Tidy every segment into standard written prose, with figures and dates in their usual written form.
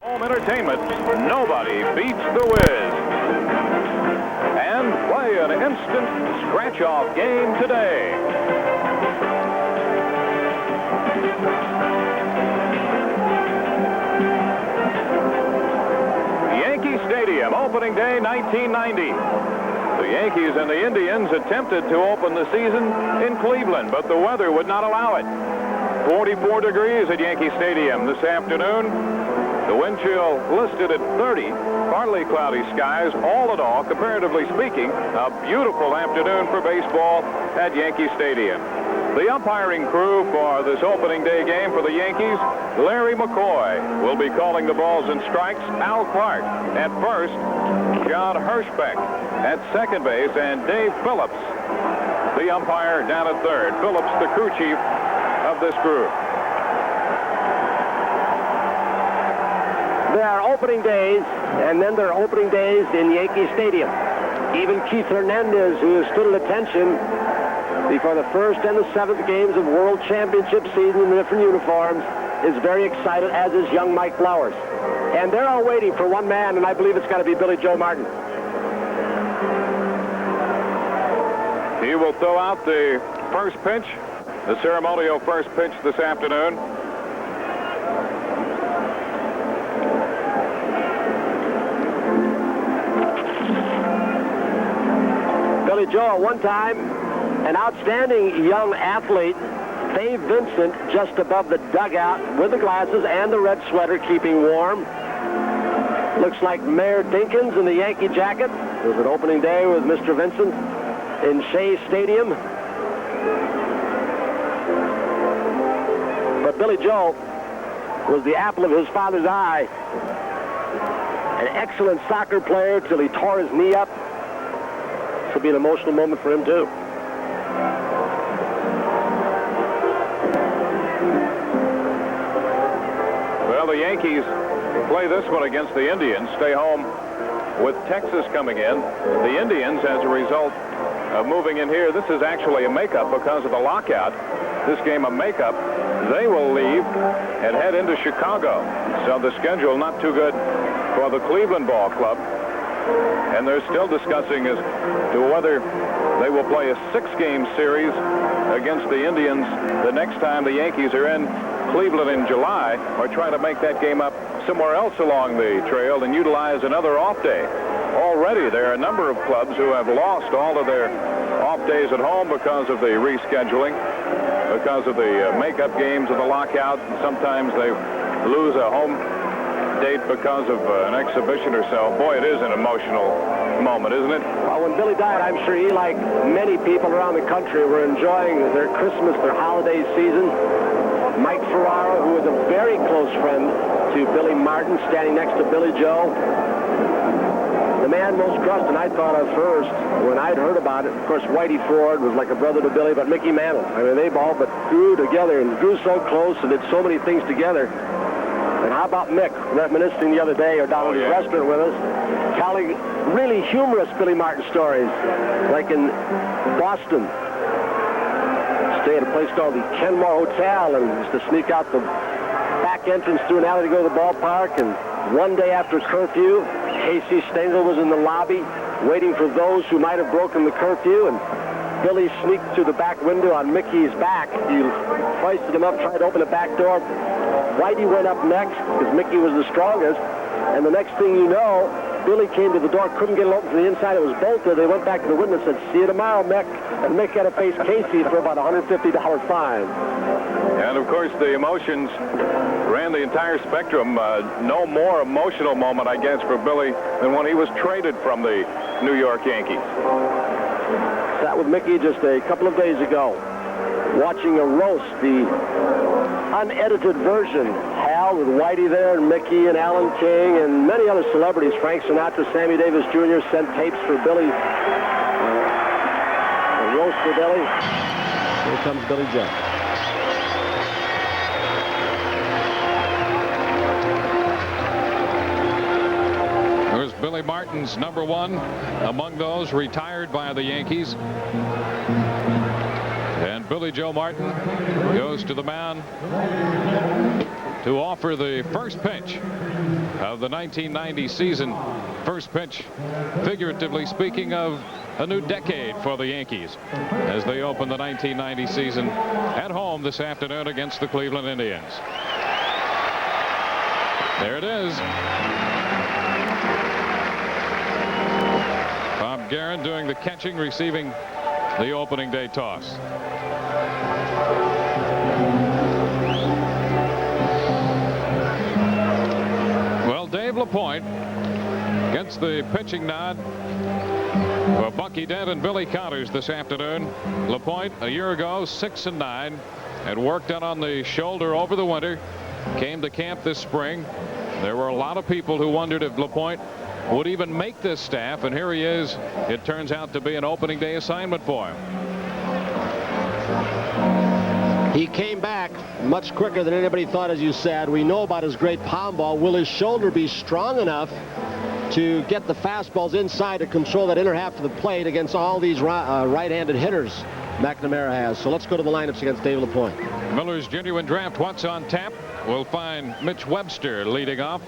Home entertainment, nobody beats the Wiz. And play an instant scratch-off game today. Yankee Stadium, opening day 1990. The Yankees and the Indians attempted to open the season in Cleveland, but the weather would not allow it. 44 degrees at Yankee Stadium this afternoon. The wind chill listed at 30. Partly cloudy skies. All in all, comparatively speaking, a beautiful afternoon for baseball at Yankee Stadium. The umpiring crew for this opening day game for the Yankees, Larry McCoy will be calling the balls and strikes. Al Clark at first, John Hirschbeck at second base, and Dave Phillips, the umpire, down at third. Phillips, the crew chief of this group. There are opening days, and then there are opening days in Yankee Stadium. Even Keith Hernandez, who has stood at attention before the first and the seventh games of World Championship season in the different uniforms, is very excited, as is young Mike Flowers. And they're all waiting for one man, and I believe it's got to be Billy Joe Martin. He will throw out the first pitch, the ceremonial first pitch this afternoon. Billy Joe, at one time, an outstanding young athlete, Dave Vincent, just above the dugout with the glasses and the red sweater, keeping warm. Looks like Mayor Dinkins in the Yankee jacket. It was an opening day with Mr. Vincent in Shea Stadium. But Billy Joe was the apple of his father's eye. An excellent soccer player till he tore his knee up. This will be an emotional moment for him, too. Well, the Yankees play this one against the Indians, stay home with Texas coming in. The Indians, as a result of moving in here, this is actually a makeup because of the lockout. This game a makeup. They will leave and head into Chicago. So the schedule not too good for the Cleveland Ball Club. And they're still discussing as to whether they will play a 6-game series against the Indians the next time the Yankees are in Cleveland in July, or try to make that game up somewhere else along the trail and utilize another off day. Already there are a number of clubs who have lost all of their off days at home because of the rescheduling, because of the makeup games of the lockout. Sometimes they lose a home date because of an exhibition or so. Boy, it is an emotional moment, isn't it? Well, when Billy died, I'm sure he, like many people around the country, were enjoying their Christmas, their holiday season. Mike Ferraro, who was a very close friend to Billy Martin, standing next to Billy Joe. The man most crushed, and I thought of first, when I'd heard about it, of course, Whitey Ford was like a brother to Billy, but Mickey Mantle. I mean, they all but grew together and grew so close and did so many things together. And how about Mick, reminiscing the other day, or down at the restaurant with us, telling really humorous Billy Martin stories, like in Boston. Stay at a place called the Kenmore Hotel, and used to sneak out the back entrance through an alley to go to the ballpark. And one day after curfew, Casey Stengel was in the lobby waiting for those who might have broken the curfew, and Billy sneaked through the back window on Mickey's back. He hoisted him up, tried to open the back door. Whitey went up next because Mickey was the strongest, and the next thing you know, Billy came to the door, couldn't get it open from the inside. It was bolted. They went back to the window and said, "See you tomorrow, Mick." And Mick had to face Casey for about a $150 fine. And, of course, the emotions ran the entire spectrum. No more emotional moment, I guess, for Billy than when he was traded from the New York Yankees. Sat with Mickey just a couple of days ago, watching a roast, the unedited version. Hal with Whitey there, and Mickey and Alan King and many other celebrities. Frank Sinatra, Sammy Davis Jr. sent tapes for Billy. A roast for Billy. Here comes Billy Joe. There's Billy Martin's number one among those retired by the Yankees. And Billy Joe Martin goes to the mound to offer the first pitch of the 1990 season. First pitch, figuratively speaking, of a new decade for the Yankees as they open the 1990 season at home this afternoon against the Cleveland Indians. There it is. Bob Guerin doing the catching, receiving the opening day toss. Well, Dave LaPoint gets the pitching nod for Bucky Dent and Billy Connors this afternoon. LaPoint, a year ago, 6-9, had worked out on the shoulder over the winter, came to camp this spring. There were a lot of people who wondered if LaPoint would even make this staff, and here he is. It turns out to be an opening day assignment for him. He came back much quicker than anybody thought, as you said. We know about his great palm ball. Will his shoulder be strong enough to get the fastballs inside to control that inner half of the plate against all these right-handed hitters McNamara has? So let's go to the lineups against Dave LaPoint. Miller's Genuine Draft, what's on tap? We'll find Mitch Webster leading off.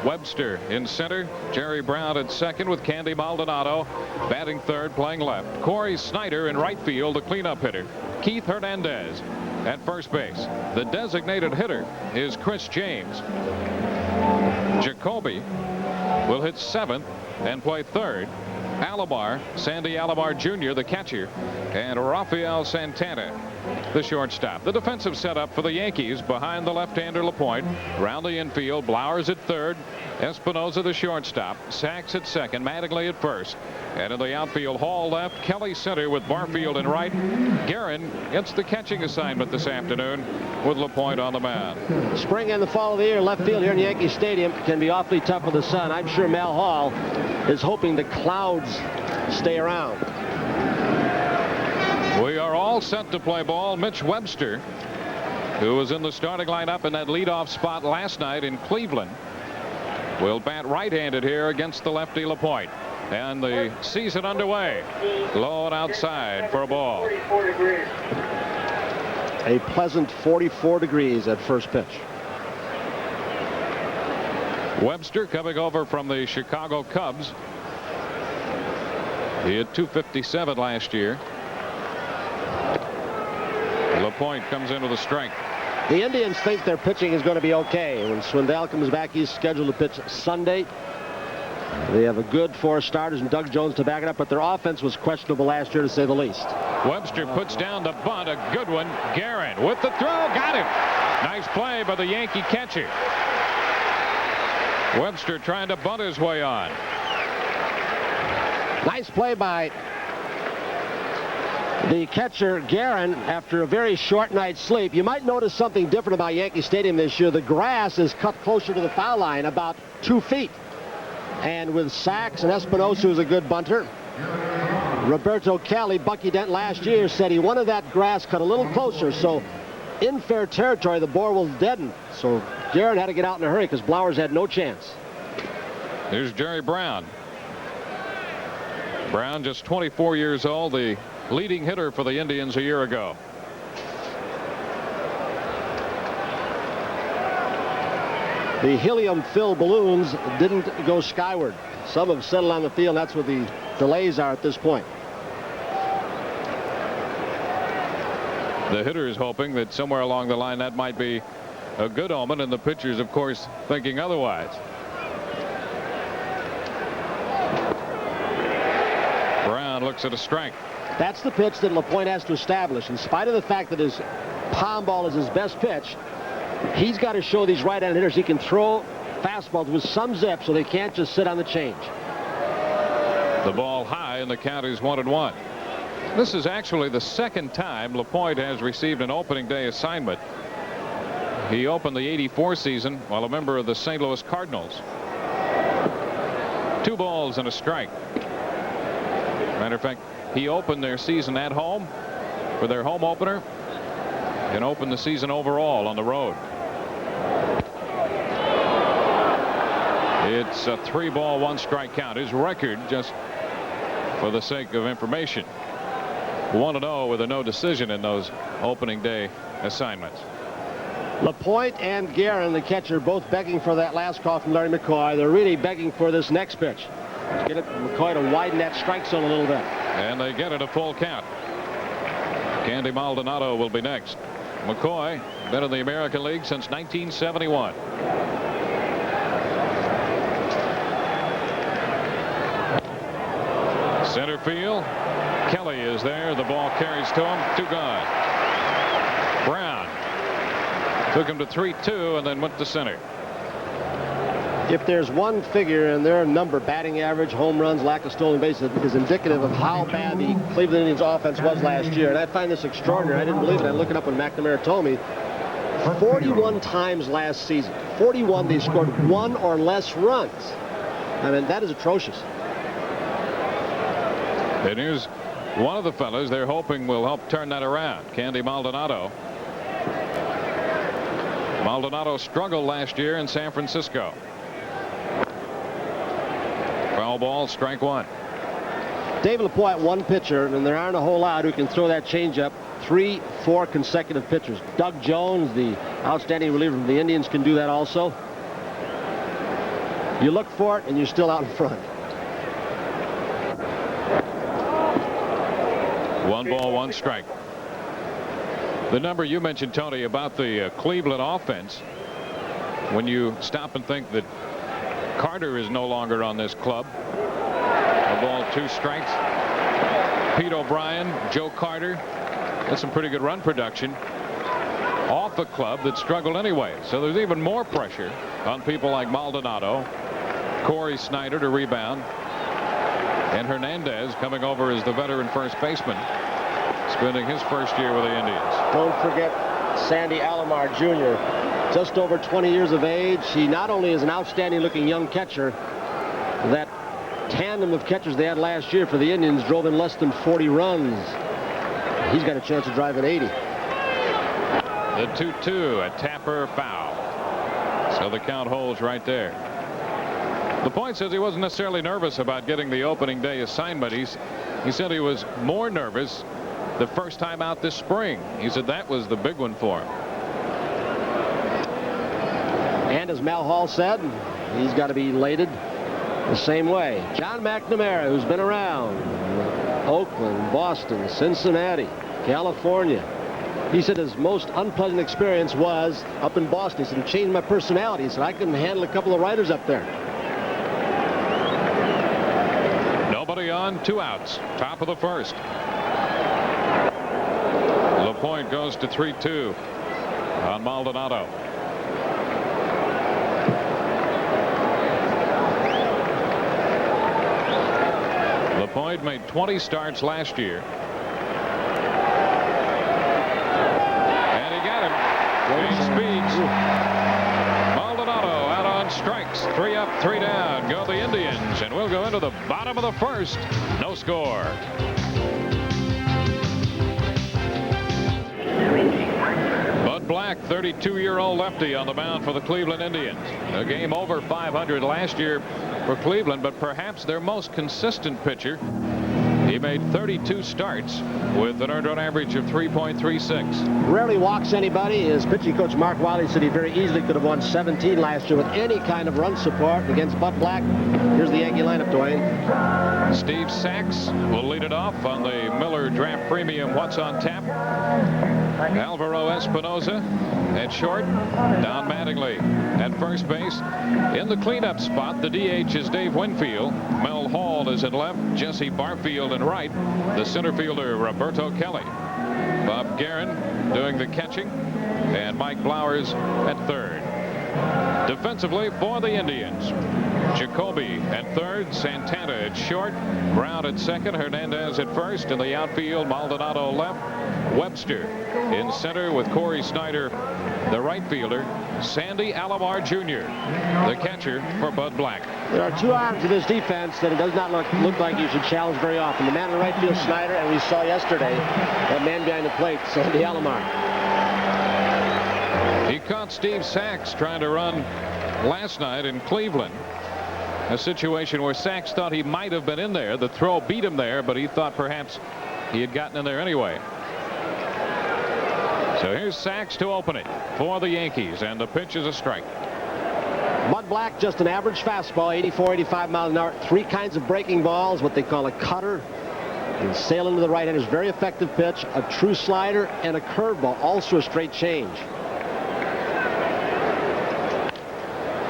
Webster in center. Jerry Brown at second with Candy Maldonado batting third, playing left. Corey Snyder in right field, the cleanup hitter. Keith Hernandez at first base. The designated hitter is Chris James. Jacoby will hit seventh and play third. Alomar, Sandy Alomar Jr., the catcher, and Rafael Santana, the shortstop. The defensive setup for the Yankees behind the left-hander LaPoint. Round the infield, Blowers at third, Espinosa the shortstop, Sachs at second, Mattingly at first, and in the outfield, Hall left, Kelly center with Barfield in right. Guerin gets the catching assignment this afternoon with LaPoint on the mound. Spring and the fall of the year, left field here in Yankee Stadium can be awfully tough with the sun. I'm sure Mal Hall is hoping the clouds stay around. We are all set to play ball. Mitch Webster, who was in the starting lineup in that leadoff spot last night in Cleveland, will bat right-handed here against the lefty LaPoint. And the season underway. Low and outside for a ball. A pleasant 44 degrees at first pitch. Webster coming over from the Chicago Cubs. He had 257 last year. LaPoint comes in with a strike. The Indians think their pitching is going to be okay. When Swindell comes back, he's scheduled to pitch Sunday. They have a good four starters and Doug Jones to back it up, but their offense was questionable last year, to say the least. Webster puts down the bunt, a good one. Guerin with the throw, got him. Nice play by the Yankee catcher. Webster trying to bunt his way on. Nice play by the catcher Guerin after a very short night's sleep. You might notice something different about Yankee Stadium this year. The grass is cut closer to the foul line, about 2 feet. And with Sachs and Espinosa, who's a good bunter, Roberto Kelly, Bucky Dent last year said he wanted that grass cut a little closer, so in fair territory the ball was deadened. So Guerin had to get out in a hurry because Blowers had no chance. Here's Jerry Brown. Brown, just 24 years old, the leading hitter for the Indians a year ago. The helium-filled balloons didn't go skyward. Some have settled on the field. That's what the delays are at this point. The hitter is hoping that somewhere along the line that might be a good omen, and the pitchers, of course, thinking otherwise. Brown looks at a strike. That's the pitch that LaPoint has to establish. In spite of the fact that his palm ball is his best pitch, he's got to show these right-handed hitters he can throw fastballs with some zip so they can't just sit on the change. The ball high, and the count is 1-1. This is actually the second time LaPoint has received an opening day assignment. He opened the '84 season while a member of the St. Louis Cardinals. 2 balls and a strike. Matter of fact, he opened their season at home for their home opener and opened the season overall on the road. It's a 3-ball, 1-strike count. His record, just for the sake of information, 1-0 with a no decision in those opening day assignments. LaPoint and Guerin, the catcher, both begging for that last call from Larry McCoy. They're really begging for this next pitch. Get it, McCoy to widen that strike zone a little bit. And they get it a full count. Candy Maldonado will be next. McCoy been in the American League since 1971. Center field. Kelly is there. The ball carries to him. 2 gone. Brown took him to 3-2 and then went to center. If there's one figure in their number, batting average, home runs, lack of stolen bases, is indicative of how bad the Cleveland Indians offense was last year. And I find this extraordinary. I didn't believe it. I looked it up when McNamara told me. 41 times last season. 41 they scored 1 or less runs. I mean, that is atrocious. And here's one of the fellas they're hoping will help turn that around. Candy Maldonado. Maldonado struggled last year in San Francisco. Foul ball, strike 1. Dave LaPoint, one pitcher, and there aren't a whole lot who can throw that changeup. 3-4 consecutive pitchers. Doug Jones, the outstanding reliever from the Indians, can do that also. You look for it, and you're still out in front. 1 ball, 1 strike. The number you mentioned, Tony, about the Cleveland offense, when you stop and think that Carter is no longer on this club. 1 ball, 2 strikes. Pete O'Brien, Joe Carter. That's some pretty good run production off a club that struggled anyway. So there's even more pressure on people like Maldonado, Corey Snyder to rebound, and Hernandez coming over as the veteran first baseman, spending his first year with the Indians. Don't forget Sandy Alomar Jr., just over 20 years of age. He not only is an outstanding looking young catcher, that tandem of catchers they had last year for the Indians drove in less than 40 runs. He's got a chance to drive an 80. The 2-2, a tapper foul. So the count holds right there. LaPoint says he wasn't necessarily nervous about getting the opening day assignment. He said he was more nervous the first time out this spring. He said that was the big one for him. And as Mal Hall said, he's got to be elated the same way. John McNamara, who's been around Oakland, Boston, Cincinnati, California. He said his most unpleasant experience was up in Boston. He said it changed my personality. He said I couldn't handle a couple of writers up there. Nobody on, 2 outs. Top of the first. LaPoint goes to 3-2 on Maldonado. LaPoint made 20 starts last year. And he got him. He speeds. Maldonado out on strikes. 3 up, 3 down. Go the Indians. And we'll go into the bottom of the first. No score. Bud Black, 32-year-old lefty on the mound for the Cleveland Indians. A game over 500 last year for Cleveland, but perhaps their most consistent pitcher. He made 32 starts with an earned run average of 3.36. Rarely walks anybody. His pitching coach Mark Wiley said he very easily could have won 17 last year with any kind of run support against Bud Black. Here's the Yankee lineup, Dewayne. Steve Sachs will lead it off on the Miller Draft Premium What's on Tap. Alvaro Espinoza at short. Don Mattingly at first base. In the cleanup spot, the DH is Dave Winfield. Mel Hall is at left. Jesse Barfield in right. The center fielder Roberto Kelly. Bob Guerin doing the catching. And Mike Blowers at third. Defensively for the Indians, Jacoby at third, Santana at short, Brown at second, Hernandez at first. In the outfield, Maldonado left, Webster in center with Corey Snyder, the right fielder, Sandy Alomar Jr., the catcher for Bud Black. There are 2 arms in this defense that it does not look like you should challenge very often. The man in the right field, Snyder, and we saw yesterday that man behind the plate, Sandy Alomar. He caught Steve Sachs trying to run last night in Cleveland. A situation where Sachs thought he might have been in there. The throw beat him there, but he thought perhaps he had gotten in there anyway. So here's Sachs to open it for the Yankees, and the pitch is a strike. Bud Black, just an average fastball, 84, 85 miles an hour. 3 kinds of breaking balls, what they call a cutter, and sailing to the right handers, very effective pitch, a true slider, and a curveball, also a straight change.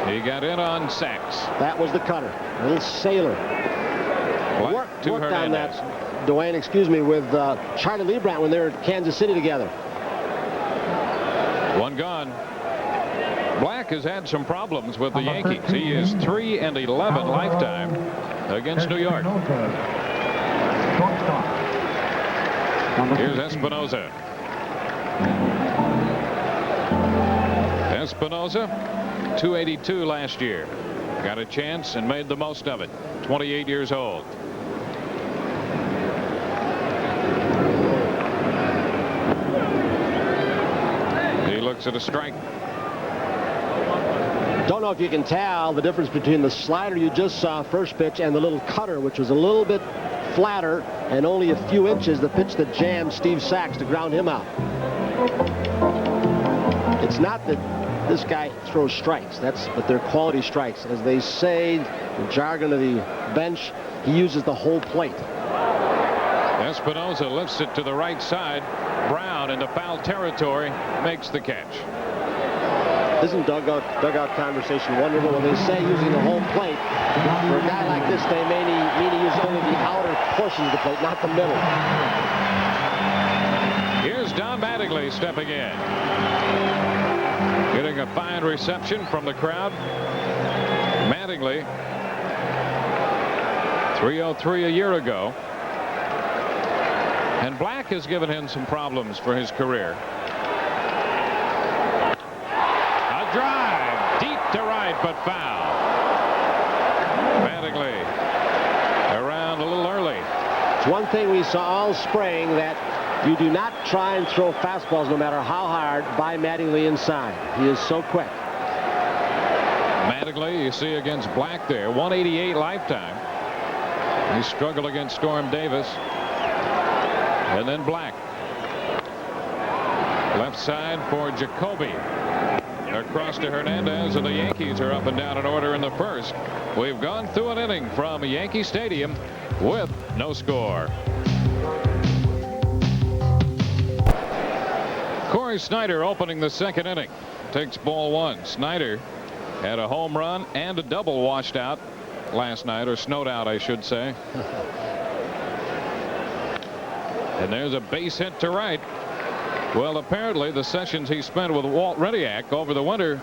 He got in on Sachs. That was the cutter, a little sailor. Worked on that, Dewayne, excuse me, with Charlie Leibrandt when they were at Kansas City together. One gone. Black has had some problems with the Yankees. He is 3-11 lifetime against New York. Here's Espinosa. Espinosa, 282 last year. Got a chance and made the most of it. 28 years old. He looks at a strike. Don't know if you can tell the difference between the slider you just saw first pitch and the little cutter, which was a little bit flatter and only a few inches, the pitch that jammed Steve Sachs to ground him out. It's not that this guy throws strikes, but they're quality strikes. As they say, the jargon of the bench, he uses the whole plate. Espinosa lifts it to the right side. Brown into foul territory makes the catch. Isn't dugout conversation wonderful when they say using the whole plate? For a guy like this, they mean he uses only the outer portions of the plate, not the middle. Here's Don Mattingly stepping in. Getting a fine reception from the crowd. Mattingly, 303 a year ago. And Black has given him some problems for his career. Drive deep to right, but foul. Mattingly around a little early. It's one thing we saw all spring, that you do not try and throw fastballs no matter how hard by Mattingly inside. He is so quick. Mattingly, you see against Black there, 188 lifetime. He struggled against Storm Davis. And then Black. Left side for Jacoby. Across to Hernandez, and the Yankees are up and down in order in the first. We've gone through an inning from Yankee Stadium with no score. Corey Snyder opening the second inning. Takes ball 1. Snyder had a home run and a double washed out last night, or snowed out, I should say. And there's a base hit to right. Well, apparently the sessions he spent with Walt Riddiak over the winter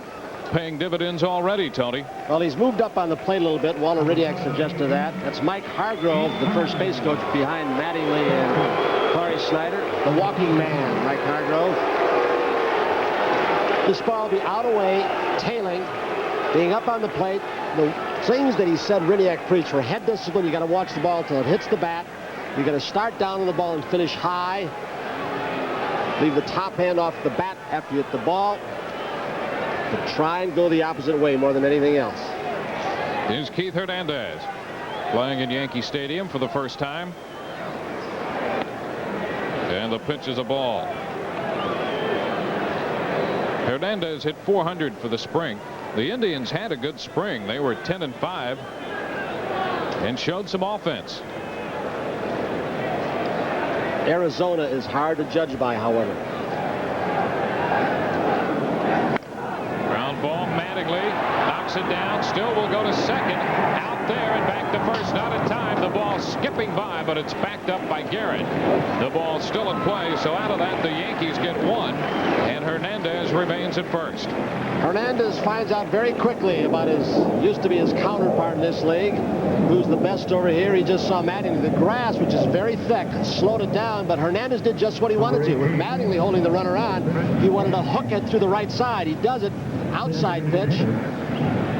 paying dividends already, Tony. Well, he's moved up on the plate a little bit. Walter Riddiak suggested that. That's Mike Hargrove, the first base coach behind Mattingly and Corey Snyder. The walking man, Mike Hargrove. This ball will be out away, tailing, being up on the plate. The things that he said Riddiak preached for head discipline. You got to watch the ball until it hits the bat. You got to start down on the ball and finish high. Leave the top hand off the bat after you hit the ball. But try and go the opposite way more than anything else. Here's Keith Hernandez playing in Yankee Stadium for the first time. And the pitch is a ball. Hernandez hit 400 for the spring. The Indians had a good spring. They were 10-5 and showed some offense. Arizona is hard to judge by, however. Ground ball, Mattingly knocks it down. Still will go to second. Out there and back to first. Not in time. The ball skipping by, but it's backed up by Garrett. The ball's still in play, so out of that the Yankees get 1, and Hernandez remains at first. Hernandez finds out very quickly about used to be his counterpart in this league, who's the best over here. He just saw Mattingly. The grass, which is very thick, slowed it down, but Hernandez did just what he wanted to. With Mattingly holding the runner on, he wanted to hook it through the right side. He does it. Outside pitch.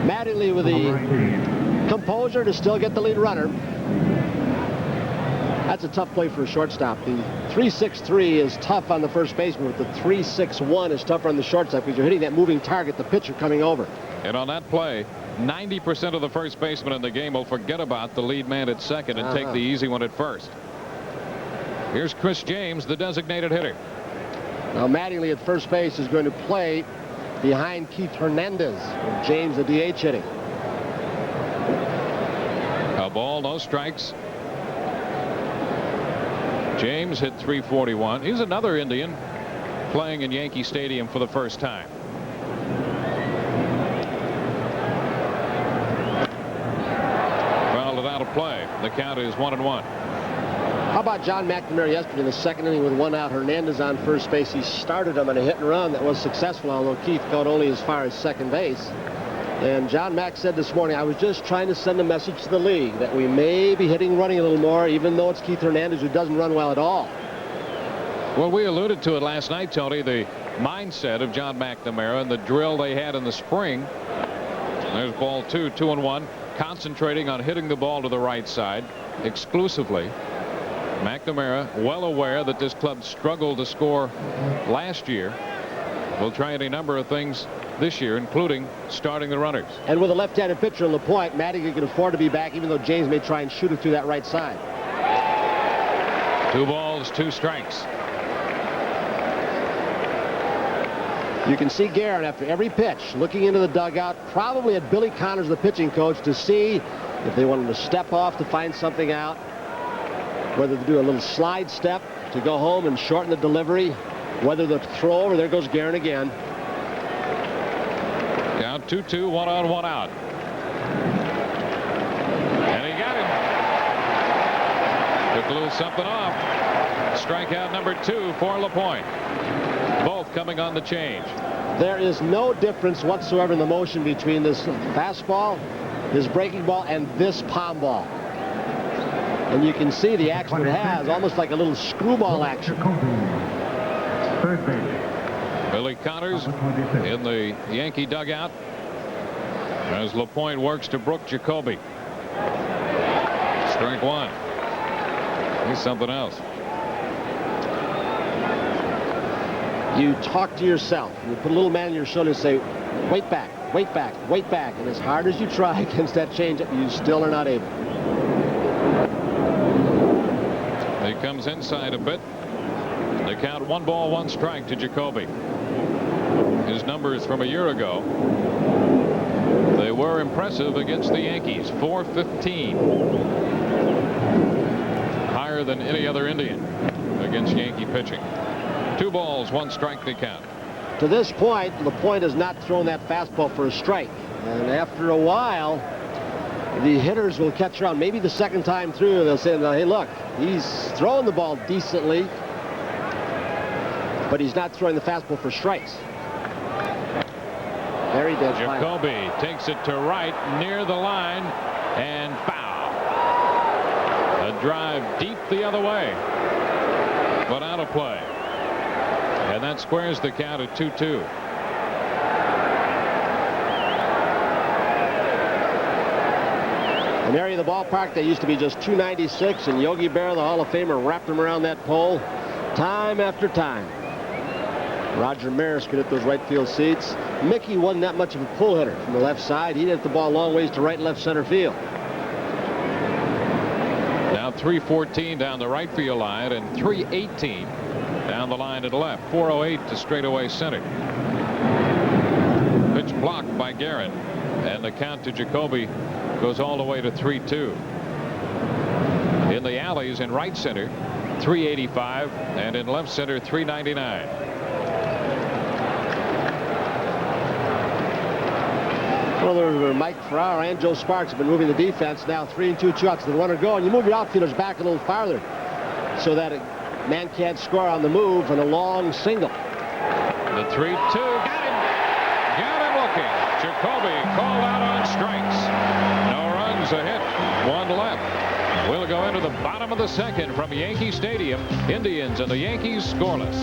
Mattingly with the composure to still get the lead runner. That's a tough play for a shortstop. The 3-6-3 is tough on the first baseman, but the 3-6-1 is tougher on the shortstop because you're hitting that moving target, the pitcher coming over. And on that play, 90% of the first baseman in the game will forget about the lead man at second and take the easy one at first. Here's Chris James, the designated hitter. Now Mattingly at first base is going to play behind Keith Hernandez, with James the DH hitting. A ball, no strikes. James hit .341. He's another Indian playing in Yankee Stadium for the first time. Fouled it out of play. The count is 1-1. How about John McNamara yesterday in the second inning with 1 out, Hernandez on first base? He started him on a hit and run that was successful, although Keith got only as far as second base. And John Mack said this morning, I was just trying to send a message to the league that we may be hitting running a little more, even though it's Keith Hernandez who doesn't run well at all. Well, we alluded to it last night, Tony, the mindset of John McNamara and the drill they had in the spring. There's ball 2, 2-1, concentrating on hitting the ball to the right side exclusively. McNamara, well aware that this club struggled to score last year, will try any number of things this year, including starting the runners. And with a left-handed pitcher in LaPoint, Mattingly can afford to be back, even though James may try and shoot it through that right side. 2 balls, 2 strikes. You can see Guerin after every pitch looking into the dugout, probably at Billy Connors, the pitching coach, to see if they want him to step off to find something out, whether to do a little slide step to go home and shorten the delivery, whether to throw over. There goes Guerin again. Down 2-2, 1 on, 1 out. And he got him. Took a little something off. Strikeout number 2 for LaPoint. Both coming on the change. There is no difference whatsoever in the motion between this fastball, this breaking ball, and this palm ball. And you can see the action it has, almost like a little screwball action. Third base. Billy Connors in the Yankee dugout as LaPoint works to Brooke Jacoby. Strike 1. He's something else. You talk to yourself. You put a little man on your shoulder and say, wait back, wait back, wait back. And as hard as you try against that changeup, you still are not able. He comes inside a bit. They count 1 ball, 1 strike to Jacoby. His numbers from a year ago, they were impressive against the Yankees. .415. Higher than any other Indian against Yankee pitching. 2 balls, 1 strike they count. To this point, LaPoint has not thrown that fastball for a strike. And after a while, the hitters will catch around. Maybe the second time through, they'll say, hey, look, he's throwing the ball decently, but he's not throwing the fastball for strikes. There he did. Jacoby takes it to right near the line and foul. A drive deep the other way, but out of play. And that squares the count at 2-2. An area of the ballpark that used to be just 296, and Yogi Berra, the Hall of Famer, wrapped him around that pole time after time. Roger Maris could hit those right field seats. Mickey wasn't that much of a pull hitter from the left side. He'd hit the ball a long ways to right and left center field. Now 314 down the right field line and 318 down the line to the left. 408 to straightaway center. Pitch blocked by Guerin, and the count to Jacoby goes all the way to 3-2. In the alleys in right center, 385, and in left center, 399. Well, Mike Ferraro and Joe Sparks have been moving the defense. Now 3 and 2 outs to the runner go, and you move your outfielders back a little farther so that a man can't score on the move and a long single. The 3-2, got him looking. Jacoby called out on strikes. No runs, a hit, 1 left. We'll go into the bottom of the second from Yankee Stadium. Indians and the Yankees scoreless.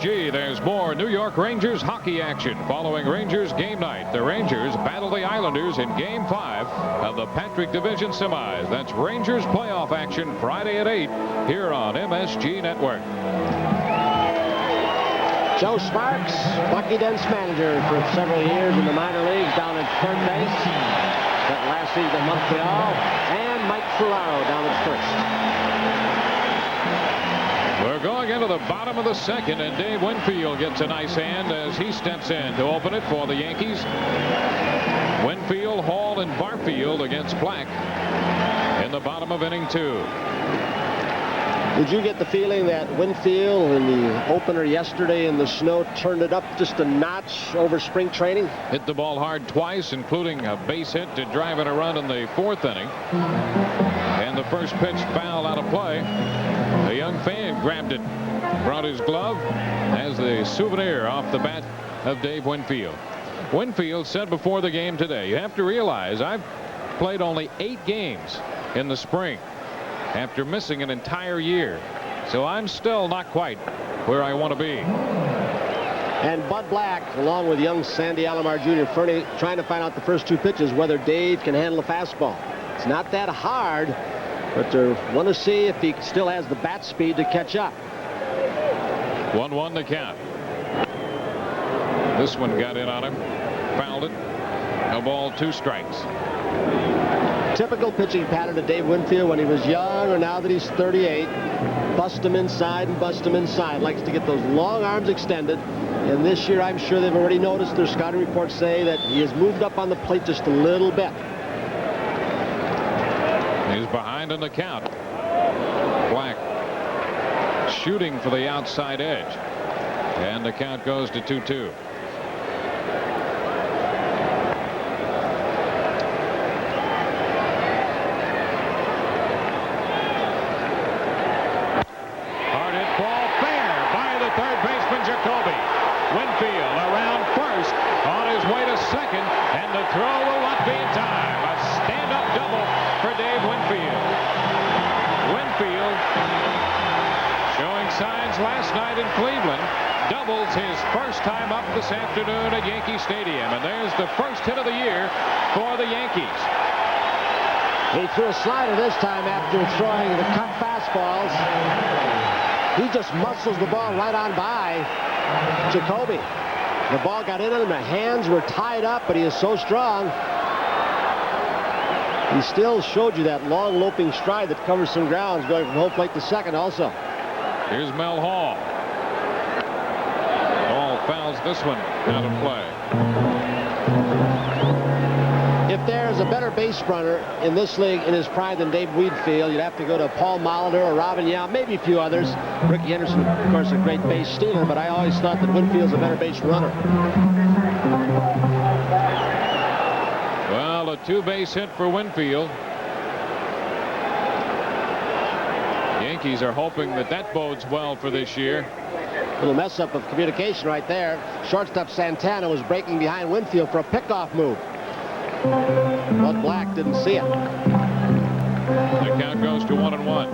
There's more New York Rangers hockey action following Rangers game night. The Rangers battle the Islanders in Game 5 of the Patrick Division Semis. That's Rangers playoff action Friday at 8 here on MSG Network. Joe Sparks, Bucky Dent's manager for several years in the minor leagues down at third base. Spent last season at Montreal. And Mike Ferraro down at first. We're going into the bottom of the second, and Dave Winfield gets a nice hand as he steps in to open it for the Yankees. Winfield, Hall, and Barfield against Black in the bottom of inning 2. Did you get the feeling that Winfield in the opener yesterday in the snow turned it up just a notch over spring training? Hit the ball hard twice, including a base hit to drive in a run in the 4th inning. And the first pitch foul out of play. A young fan grabbed it, brought his glove as the souvenir off the bat of Dave Winfield. Winfield said before the game today, you have to realize I've played only 8 games in the spring after missing an entire year. So I'm still not quite where I want to be. And Bud Black, along with young Sandy Alomar Jr., Phenia, trying to find out the first 2 pitches whether Dave can handle a fastball. It's not that hard, but they want to see if he still has the bat speed to catch up. 1-1 the count. This one got in on him, fouled it. No ball, 2 strikes. Typical pitching pattern to Dave Winfield when he was young, or now that he's 38. Bust him inside and bust him inside. Likes to get those long arms extended. And this year, I'm sure they've already noticed, their scouting reports say that he has moved up on the plate just a little bit. He's behind in the count. Black shooting for the outside edge. And the count goes to 2-2. Winfield around first, on his way to second, and the throw will not be in time. A stand-up double for Dave Winfield. Winfield showing signs last night in Cleveland. Doubles his first time up this afternoon at Yankee Stadium, and there's the first hit of the year for the Yankees. He threw a slider this time after throwing the cut fastballs. He just muscles the ball right on by Jacoby. The ball got in on him. The hands were tied up, but he is so strong. He still showed you that long loping stride that covers some grounds going from home plate to second also. Here's Mel Hall. Hall fouls this one out of play. If there's a better base runner in this league in his prime than Dave Winfield, you'd have to go to Paul Molitor or Robin Yount, maybe a few others. Ricky Henderson, of course, a great base stealer, but I always thought that Winfield's a better base runner. Well, a 2-base hit for Winfield. Yankees are hoping that that bodes well for this year. Little mess up of communication right there. Shortstop Santana was breaking behind Winfield for a pickoff move. Bud Black didn't see it. The count goes to 1-1.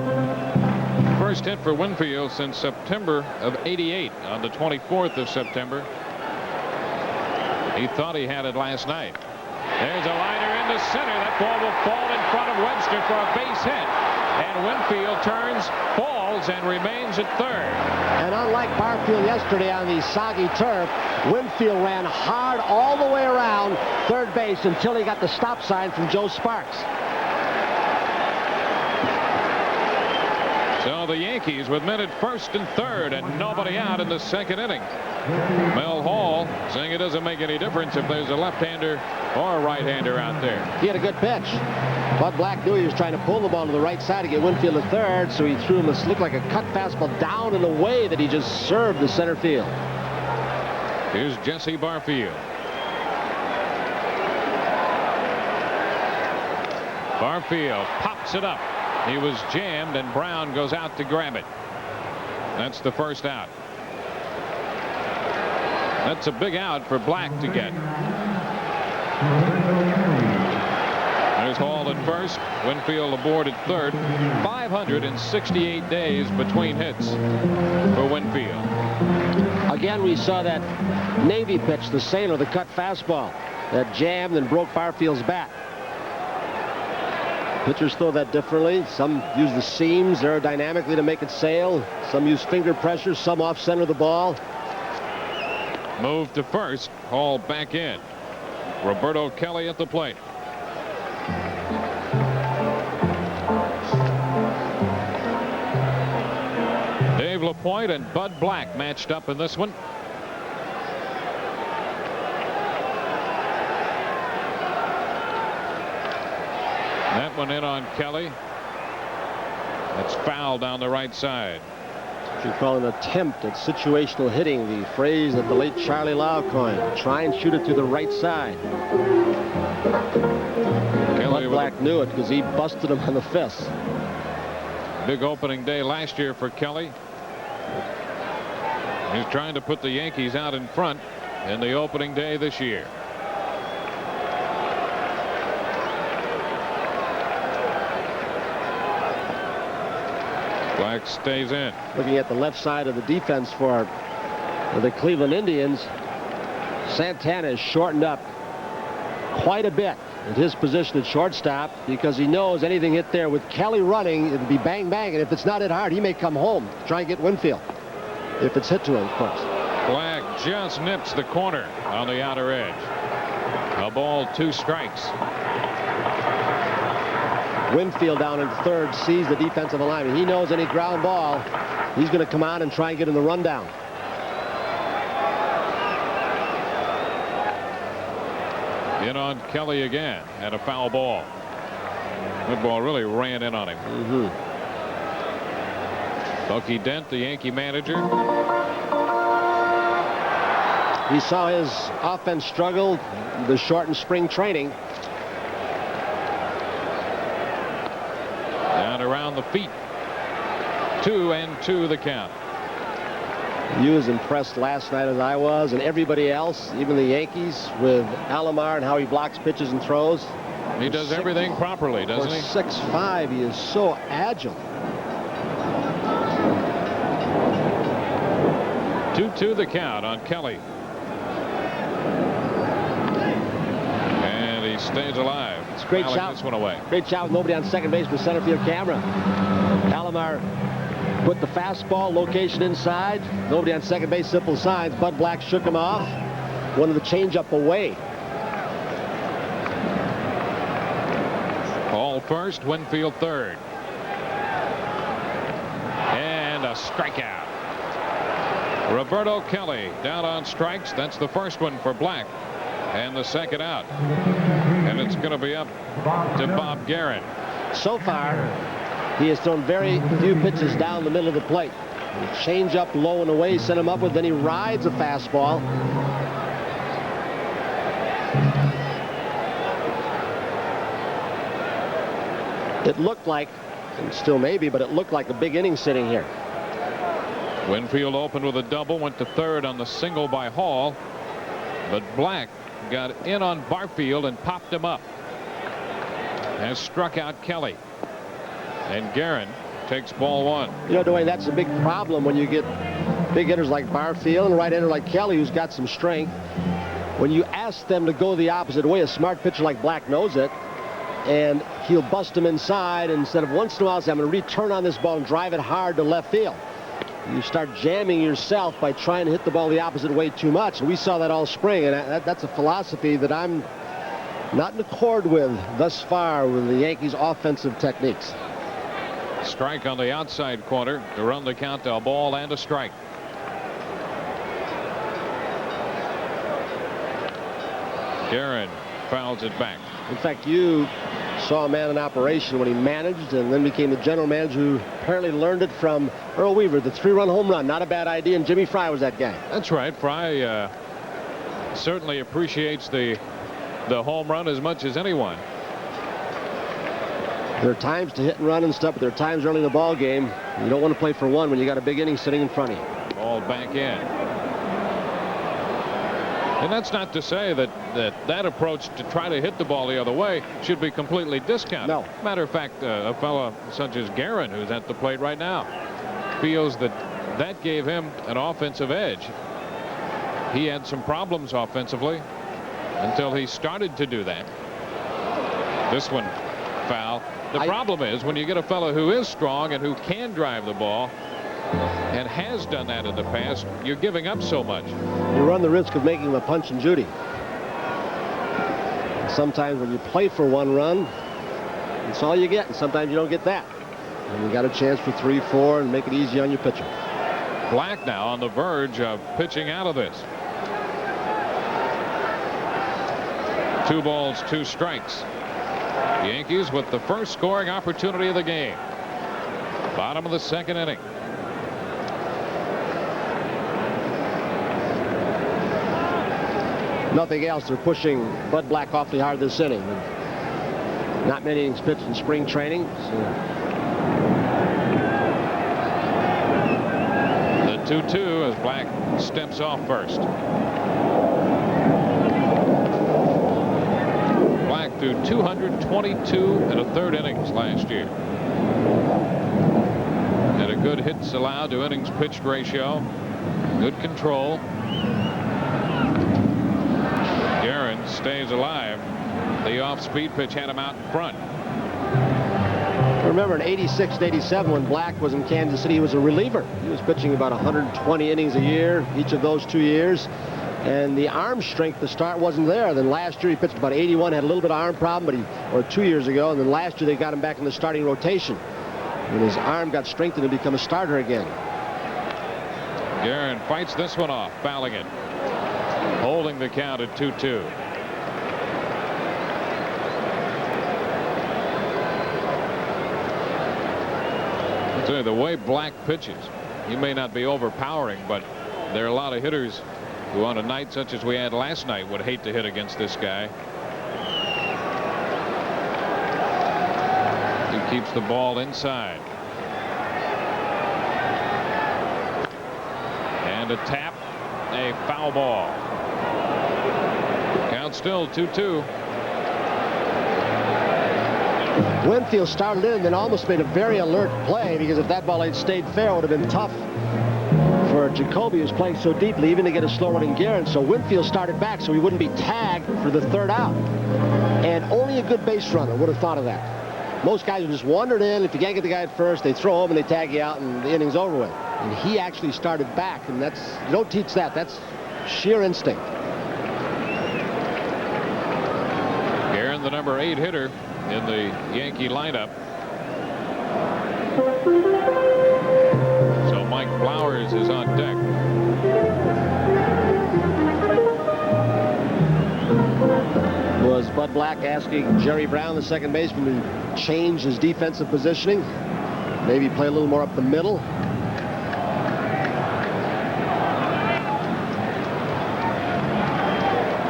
First hit for Winfield since September of '88 on the 24th of September. He thought he had it last night. There's a liner into center. That ball will fall in front of Webster for a base hit. And Winfield turns, falls, and remains at third. And unlike Barfield yesterday on the soggy turf, Winfield ran hard all the way around third base until he got the stop sign from Joe Sparks. So the Yankees with men at first and third and nobody out in the second inning. Mel Hall saying it doesn't make any difference if there's a left-hander or a right-hander out there. He had a good pitch. Bud Black knew he was trying to pull the ball to the right side to get Winfield to third, so he threw him this looked like a cut fastball down in a way that he just served the center field. Here's Jesse Barfield. Barfield pops it up. He was jammed, and Brown goes out to grab it. That's the first out. That's a big out for Black to get. There's Hall at first. Winfield aboard at third. 568 days between hits for Winfield. Again, we saw that Navy pitch, the sailor, the cut fastball that jammed and broke Barfield's bat. Pitchers throw that differently. Some use the seams aerodynamically to make it sail. Some use finger pressure. Some off-center the ball. Move to first. Hall back in. Roberto Kelly at the plate. Dave LaPoint and Bud Black matched up in this one. That one in on Kelly. It's foul down the right side. You call an attempt at situational hitting, the phrase that the late Charlie Lau coined. Try and shoot it to the right side. Bud Black knew it because he busted him on the fist. Big opening day last year for Kelly. He's trying to put the Yankees out in front in the opening day this year. Black stays in. Looking at the left side of the defense for the Cleveland Indians, Santana is shortened up quite a bit at his position at shortstop because he knows anything hit there with Kelly running, it'll be bang bang, and if it's not hit hard, he may come home to try and get Winfield if it's hit to him, of course. Black just nips the corner on the outer edge. A ball, 2 strikes. Winfield down in third sees the defensive alignment. He knows any ground ball, he's going to come on and try and get in the rundown. In on Kelly again, and a foul ball. That ball really ran in on him. Bucky Dent, the Yankee manager. He saw his offense struggle, the shortened spring training. Around the feet. 2-2 the count. You was impressed last night as I was, and everybody else, even the Yankees, with Alomar and how he blocks pitches and throws. He does everything properly, doesn't he? 6'5", he is so agile. 2-2 the count on Kelly. And he stays alive. It's a great shot. This one away. Great shot with nobody on second base with center field camera. Alomar put the fastball location inside. Nobody on second base, simple signs. Bud Black shook him off. One of the changeup away. Ball first, Winfield third. And a strikeout. Roberto Kelly down on strikes. That's the first one for Black. And the second out. And it's going to be up to Bob Guerin. So far, he has thrown very few pitches down the middle of the plate. Change up low and away, sent him up with, then he rides a fastball. It looked like, and still maybe, but it looked like a big inning sitting here. Winfield opened with a double, went to third on the single by Hall, but Black got in on Barfield and popped him up. Has struck out Kelly. And Guerin takes ball 1. You know, Dewayne, that's a big problem when you get big hitters like Barfield and a right-hander like Kelly, who's got some strength. When you ask them to go the opposite way, a smart pitcher like Black knows it, and he'll bust him inside, and instead of once in a while saying, I'm going to return on this ball and drive it hard to left field. You start jamming yourself by trying to hit the ball the opposite way too much. And we saw that all spring, and that's a philosophy that I'm not in accord with thus far with the Yankees' offensive techniques. Strike on the outside corner to run the count to a ball and a strike. Guerin fouls it back. In fact, you saw a man in operation when he managed and then became the general manager, who apparently learned it from Earl Weaver. The 3-run home run, not a bad idea, and Jimmy Fry was that guy. That's right. Fry certainly appreciates the home run as much as anyone. There are times to hit and run and stuff, but there are times early in the ball game you don't want to play for one when you got a big inning sitting in front of you. Ball back in. And that's not to say that approach to try to hit the ball the other way should be completely discounted. No. Matter of fact, a fellow such as Guerin, who's at the plate right now, feels that gave him an offensive edge. He had some problems offensively until he started to do that. This one foul. The problem is when you get a fellow who is strong and who can drive the ball and has done that in the past, you're giving up so much. You run the risk of making him a Punch and Judy. Sometimes when you play for one run, that's all you get, and sometimes you don't get that. And you got a chance for 3, 4 and make it easy on your pitcher. Black now on the verge of pitching out of this. 2 balls, 2 strikes. Yankees with the first scoring opportunity of the game. Bottom of the 2nd inning. Nothing else. They're pushing Bud Black awfully hard this inning. Not many innings pitched in spring training. The 2-2 as Black steps off first. Black threw 222 and a third innings last year. Had a good hits allowed to innings pitched ratio. Good control. Guerin stays alive. The off-speed pitch had him out in front. Remember in 86 and 87 when Black was in Kansas City, he was a reliever. He was pitching about 120 innings a year each of those 2 years. And the arm strength to start wasn't there. Then last year he pitched about 81, had a little bit of arm problem, or 2 years ago. And then last year they got him back in the starting rotation. When his arm got strengthened to become a starter again. Guerin fights this one off, fouling it. Holding the count at 2-2. So the way Black pitches, he may not be overpowering, but there are a lot of hitters who on a night such as we had last night would hate to hit against this guy. He keeps the ball inside. And a tap, a foul ball. Count still 2-2. Winfield started in and then almost made a very alert play, because if that ball had stayed fair, it would have been tough for Jacoby, who's playing so deeply, even to get a slow running Guerin. So Winfield started back so he wouldn't be tagged for the 3rd out. And only a good base runner would have thought of that. Most guys would just wander in. If you can't get the guy at first, they throw him and they tag you out and the inning's over with. And he actually started back, and that's, you don't teach that. That's sheer instinct. Guerin, the number 8 hitter in the Yankee lineup. So Mike Flowers is on deck. Was Bud Black asking Jerry Brown, the second baseman, to change his defensive positioning? Maybe play a little more up the middle?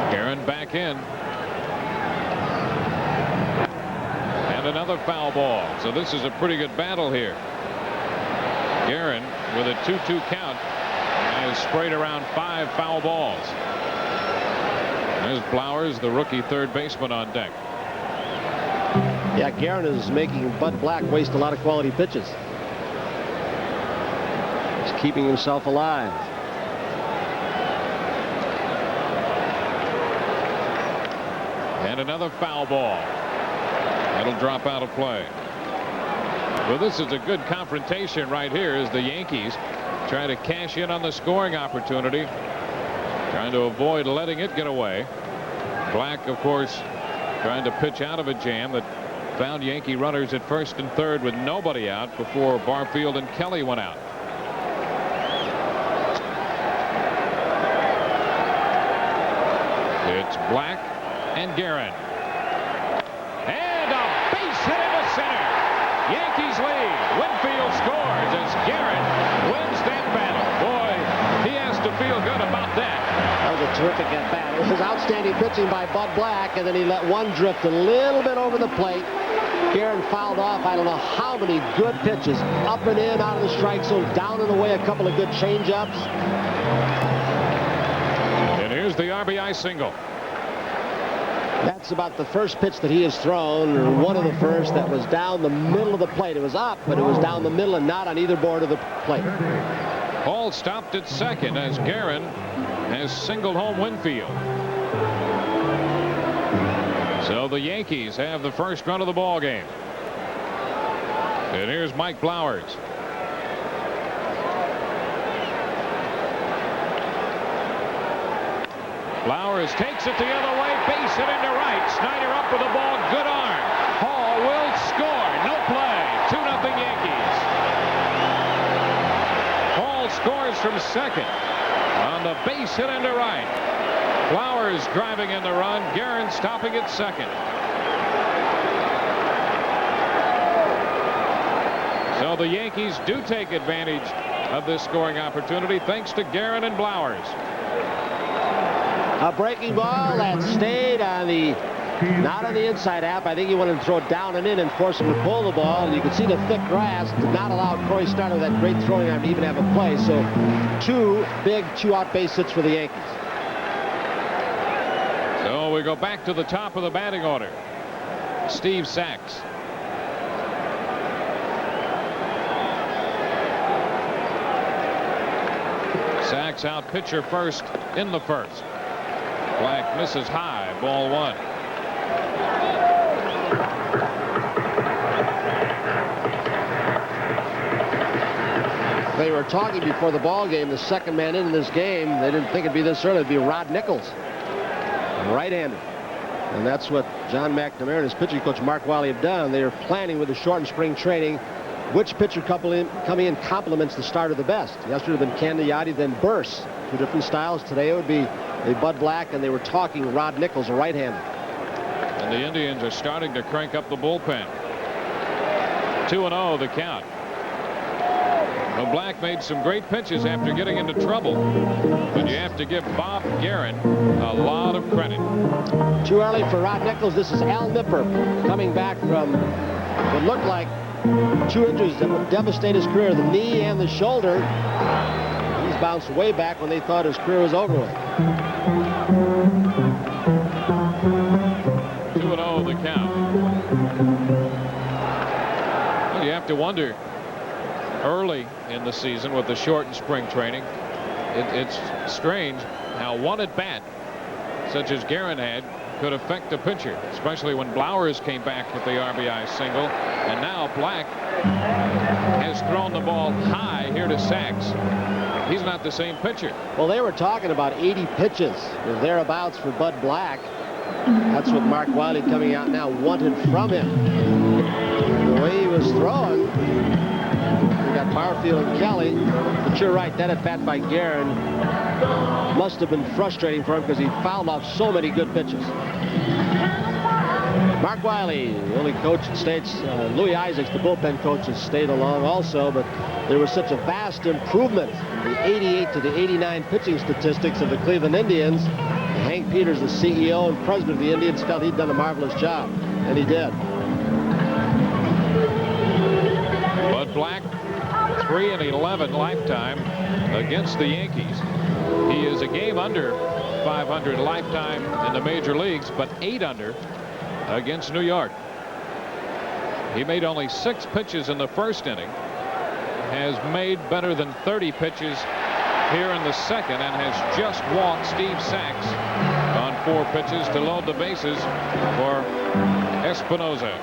Guerin back in. And another foul ball. So this is a pretty good battle here. Guerin with a 2-2 count has sprayed around 5 foul balls. There's Flowers, the rookie third baseman, on deck. Yeah, Guerin is making Bud Black waste a lot of quality pitches. He's keeping himself alive. And another foul ball. That'll drop out of play. Well, this is a good confrontation right here as the Yankees try to cash in on the scoring opportunity, trying to avoid letting it get away. Black, of course, trying to pitch out of a jam that found Yankee runners at first and third with nobody out before Barfield and Kelly went out. It's Black and Guerin. And a base hit into center. Yankees lead. Winfield scores as Guerin wins that battle. Boy, he has to feel good about that. That was a terrific at-bat. It was outstanding pitching by Bud Black, and then he let one drift a little bit over the plate. Guerin fouled off I don't know how many good pitches. Up and in, out of the strike zone, down and away, a couple of good change-ups. And here's the RBI single. That's about the first pitch that he has thrown, or one of the first, that was down the middle of the plate. It was up, but it was down the middle and not on either board of the plate. Hall stopped at second as Guerin has singled home Winfield. So the Yankees have the first run of the ball game. And here's Mike Flowers. Flowers takes it the other way, base it into right. Snyder up with the ball, good arm. Hall will score, no play. 2-0 Yankees. Hall scores from second. On the base hit into right. Flowers driving in the run. Guerin stopping at second. So the Yankees do take advantage of this scoring opportunity thanks to Guerin and Flowers. A breaking ball that stayed on the, not on the inside half. I think he wanted to throw it down and in and force him to pull the ball. And you can see the thick grass did not allow Corey Starter with that great throwing arm to even have a play. So 2 big 2-out base hits for the Yankees. So we go back to the top of the batting order. Steve Sachs. Sachs out pitcher first in the first. Black misses high, ball 1. They were talking before the ball game. The second man in this game, they didn't think it'd be this early. It'd be Rod Nichols, right-handed. And that's what John McNamara and his pitching coach Mark Wiley have done. They are planning with the shortened spring training which pitcher coming in complements the starter the best. Yesterday it would have been Candiati, then Burse. 2 different styles. Today it would be a Bud Black, and they were talking Rod Nichols, a right-hander. And the Indians are starting to crank up the bullpen. 2-0 the count. Well, Black made some great pitches after getting into trouble, but you have to give Bob Guerin a lot of credit. Too early for Rod Nichols. This is Al Nipper coming back from what looked like 2 injuries that would devastate his career, the knee and the shoulder. He's bounced way back when they thought his career was over with. 2-0 the count. Well, you have to wonder early in the season with the shortened spring training. It's strange how one at bat such as Guerin had could affect a pitcher, especially when Flowers came back with the RBI single. And now Black has thrown the ball high here to Sachs. He's not the same pitcher. Well, they were talking about 80 pitches or thereabouts for Bud Black. That's what Mark Wiley coming out now wanted from him. The way he was throwing, we got Barfield and Kelly. But you're right, that at bat by Guerin must have been frustrating for him because he fouled off so many good pitches. Mark Wiley, the only coach that states, Louis Isaacs, the bullpen coach, has stayed along also, but there was such a vast improvement from the 88 to the 89 pitching statistics of the Cleveland Indians. And Hank Peters, the CEO and president of the Indians, felt he'd done a marvelous job, and he did. Bud Black, 3-11 lifetime against the Yankees. He is a game under 500 lifetime in the major leagues, but 8 under against New York. He made only 6 pitches in the first inning, has made better than 30 pitches here in the second, and has just walked Steve Sachs on 4 pitches to load the bases for Espinoza.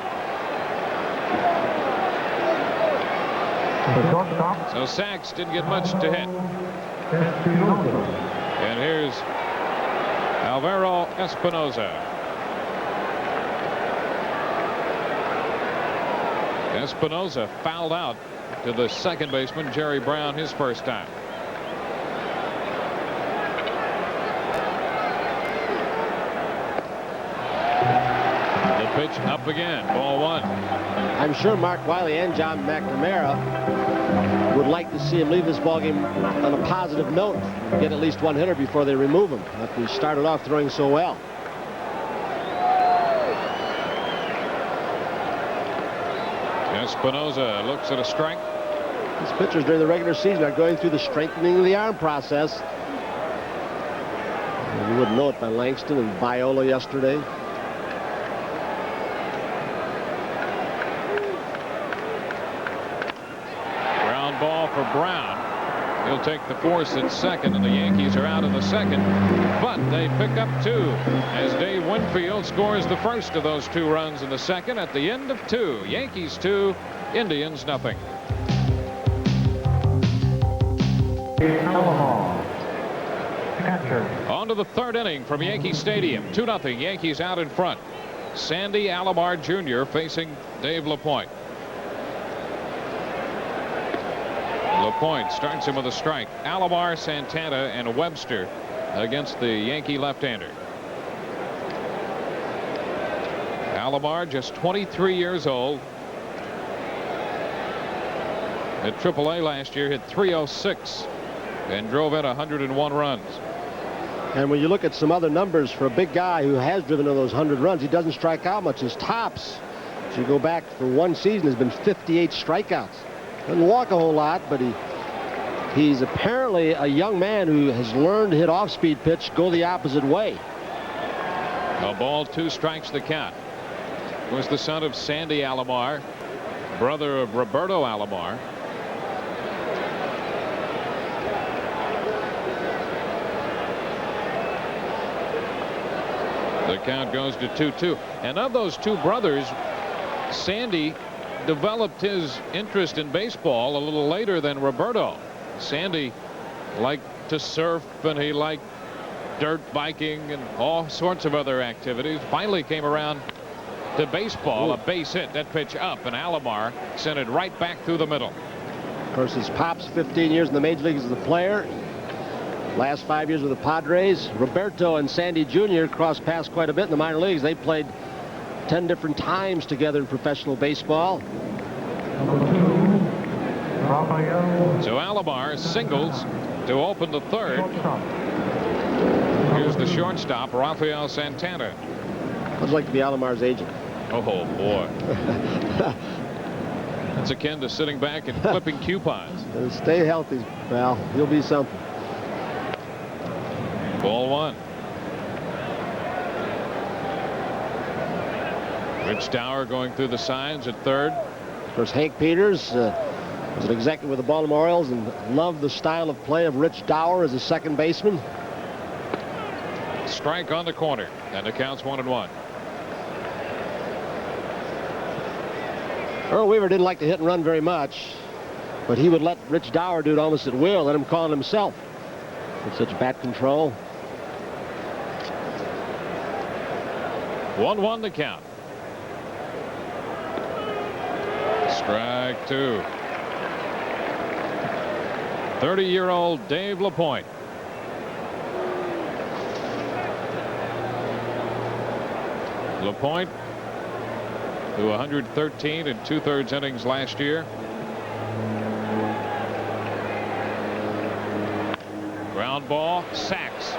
So Sachs didn't get much to hit. And here's Alvaro Espinoza. Espinoza fouled out to the second baseman, Jerry Brown, his first time. The pitch up again, ball 1. I'm sure Mark Wiley and John McNamara would like to see him leave this ballgame on a positive note, get at least 1 hitter before they remove him after he started off throwing so well. Espinoza looks at a strike. These pitchers during the regular season are going through the strengthening of the arm process. And you wouldn't know it by Langston and Viola yesterday. Ground ball for Brown. He'll take the force at second, and the Yankees are out in the second. But they pick up 2 as Dave Winfield scores the first of those 2 runs in the second at the end of 2. Yankees 2, Indians nothing. On to the 3rd inning from Yankee Stadium. 2-0, Yankees out in front. Sandy Alomar Jr. facing Dave LaPoint. LaPoint starts him with a strike. Alomar, Santana, and Webster against the Yankee left-hander. Alomar, just 23 years old. At AAA last year, hit .306 and drove in 101 runs. And when you look at some other numbers for a big guy who has driven in those 100 runs, he doesn't strike out much. His tops, as you go back for one season, has been 58 strikeouts. Doesn't walk a whole lot, but he's apparently a young man who has learned to hit off-speed pitch, go the opposite way. A ball, 2 strikes the count. Was the son of Sandy Alomar, brother of Roberto Alomar. The count goes to 2-2. And of those 2 brothers, Sandy developed his interest in baseball a little later than Roberto. Sandy liked to surf, and he liked dirt biking and all sorts of other activities. Finally came around to baseball. A base hit, that pitch up, and Alomar sent it right back through the middle. Of course, his pop's 15 years in the major leagues as a player. Last 5 years with the Padres. Roberto and Sandy Jr. crossed paths quite a bit in the minor leagues. They played 10 different times together in professional baseball. Number 2, Rafael. So Alomar singles to open the third. Shortstop. Here's the shortstop, Rafael Santana. I'd like to be Alomar's agent. Oh, boy. It's akin to sitting back and clipping coupons. Stay healthy, pal. You'll be something. Ball 1. Rich Dower going through the signs at third. Of course, Hank Peters was an executive with the Baltimore Orioles and loved the style of play of Rich Dower as a second baseman. Strike on the corner, and the count's 1-1. Earl Weaver didn't like to hit and run very much, but he would let Rich Dower do it almost at will, let him call it himself with such bat control. 1-1 the count. Strike 2. 30-year-old Dave LaPoint. LaPoint, through 113 and 2/3 innings last year. Ground ball, Sachs.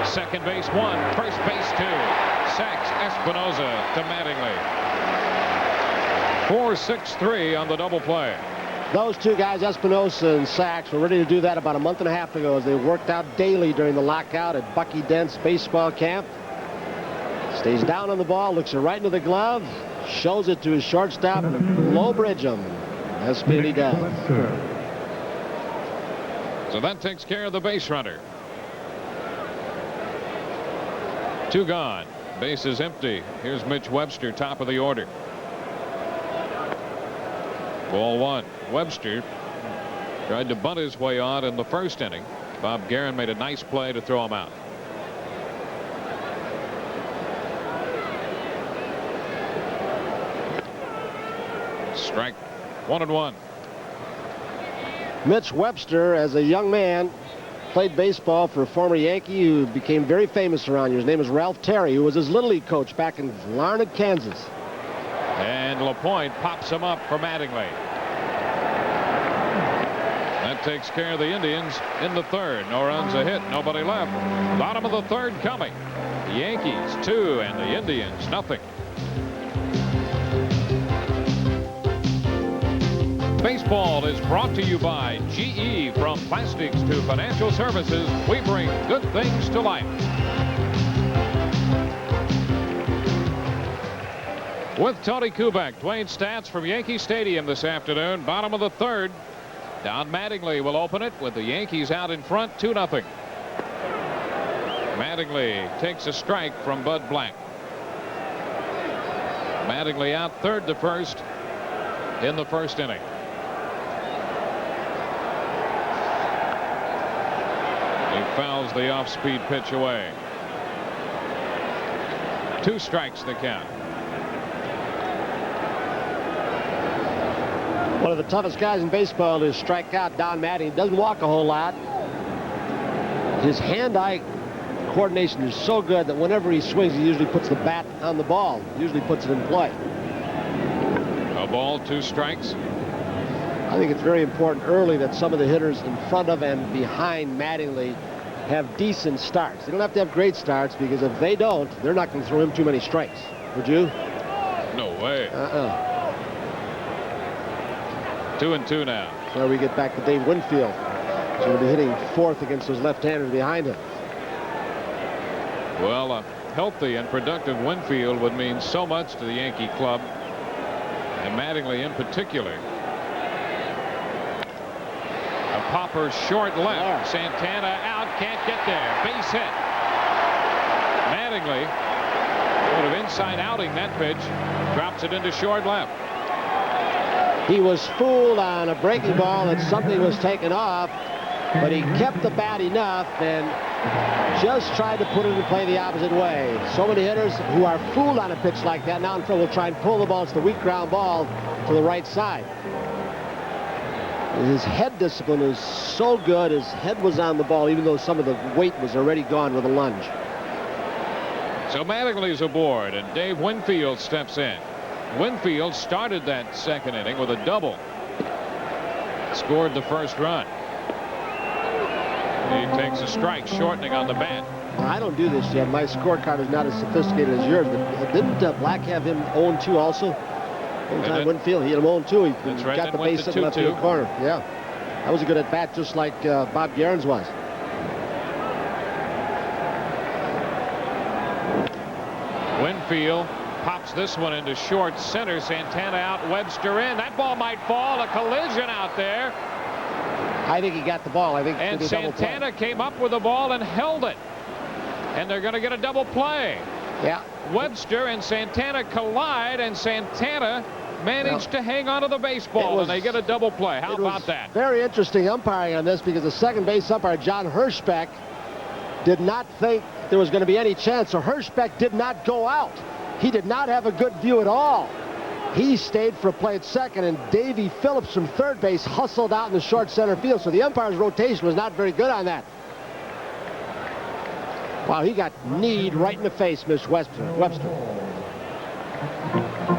Second base 1, first base 2. Sachs, Espinosa to Mattingly. 4-6-3 on the double play. Those 2 guys, Espinosa and Sachs, were ready to do that about a month and a half ago as they worked out daily during the lockout at Bucky Dent's baseball camp. Stays down on the ball, looks it right into the glove, shows it to his shortstop, low bridge him. That's what he does. So that takes care of the base runner. 2 gone. Base is empty. Here's Mitch Webster, top of the order. Ball 1. Webster tried to bunt his way on in the first inning. Bob Guerin made a nice play to throw him out. Strike 1-1. Mitch Webster, as a young man, played baseball for a former Yankee who became very famous around here. His name is Ralph Terry, who was his Little League coach back in Larned, Kansas. And LaPoint pops him up for Mattingly. That takes care of the Indians in the third. No runs, a hit, nobody left. Bottom of the third coming. The Yankees 2 and the Indians nothing. Baseball is brought to you by GE. From plastics to financial services, we bring good things to life. With Tony Kubek, Dewayne stats from Yankee Stadium this afternoon. Bottom of the third. Don Mattingly will open it with the Yankees out in front 2-0. Mattingly takes a strike from Bud Black. Mattingly out third to first in the first inning. He fouls the off-speed pitch away. 2 strikes the count. One of the toughest guys in baseball to strike out, Don Mattingly. He doesn't walk a whole lot. His hand-eye coordination is so good that whenever he swings, he usually puts the bat on the ball. Usually puts it in play. A ball, 2 strikes. I think it's very important early that some of the hitters in front of and behind Mattingly have decent starts. They don't have to have great starts, because if they don't, they're not going to throw him too many strikes. Would you? No way. 2-2 now. So we get back to Dave Winfield. So he'll be hitting fourth against those left-handers behind him. Well, a healthy and productive Winfield would mean so much to the Yankee club, and Mattingly in particular. A popper short left. Santana out, can't get there. Base hit. Mattingly, sort of inside outing that pitch, drops it into short left. He was fooled on a breaking ball that something was taken off, but he kept the bat enough and just tried to put it in play the opposite way. So many hitters who are fooled on a pitch like that now in front will try and pull the ball. It's the weak ground ball to the right side. His head discipline is so good. His head was on the ball, even though some of the weight was already gone with a lunge. So Mattingly's aboard, and Dave Winfield steps in. Winfield started that second inning with a double. Scored the first run. He takes a strike, shortening on the bat. Well, I don't do this yet. My scorecard is not as sophisticated as yours, but didn't Black have him 0-2 also? One time Winfield, he had him 0-2. He got the base hit left field corner. Yeah, that was a good at bat, just like Bob Guerin's was. Winfield pops this one into short center. Santana out, Webster in. That ball might fall. A collision out there. I think he got the ball. I think. And Santana came up with the ball and held it. And they're going to get a double play. Yeah. Webster and Santana collide, and Santana managed to hang onto the baseball, and they get a double play. How about that? Very interesting umpiring on this, because the second base umpire, John Hirschbeck, did not think there was going to be any chance. So Hirschbeck did not go out. He did not have a good view at all. He stayed for a play at second, and Davey Phillips from third base hustled out in the short center field. So the umpire's rotation was not very good on that. Wow, he got kneed right in the face, Miss Webster.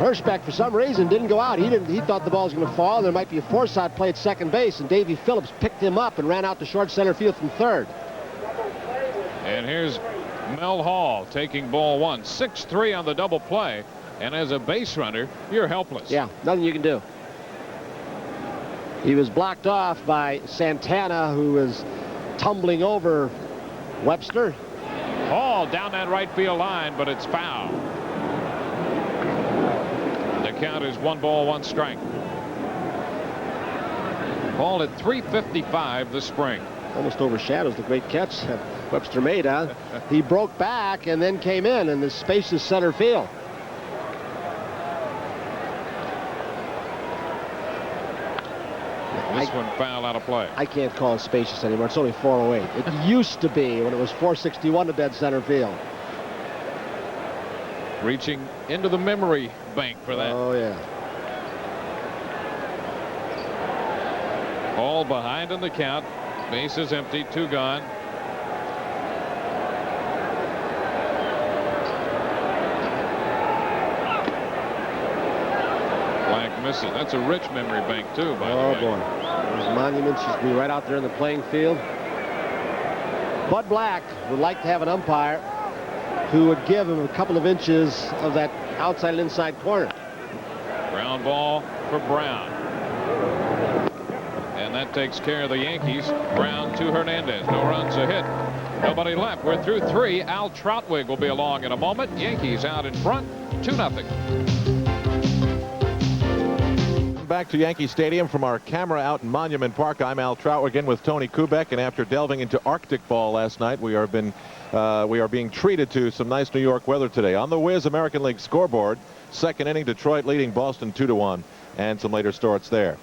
Hirschbeck, for some reason, didn't go out. He thought the ball was going to fall, and there might be a force-out play at second base, and Davey Phillips picked him up and ran out to short center field from third. And here's Mel Hall taking ball 1. 6-3 on the double play, and as a base runner, you're helpless. Yeah, nothing you can do. He was blocked off by Santana, who was tumbling over Webster. Hall down that right field line, but it's foul. The count is 1 ball, 1 strike. Hall at .355 this spring. Almost overshadows the great catch that Webster made. He broke back and then came in the spacious center field. This one foul out of play. I can't call it spacious anymore. It's only 408. It used to be when it was 461 to dead center field. Reaching into the memory bank for that. Oh, yeah. All behind in the count. Base is empty. 2 gone. Black misses. That's a rich memory bank, too, by the way. Oh, boy. Those monuments used to be right out there in the playing field. Bud Black would like to have an umpire who would give him a couple of inches of that outside and inside corner. Ground ball for Brown. And that takes care of the Yankees. Brown to Hernandez. No runs, a hit. Nobody left. We're through 3. Al Trautwig will be along in a moment. Yankees out in front, 2-0. Back to Yankee Stadium from our camera out in Monument Park. I'm Al Trautwig in with Tony Kubek, and after delving into Arctic ball last night, we are being treated to some nice New York weather today. On the Wiz American League scoreboard, second inning, Detroit leading Boston 2-1, and some later starts there.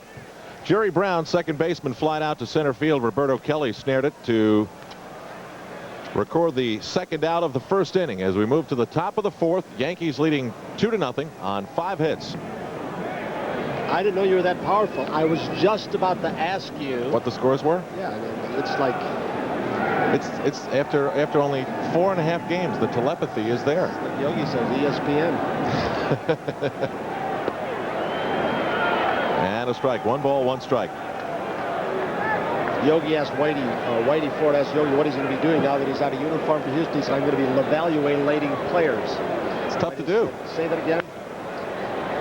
Jerry Brown, second baseman, flied out to center field. Roberto Kelly snared it to record the second out of the first inning. As we move to the top of the fourth, Yankees leading 2-0 on 5 hits. I didn't know you were that powerful. I was just about to ask you what the scores were. Yeah, it's like it's after only 4.5 games. The telepathy is there. Like Yogi says, ESPN. And a strike. 1 ball, 1 strike. Yogi asked Whitey Ford asked Yogi what he's going to be doing now that he's out of uniform for Houston. He said, I'm going to be evaluating players. It's tough to do. Say that again.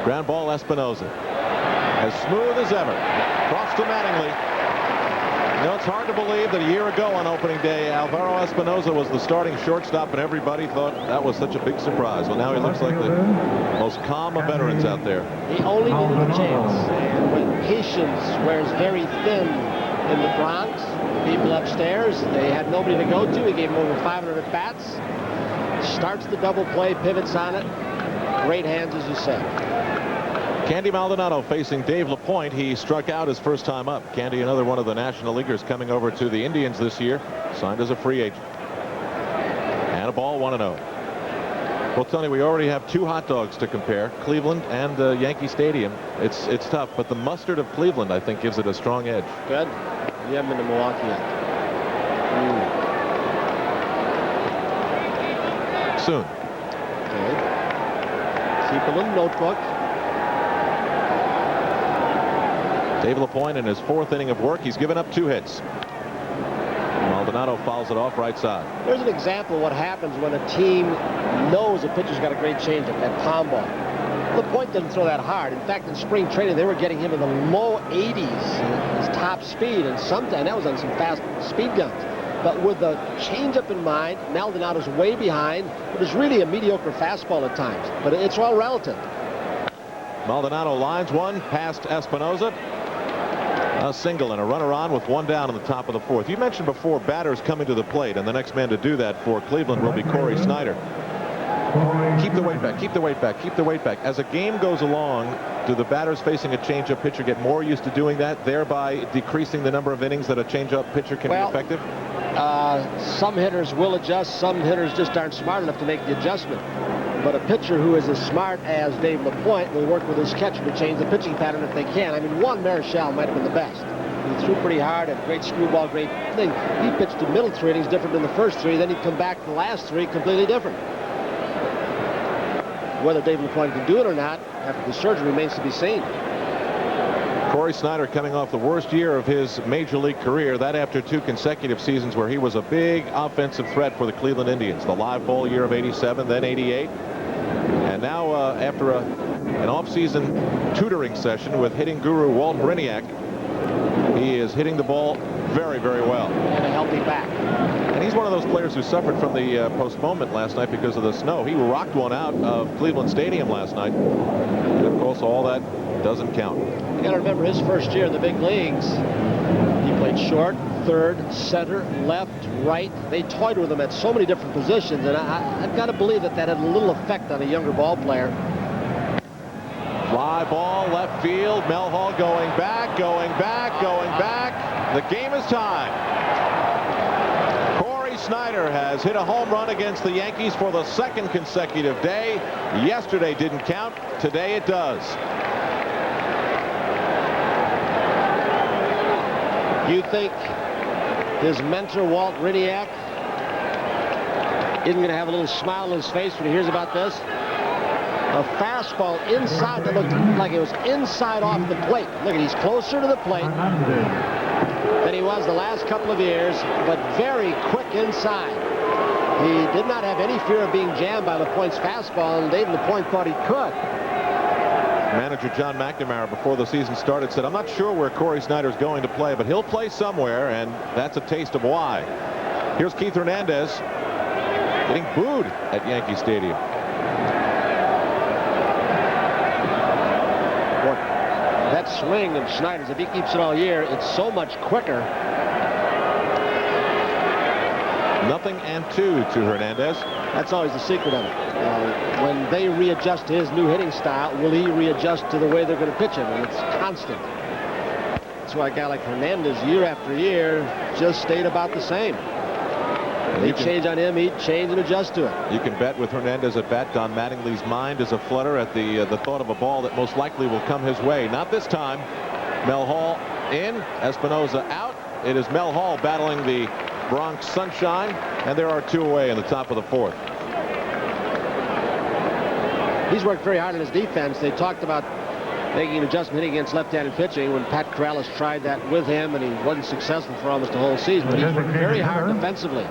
Ground ball, Espinoza. As smooth as ever. Cross to Mattingly. You know, it's hard to believe that a year ago on opening day, Alvaro Espinoza was the starting shortstop, and everybody thought that was such a big surprise. Well, now he looks like the most calm of veterans out there. He only needed a chance. And when patience wears very thin in the Bronx, people upstairs, they had nobody to go to. He gave him over 500 at-bats. Starts the double play, pivots on it. Great hands, as you said. Candy Maldonado facing Dave LaPoint. He struck out his first time up. Candy, another one of the National Leaguers coming over to the Indians this year, signed as a free agent. And a ball, 1-0. Well, Tony, we already have 2 hot dogs to compare, Cleveland and Yankee Stadium. It's tough, but the mustard of Cleveland, I think, gives it a strong edge. Good. You haven't been to Milwaukee yet. Soon. Okay. Keep a little notebook. Dave LaPoint in his 4th inning of work. He's given up 2 hits. Maldonado fouls it off right side. There's an example of what happens when a team knows a pitcher's got a great changeup, that palm ball. LaPoint doesn't throw that hard. In fact, in spring training, they were getting him in the low 80s, his top speed, and that was on some fast speed guns. But with the changeup in mind, Maldonado's way behind, but it's really a mediocre fastball at times. But it's all relative. Maldonado lines one past Espinoza. A single and a runner on with 1 down in the top of the 4th. You mentioned before batters coming to the plate, and the next man to do that for Cleveland will be Corey Snyder. Keep the weight back, keep the weight back, keep the weight back. As a game goes along, do the batters facing a changeup pitcher get more used to doing that, thereby decreasing the number of innings that a changeup pitcher can be effective? Some hitters will adjust. Some hitters just aren't smart enough to make the adjustment. But a pitcher who is as smart as Dave LaPoint will work with his catcher to change the pitching pattern if they can. I mean, Juan Marichal might have been the best. He threw pretty hard, had great screwball, great thing. He pitched the middle 3 innings different than the first 3. Then he'd come back the last 3 completely different. Whether Dave LaPoint can do it or not after the surgery remains to be seen. Corey Snyder coming off the worst year of his major league career, that after 2 consecutive seasons where he was a big offensive threat for the Cleveland Indians. The live ball year of '87, then '88. And now after an off-season tutoring session with hitting guru Walt Hriniak, he is hitting the ball very, very well. And a healthy back. And he's one of those players who suffered from the postponement last night because of the snow. He rocked one out of Cleveland Stadium last night. And of course, all that doesn't count. You got to remember his first year in the big leagues. He played short, third, center, left, right. They toyed with him at so many different positions, and I've got to believe that had a little effect on a younger ball player. Fly ball, left field. Mel Hall going back, going back, going back. The game is tied. Corey Snyder has hit a home run against the Yankees for the 2nd consecutive day. Yesterday didn't count. Today it does. You think his mentor, Walt Hriniak, isn't going to have a little smile on his face when he hears about this? A fastball inside that looked like it was inside off the plate. Look at, he's closer to the plate than he was the last couple of years, but very quick inside. He did not have any fear of being jammed by LaPoint's fastball, and Dave LaPoint thought he could. Manager John McNamara, before the season started, said, I'm not sure where Corey Snyder's going to play, but he'll play somewhere, and that's a taste of why. Here's Keith Hernandez getting booed at Yankee Stadium. That swing of Snyder's, if he keeps it all year, it's so much quicker. 0-2 to Hernandez. That's always the secret of it. When they readjust to his new hitting style, will he readjust to the way they're going to pitch him? And it's constant. That's why a guy like Hernandez, year after year, just stayed about the same. They change on him, he'd change and adjust to it. You can bet with Hernandez at bat, Don Mattingly's mind is a flutter at the thought of a ball that most likely will come his way. Not this time. Mel Hall in, Espinosa out. It is Mel Hall battling the Bronx sunshine, and there are 2 away in the top of the 4th. He's worked very hard on his defense. They talked about making an adjustment hitting against left-handed pitching when Pat Corrales tried that with him, and he wasn't successful for almost the whole season. But he's worked very hard defensively.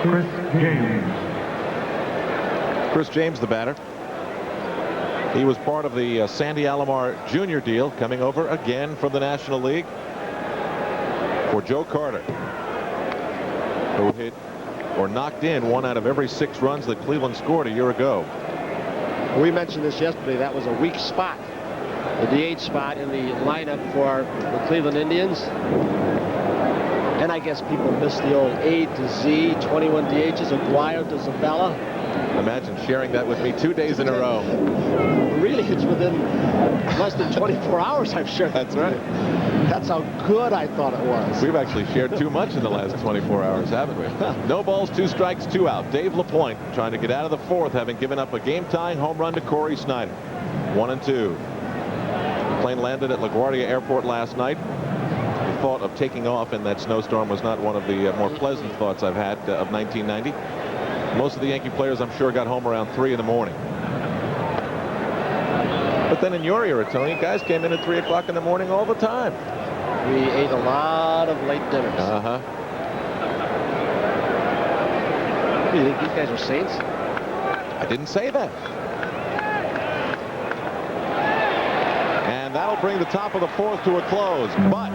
Chris James. Chris James, the batter. He was part of the Sandy Alomar Jr. deal, coming over again from the National League for Joe Carter, who hit or knocked in 1 out of every 6 runs that Cleveland scored a year ago. We mentioned this yesterday. That was a weak spot, the DH spot in the lineup for the Cleveland Indians. And I guess people miss the old A to Z, 21 DHs, Aguayo to Zabella. Imagine sharing that with me 2 days in a row. Really, it's within less than 24 hours I've shared. That's right. That's how good I thought it was. We've actually shared too much in the last 24 hours, haven't we? No balls, 2 strikes, 2 out. Dave LaPoint trying to get out of the 4th, having given up a game-tying home run to Corey Snyder. 1-2. The plane landed at LaGuardia Airport last night. The thought of taking off in that snowstorm was not one of the more pleasant thoughts I've had of 1990. Most of the Yankee players, I'm sure, got home around 3 in the morning. But then in your era, Tony, guys came in at 3 o'clock in the morning all the time. We ate a lot of late dinners. Uh-huh. Do you think these guys are saints? I didn't say that. And that'll bring the top of the 4th to a close. But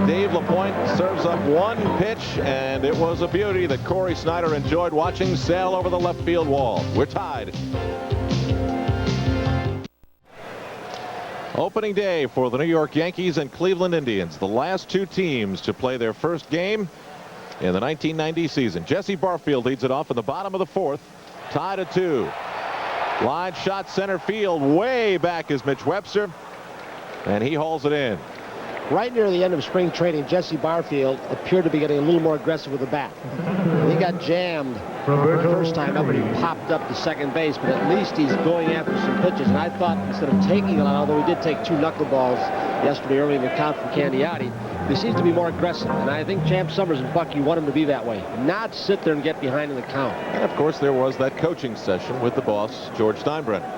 Dave LaPoint serves up 1 pitch, and it was a beauty that Corey Snyder enjoyed watching sail over the left field wall. We're tied. Opening day for the New York Yankees and Cleveland Indians, the last 2 teams to play their first game in the 1990 season. Jesse Barfield leads it off in the bottom of the 4th, tied at 2. Line shot center field, way back is Mitch Webster, and he hauls it in. Right near the end of spring training, Jesse Barfield appeared to be getting a little more aggressive with the bat. He got jammed the first time up, and he popped up to second base, but at least he's going after some pitches. And I thought instead of taking a lot, although he did take 2 knuckleballs yesterday early in the count from Candiotti, he seems to be more aggressive. And I think Champ Summers and Bucky want him to be that way, not sit there and get behind in the count. And of course, there was that coaching session with the boss, George Steinbrenner.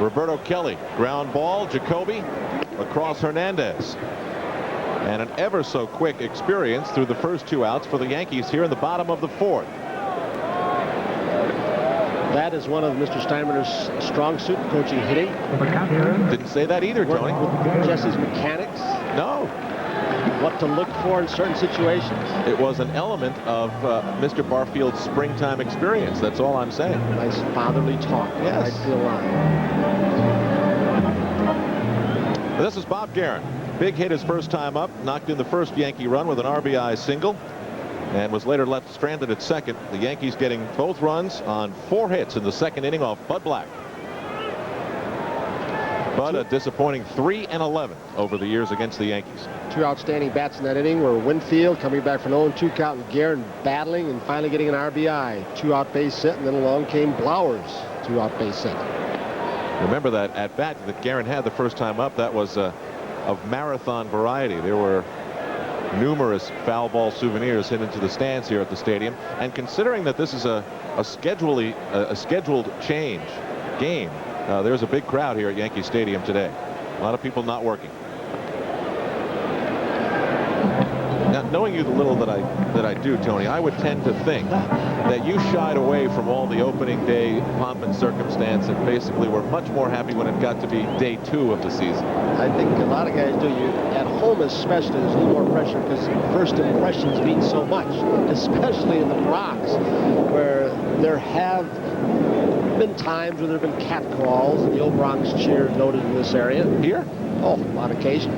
Roberto Kelly, ground ball, Jacoby across Hernandez. And an ever so quick experience through the first 2 outs for the Yankees here in the bottom of the 4th. That is one of Mr. Steinbrenner's strong suit, coaching hitting. Didn't say that either, Tony. With Jesse's mechanics. No. What to look for in certain situations. It was an element of Mr. Barfield's springtime experience. That's all I'm saying. Nice fatherly talk. Yes. Right field line. This is Bob Guerin. Big hit his first time up. Knocked in the first Yankee run with an RBI single. And was later left stranded at second. The Yankees getting both runs on 4 hits in the second inning off Bud Black. Bud a disappointing 3-11 over the years against the Yankees. 2 outstanding bats in that inning were Winfield coming back from 0-2 count, and Guerin battling and finally getting an RBI. 2-out base hit, and then along came Blowers. 2-out base hit. Remember that at bat that Guerin had the first time up. That was of marathon variety. There were numerous foul ball souvenirs hit into the stands here at the stadium. And considering that this is a scheduled change game, there's a big crowd here at Yankee Stadium today. A lot of people not working. Now, knowing you the little that I do, Tony, I would tend to think that you shied away from all the opening day pomp and circumstance and basically were much more happy when it got to be day 2 of the season. I think a lot of guys do. At home especially, there's a little more pressure because first impressions mean so much, especially in the Bronx, where there have been times where there have been catcalls, and the old Bronx cheer noted in this area. Here? Oh, on occasion.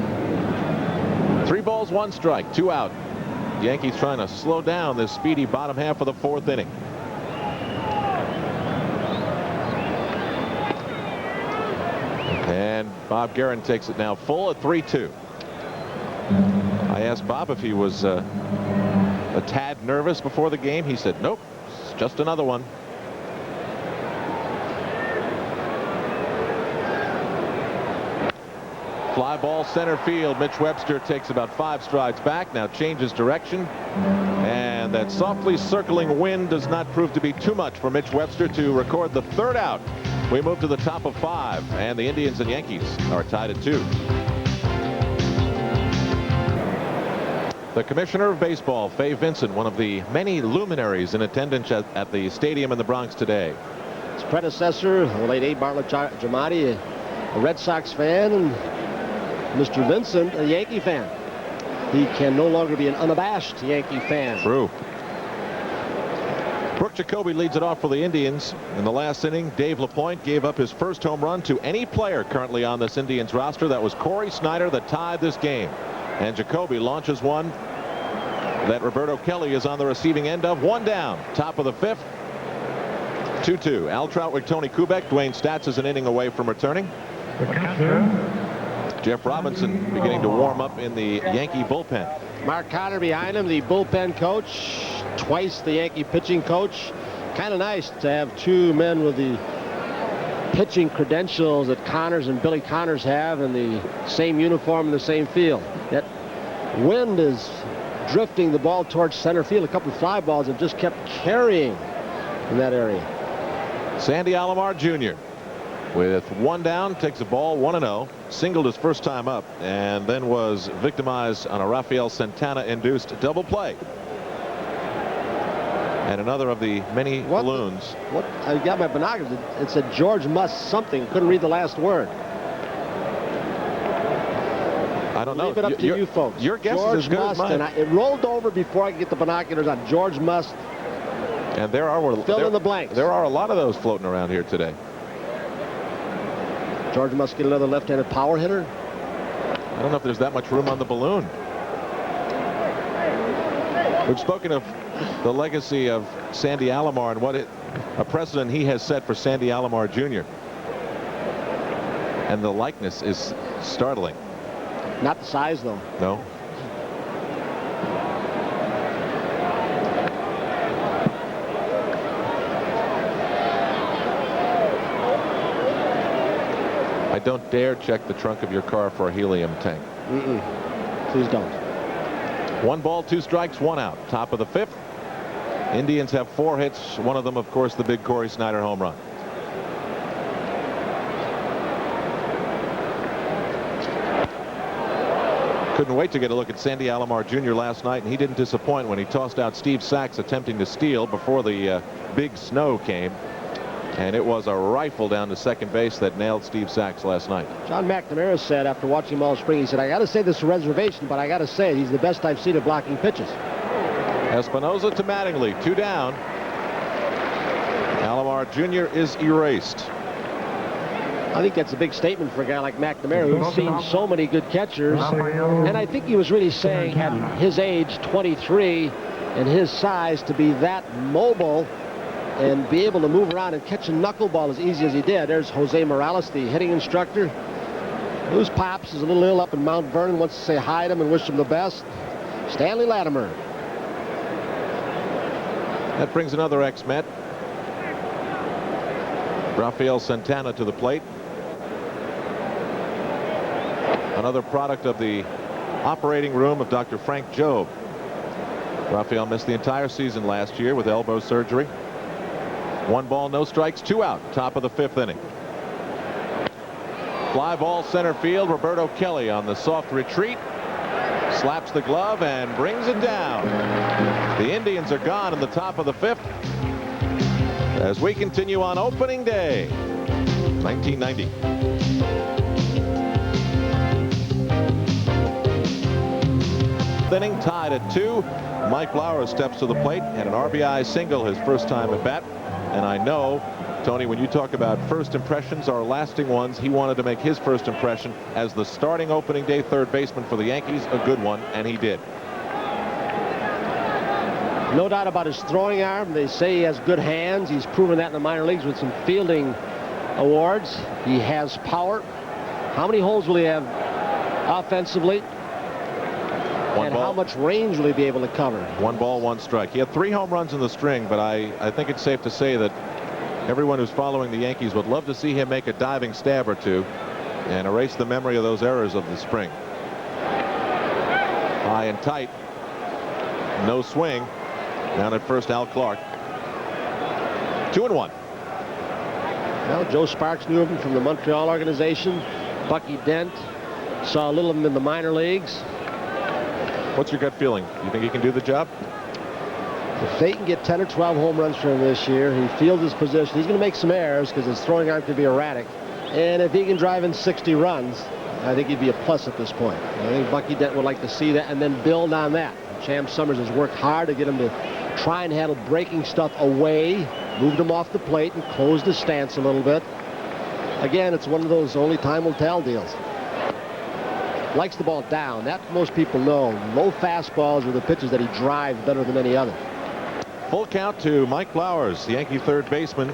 3 balls, 1 strike, 2 out. The Yankees trying to slow down this speedy bottom half of the 4th inning. And Bob Guerin takes it now full at 3-2. I asked Bob if he was a tad nervous before the game. He said, nope, it's just another one. Fly ball center field. Mitch Webster takes about 5 strides back, now changes direction. And that softly circling wind does not prove to be too much for Mitch Webster to record the 3rd out. We move to the top of 5, and the Indians and Yankees are tied at 2. The commissioner of baseball, Fay Vincent, one of the many luminaries in attendance at the stadium in the Bronx today. His predecessor, the late A. Bartlett Giamatti, a Red Sox fan, and Mr. Vincent, a Yankee fan. He can no longer be an unabashed Yankee fan. True. Brooke Jacoby leads it off for the Indians. In the last inning, Dave LaPoint gave up his first home run to any player currently on this Indians roster. That was Corey Snyder that tied this game. And Jacoby launches one that Roberto Kelly is on the receiving end of. 1 down, top of the 5th. 2-2. Al Trautwig, Tony Kubek. Dewayne Stats is an inning away from returning. The catcher, Jeff Robinson beginning to warm up in the Yankee bullpen. Mark Connor behind him, the bullpen coach, twice the Yankee pitching coach. Kind of nice to have 2 men with the pitching credentials that Connors and Billy Connors have in the same uniform in the same field. That wind is drifting the ball towards center field. A couple of fly balls have just kept carrying in that area. Sandy Alomar Jr. with 1 down, takes a ball 1-0, singled his first time up, and then was victimized on a Rafael Santana induced double play. And another of the many balloons. I got my binoculars. It said George Must something. Couldn't read the last word. I don't know. Leave it up to you folks. Your guess George is as good Must, as mine. and it rolled over before I could get the binoculars on. George Must. And there are fill in the blanks. There are a lot of those floating around here today. George must get another left-handed power hitter. I don't know if there's that much room on the balloon. We've spoken of the legacy of Sandy Alomar and a precedent he has set for Sandy Alomar Jr. And the likeness is startling. Not the size, though. No. I don't dare check the trunk of your car for a helium tank. Please don't. 1 ball, 2 strikes, 1 out. Top of the 5th. Indians have 4 hits. One of them, of course, the big Corey Snyder home run. Couldn't wait to get a look at Sandy Alomar Jr. last night, and he didn't disappoint when he tossed out Steve Sachs attempting to steal before the big snow came. And it was a rifle down to second base that nailed Steve Sachs last night. John McNamara said after watching him all spring, he said, I got to say this is a reservation, but I got to say he's the best I've seen at blocking pitches. Espinosa to Mattingly, 2 down. Alomar Jr. is erased. I think that's a big statement for a guy like McNamara, who's seen so many good catchers. And I think he was really saying at his age, 23, and his size, to be that mobile and be able to move around and catch a knuckleball as easy as he did. There's Jose Morales, the hitting instructor, whose pops is a little ill up in Mount Vernon, wants to say hi to him and wish him the best. Stanley Latimer. That brings another ex-Met. Rafael Santana to the plate. Another product of the operating room of Dr. Frank Jobe. Rafael missed the entire season last year with elbow surgery. 1 ball, no strikes, 2 out. Top of the 5th inning. Fly ball center field. Roberto Kelly on the soft retreat. Slaps the glove and brings it down. The Indians are gone in the top of the 5th. As we continue on opening day, 1990. Inning tied at 2. Mike Lauer steps to the plate, had an RBI single his first time at bat. And I know, Tony, when you talk about first impressions are lasting ones, he wanted to make his first impression as the starting opening day third baseman for the Yankees a good one, and he did. No doubt about his throwing arm. They say he has good hands. He's proven that in the minor leagues with some fielding awards. He has power. How many holes will he have offensively? And how much range will he be able to cover? 1 ball, 1 strike. He had 3 home runs in the string, but I think it's safe to say that everyone who's following the Yankees would love to see him make a diving stab or two and erase the memory of those errors of the spring. High and tight. No swing. Down at first, Al Clark. 2-1. Well, Joe Sparks knew him from the Montreal organization. Bucky Dent saw a little of him in the minor leagues. What's your gut feeling? You think he can do the job? If they can get 10 or 12 home runs from him this year, he fields his position. He's going to make some errors because his throwing arm could be erratic. And if he can drive in 60 runs, I think he'd be a plus at this point. I think Bucky Dent would like to see that and then build on that. Cham Summers has worked hard to get him to try and handle breaking stuff away, moved him off the plate and closed his stance a little bit. Again, it's one of those only time will tell deals. Likes the ball down. That most people know. Low fastballs are the pitches that he drives better than any other. Full count to Mike Flowers, the Yankee third baseman.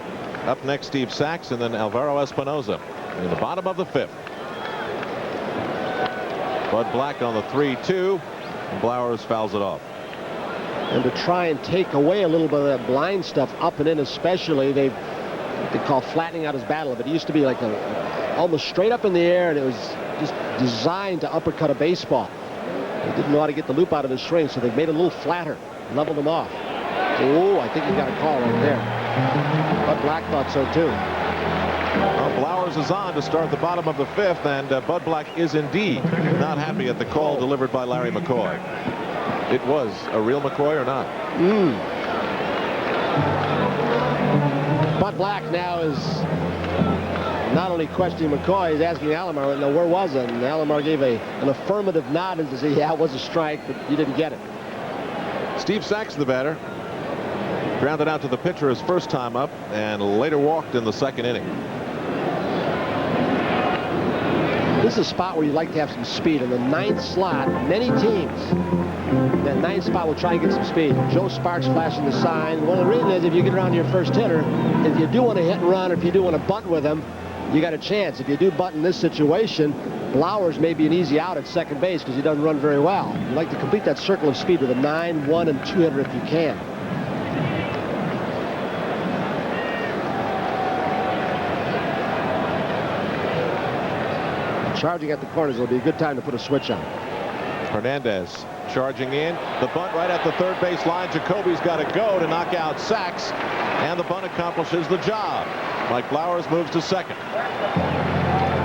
Up next, Steve Sachs, and then Alvaro Espinoza in the bottom of the 5th. Bud Black on the 3-2. Flowers fouls it off. And to try and take away a little bit of that blind stuff up and in, especially, they call flattening out his battle. But it used to be like almost straight up in the air, and it was just designed to uppercut a baseball. He didn't know how to get the loop out of his swing, so they made it a little flatter, leveled him off. Oh, I think he got a call right there. Bud Black thought so too. Well, Flowers is on to start the bottom of the 5th, and Bud Black is indeed not happy at the call delivered by Larry McCoy. It was a real McCoy or not? Bud Black now is not only questioning McCoy, he's asking Alomar, now where was it? And Alomar gave an affirmative nod and to say, yeah, it was a strike, but you didn't get it. Steve Sachs, the batter, grounded out to the pitcher his first time up and later walked in the 2nd inning. This is a spot where you like to have some speed. In the 9th slot, many teams, that 9th spot will try and get some speed. Joe Sparks flashing the sign. One of the reasons is if you get around your first hitter, if you do want to hit and run, or if you do want to bunt with him, you got a chance. If you do bunt in this situation, Flowers may be an easy out at second base because he doesn't run very well. You like to complete that circle of speed with a 9, 1, and 2 hitter if you can. Charging at the corners will be a good time to put a switch on. Hernandez charging in. The bunt right at the third base line. Jacoby's got to go to knock out Sachs, and the bunt accomplishes the job. Mike Flowers moves to second.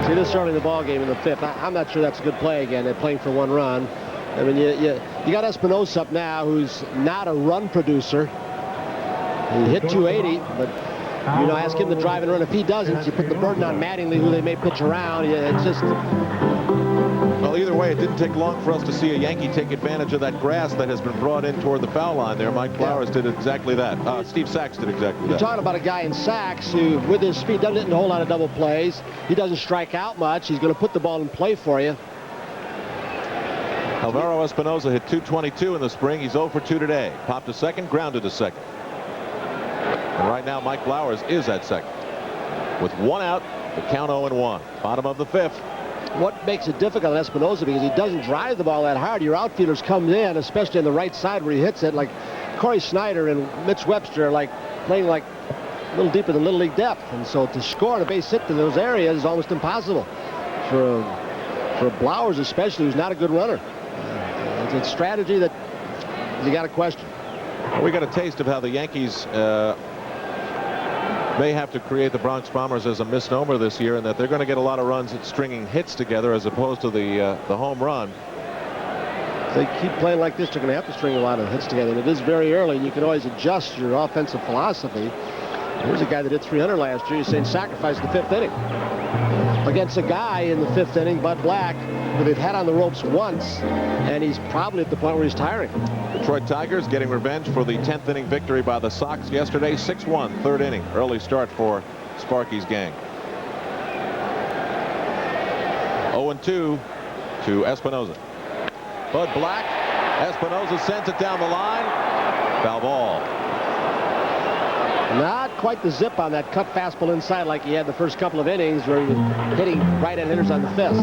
See, this early in the ball game in the 5th. I'm not sure that's a good play again. They're playing for 1 run. I mean, you got Espinoza up now, who's not a run producer. He hit 280, but you know, ask him to drive and run. If he doesn't, you put the burden on Mattingly, who they may pitch around. It's just. Well, either way, it didn't take long for us to see a Yankee take advantage of that grass that has been brought in toward the foul line there. Mike Flowers did exactly that. Steve Sachs did exactly that. You're talking about a guy in Sachs who, with his speed, doesn't hit a whole lot of double plays. He doesn't strike out much. He's going to put the ball in play for you. Alvaro Espinoza hit .222 in the spring. He's 0 for 2 today. Popped to second, grounded to second. And right now, Mike Flowers is at second. With 1 out, the count 0-1. Bottom of the 5th. What makes it difficult on Espinoza because he doesn't drive the ball that hard. Your outfielders come in, especially on the right side where he hits it, like Corey Snyder and Mitch Webster, like playing like a little deeper than Little League depth. And so to score on a base hit to those areas is almost impossible for Flowers, especially, who's not a good runner. It's a strategy that you got to question. We got a taste of how the Yankees may have to create the Bronx Bombers as a misnomer this year, and that they're going to get a lot of runs at stringing hits together as opposed to the home run. If they keep playing like this, they're going to have to string a lot of hits together. And it is very early, and you can always adjust your offensive philosophy. Here's a guy that hit 300 last year. You're saying sacrifice the 5th inning against a guy in the 5th inning, Bud Black, who they've had on the ropes once, and he's probably at the point where he's tiring. Detroit Tigers getting revenge for the 10th inning victory by the Sox yesterday. 6-1, 3rd inning. Early start for Sparky's gang. 0-2 to Espinoza. Bud Black. Espinoza sends it down the line. Foul ball. Not quite the zip on that cut fastball inside like he had the first couple of innings where he was hitting right-hand hitters on the fist.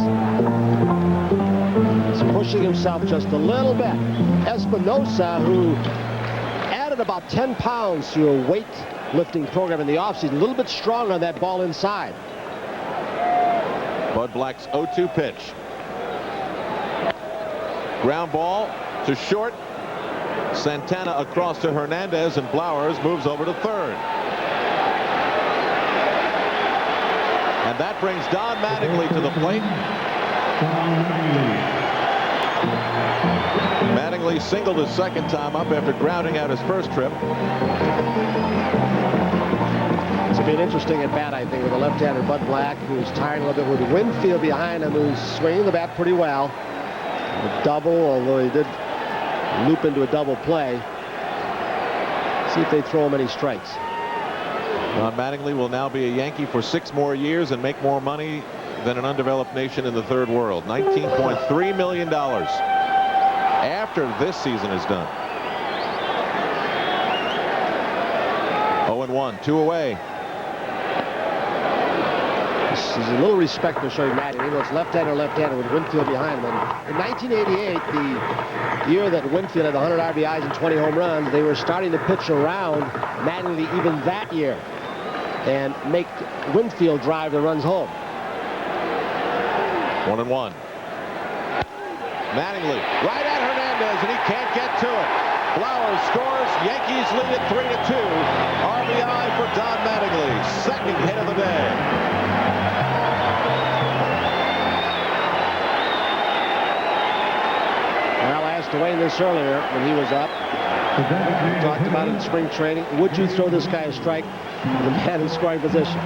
pushing himself just a little bit. Espinosa, who added about 10 pounds to a weight lifting program in the offseason, a little bit stronger on that ball inside. Bud Black's 0-2 pitch. Ground ball to short. Santana across to Hernandez, and Blowers moves over to third. And that brings Don Mattingly to the plate. Mattingly singled his second time up after grounding out his first trip. It's going to be an interesting at bat, I think, with the left-hander Bud Black, who's tiring a little bit with Winfield behind him, who's swinging the bat pretty well. A double, although he did loop into a double play. See if they throw him any strikes. Don Mattingly will now be a Yankee for 6 more years and make more money than an undeveloped nation in the third world. $19.3 million after this season is done. 0-1, 2 away. This is a little respect for showing Mattingly. It's left-hander with Winfield behind him. And in 1988, the year that Winfield had 100 RBIs and 20 home runs, they were starting to pitch around Mattingly even that year and make Winfield drive the runs home. 1-1. Mattingly right at Hernandez, and he can't get to it. Flowers scores. Yankees lead it 3-2. RBI for Don Mattingly. Second hit of the day. Well, I asked Dewayne this earlier when he was up. We talked about it in spring training. Would you throw this guy a strike? The man in scoring position.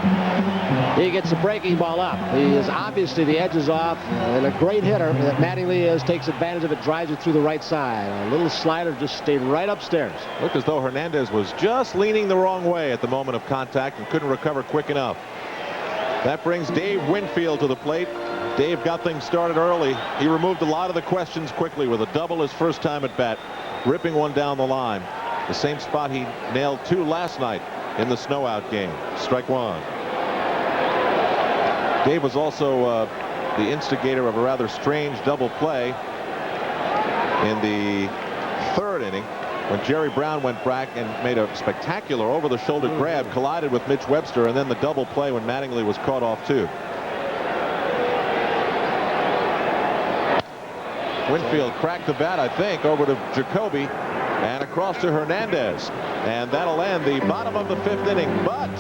He gets the breaking ball up. He is obviously the edge is off, and a great hitter that Mattingly is, takes advantage of it, drives it through the right side. A little slider just stayed right upstairs. Looked as though Hernandez was just leaning the wrong way at the moment of contact and couldn't recover quick enough. That brings Dave Winfield to the plate. Dave got things started early. He removed a lot of the questions quickly with a double his first time at bat, ripping one down the line. The same spot he nailed 2 last night in the snow-out game. Strike 1. Dave was also the instigator of a rather strange double play in the 3rd inning when Jerry Brown went back and made a spectacular over-the-shoulder grab, collided with Mitch Webster, and then the double play when Mattingly was caught off too. Winfield cracked the bat, I think, over to Jacoby and across to Hernandez. And that'll end the bottom of the 5th inning. But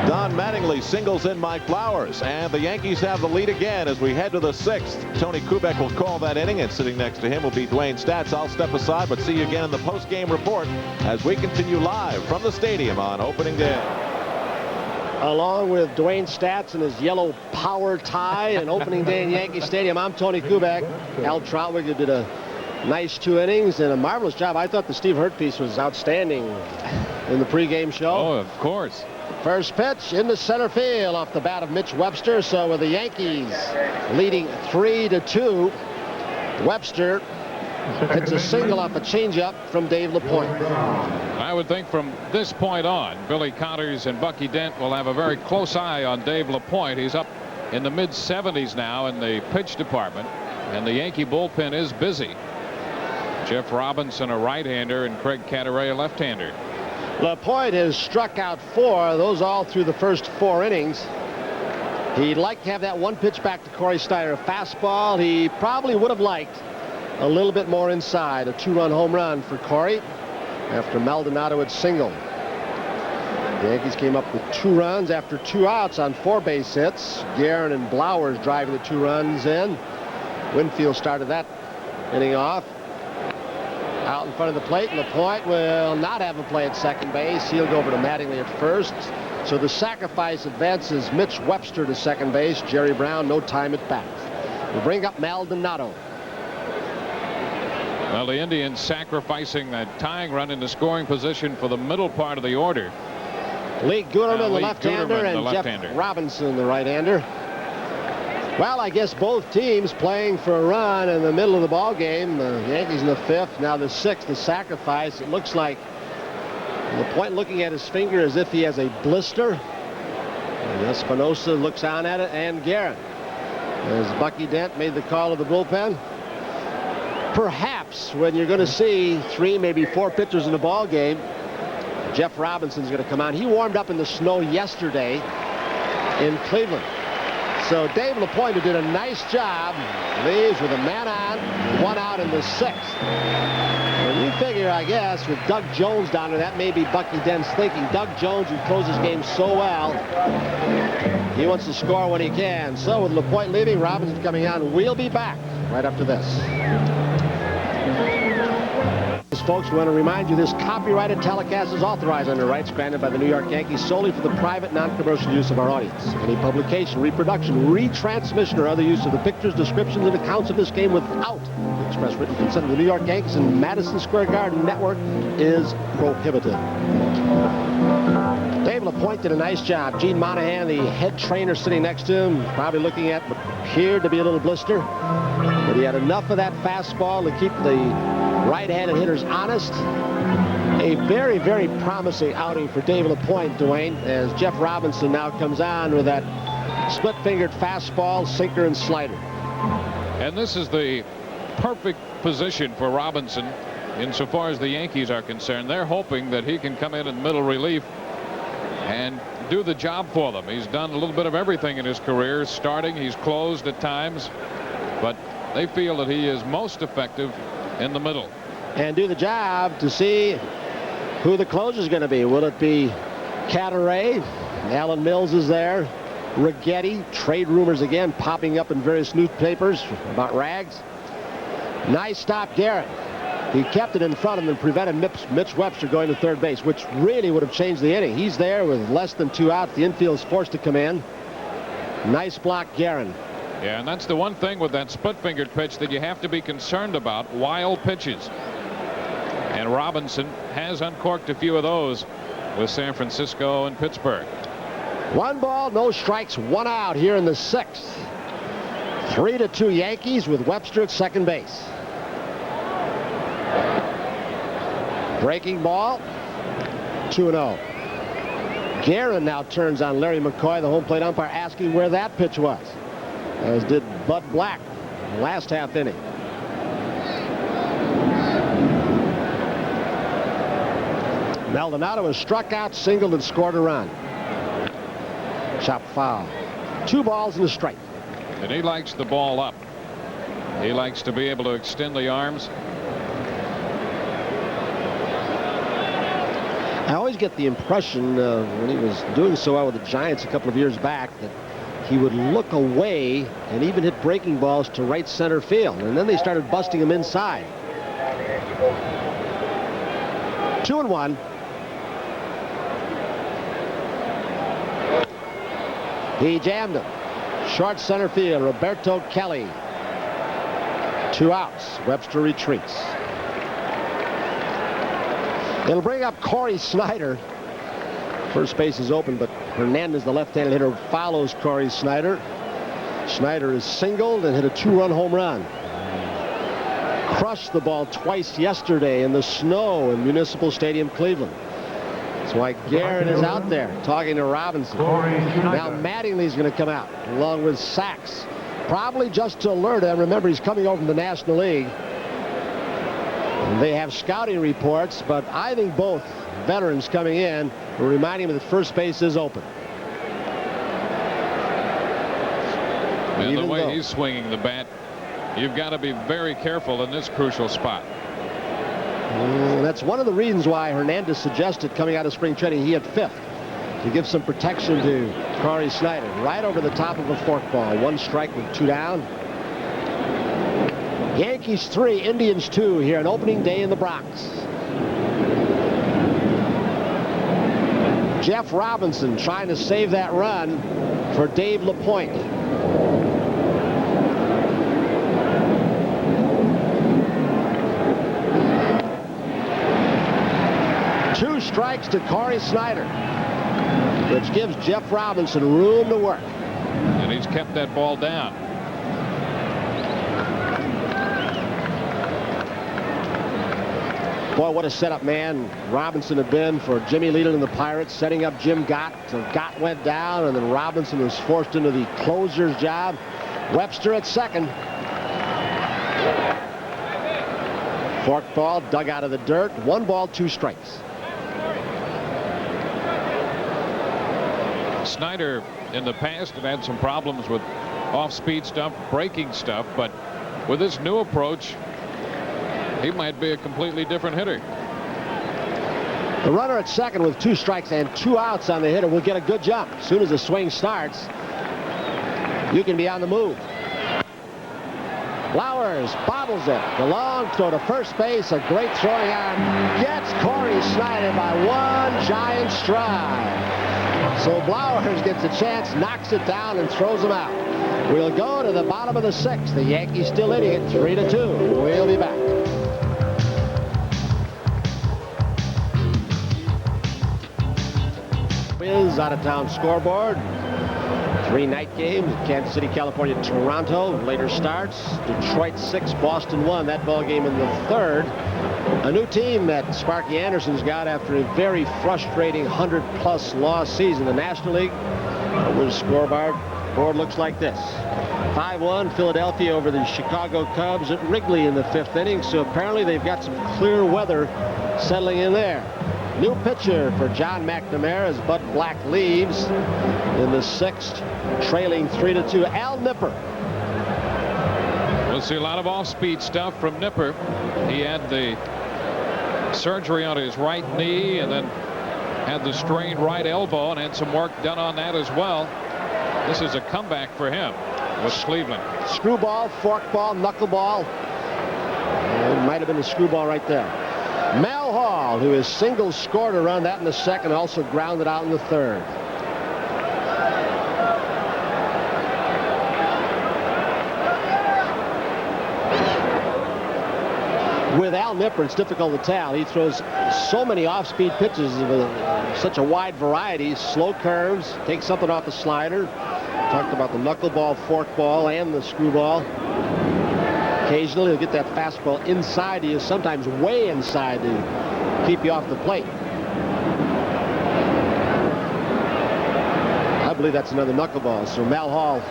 Don Mattingly singles in Mike Flowers. And the Yankees have the lead again as we head to the 6th. Tony Kubek will call that inning, and sitting next to him will be Dewayne Stats. I'll step aside, but see you again in the post-game report as we continue live from the stadium on opening day. Along with Dewayne Stats and his yellow power tie and opening day in Yankee Stadium, I'm Tony Kubek. Al Trautwig did a nice 2 innings and a marvelous job. I thought the Steve Hurt piece was outstanding in the pregame show. Oh, of course. First pitch into center field off the bat of Mitch Webster. So with the Yankees leading 3-2, Webster hits a single off a changeup from Dave LaPoint. I would think from this point on, Billy Connors and Bucky Dent will have a very close eye on Dave LaPoint. He's up in the mid-70s now in the pitch department, and the Yankee bullpen is busy. Jeff Robinson, a right-hander, and Craig Catteray, a left-hander. LaPoint has struck out 4, those all through the first 4 innings. He'd like to have that one pitch back to Corey Steiner, a fastball. He probably would have liked a little bit more inside, a 2-run home run for Corey after Maldonado had singled. The Yankees came up with 2 runs after 2 outs on 4 base hits. Guerin and Blowers driving the 2 runs in. Winfield started that inning off. Out in front of the plate, LaPoint will not have a play at second base. He'll go over to Mattingly at first. So the sacrifice advances Mitch Webster to second base. Jerry Brown, no time at bat. We'll bring up Maldonado. Well, the Indians sacrificing that tying run into scoring position for the middle part of the order. Lee Guterman, the Lee left-hander, Guterman, the and left-hander. Jeff Robinson, the right-hander. Well, I guess both teams playing for a run in the middle of the ball game. The Yankees in the 5th, now the 6th, the sacrifice. It looks like LaPoint looking at his finger as if he has a blister. And Espinosa looks on at it, and Guerin. As Bucky Dent made the call of the bullpen. perhaps when you're going to see 3, maybe 4 pitchers in the ball game, Jeff Robinson's going to come on. He warmed up in the snow yesterday in Cleveland. So Dave LaPoint, who did a nice job, leaves with a man on, 1 out in the 6th. And you figure, I guess, with Doug Jones down there, that may be Bucky Dent's thinking. Doug Jones, who closed his game so well, he wants to score when he can. So with LaPoint leaving, Robinson coming on, we'll be back right after this. Folks, we want to remind you this copyrighted telecast is authorized under rights granted by the New York Yankees solely for the private, non-commercial use of our audience. Any publication, reproduction, retransmission, or other use of the pictures, descriptions, and accounts of this game without the express written consent of the New York Yankees and Madison Square Garden Network is prohibited. Dave LaPoint did a nice job. Gene Monahan, the head trainer, sitting next to him, probably looking at what appeared to be a little blister. But he had enough of that fastball to keep the right-handed hitters honest. A very, very promising outing for Dave LaPoint, Dewayne, as Jeff Robinson now comes on with that split-fingered fastball, sinker, and slider. And this is the perfect position for Robinson insofar as the Yankees are concerned. They're hoping that he can come in middle relief and do the job for them. He's done a little bit of everything in his career. Starting, he's closed at times, but they feel that he is most effective in the middle. And do the job to see who the closer is going to be. Will it be Cataray? Alan Mills is there. Righetti. Trade rumors again popping up in various newspapers about Rags. Nice stop, Garrett. He kept it in front of him and prevented Mitch Webster going to third base, which really would have changed the inning. He's there with less than 2 outs. The infield is forced to come in. Nice block, Guerin. Yeah, and that's the one thing with that split-fingered pitch that you have to be concerned about, wild pitches. And Robinson has uncorked a few of those with San Francisco and Pittsburgh. 1 ball, no strikes, 1 out here in the 6th. 3-2 Yankees with Webster at second base. Breaking ball, 2-0. Guerin now turns on Larry McCoy, the home plate umpire, asking where that pitch was, as did Bud Black last half inning. Maldonado has struck out, singled, and scored a run. Chop foul. 2 balls and a strike. And he likes the ball up. He likes to be able to extend the arms. I always get the impression when he was doing so well with the Giants a couple of years back that he would look away and even hit breaking balls to right center field. And then they started busting him inside. 2-1. He jammed him. Short center field, Roberto Kelly. 2 outs. Webster retreats. It'll bring up Corey Snyder. First base is open, but Hernandez, the left-handed hitter, follows Corey Snyder. Snyder is singled and hit a 2-run home run. Crushed the ball twice yesterday in the snow in Municipal Stadium, Cleveland. That's why Guerin is out there talking to Robinson. Now Mattingly's going to come out along with Sachs. Probably just to alert him. Remember, he's coming over from the National League. They have scouting reports, but I think both veterans coming in will remind him that first base is open. And the way he's swinging the bat, you've got to be very careful in this crucial spot. That's one of the reasons why Hernandez suggested coming out of spring training he hit 5th to give some protection to Corey Snyder. Right over the top of a forkball. 1 strike with 2 down. Yankees 3, Indians 2 here on opening day in the Bronx. Jeff Robinson trying to save that run for Dave LaPoint. Two strikes to Corey Snyder, which gives Jeff Robinson room to work. And he's kept that ball down. Boy, what a setup man Robinson had been for Jimmy Leland and the Pirates, setting up Jim Gott. So Gott went down, and then Robinson was forced into the closer's job. Webster at second. Forkball dug out of the dirt. 1 ball, 2 strikes. Snyder in the past had some problems with off-speed stuff, breaking stuff, but with this new approach, he might be a completely different hitter. The runner at second with 2 strikes and 2 outs on the hitter will get a good jump. As soon as the swing starts, you can be on the move. Flowers bobbles it. The long throw to first base. A great throwing arm. Gets Corey Snyder by 1 giant stride. So Flowers gets a chance, knocks it down, and throws him out. We'll go to the bottom of the 6th. The Yankees still leading it 3-2. We'll be back. Is out-of-town scoreboard. 3 night games. Kansas City, California, Toronto. Later starts. Detroit 6, Boston 1. That ball game in the 3rd. A new team that Sparky Anderson's got after a very frustrating 100-plus loss season. The National League, where the scoreboard looks like this. 5-1 Philadelphia over the Chicago Cubs at Wrigley in the 5th inning. So apparently they've got some clear weather settling in there. New pitcher for John McNamara as Bud Black leaves in the 6th, trailing 3-2. Al Nipper. We'll see a lot of off-speed stuff from Nipper. He had the surgery on his right knee and then had the strained right elbow and had some work done on that as well. This is a comeback for him with Cleveland. Screwball, forkball, knuckleball. It might have been a screwball right there. Mel Hall, who is single scored a run that in the 2nd, also grounded out in the 3rd. With Al Nipper, it's difficult to tell. He throws so many off-speed pitches with such a wide variety. Slow curves, takes something off the slider. Talked about the knuckleball, forkball, and the screwball. Occasionally he'll get that fastball inside you, sometimes way inside to keep you off the plate. I believe that's another knuckleball. So Mel Hall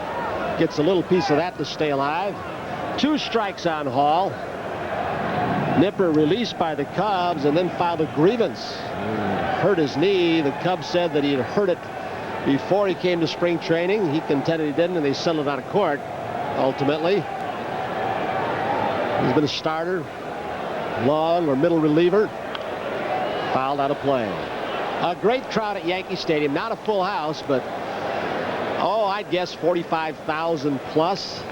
gets a little piece of that to stay alive. 2 strikes on Hall. Nipper released by the Cubs and then filed a grievance. Hurt his knee. The Cubs said that he had hurt it before he came to spring training. He contended he didn't, and they settled out of court ultimately. He's been a starter, long or middle reliever. Fouled out of play. A great crowd at Yankee Stadium. Not a full house, but I'd guess 45,000 plus.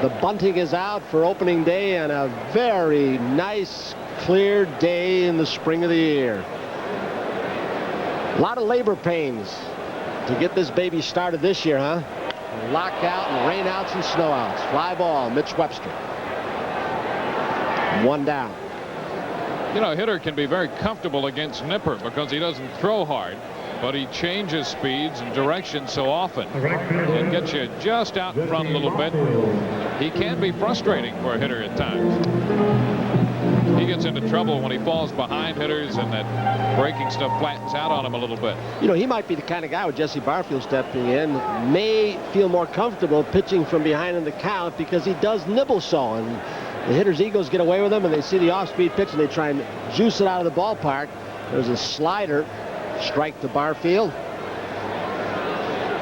The bunting is out for opening day on a very nice, clear day in the spring of the year. A lot of labor pains to get this baby started this year, huh? Lockout and rainouts and snowouts. Fly ball, Mitch Webster. 1 down. You know, a hitter can be very comfortable against Nipper because he doesn't throw hard, but he changes speeds and directions so often and gets you just out in front a little bit. He can be frustrating for a hitter at times. He gets into trouble when he falls behind hitters and that breaking stuff flattens out on him a little bit. You know, he might be the kind of guy with Jesse Barfield stepping in, may feel more comfortable pitching from behind in the count because he does nibble so. And the hitter's egos get away with him, and they see the off-speed pitch, and they try and juice it out of the ballpark. There's a slider, strike to Barfield.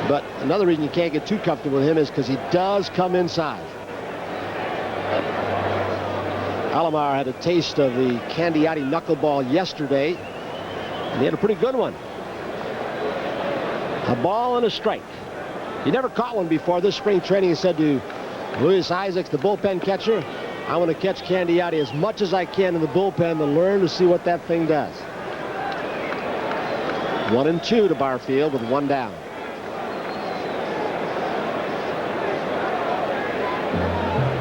But another reason you can't get too comfortable with him is because he does come inside. Alomar had a taste of the Candiati knuckleball yesterday, and he had a pretty good one. A ball and a strike. He never caught one before. This spring training, he said to Luis Isaacs, the bullpen catcher, I want to catch Candiati as much as I can in the bullpen to learn to see what that thing does. 1-2 to Barfield with 1 down.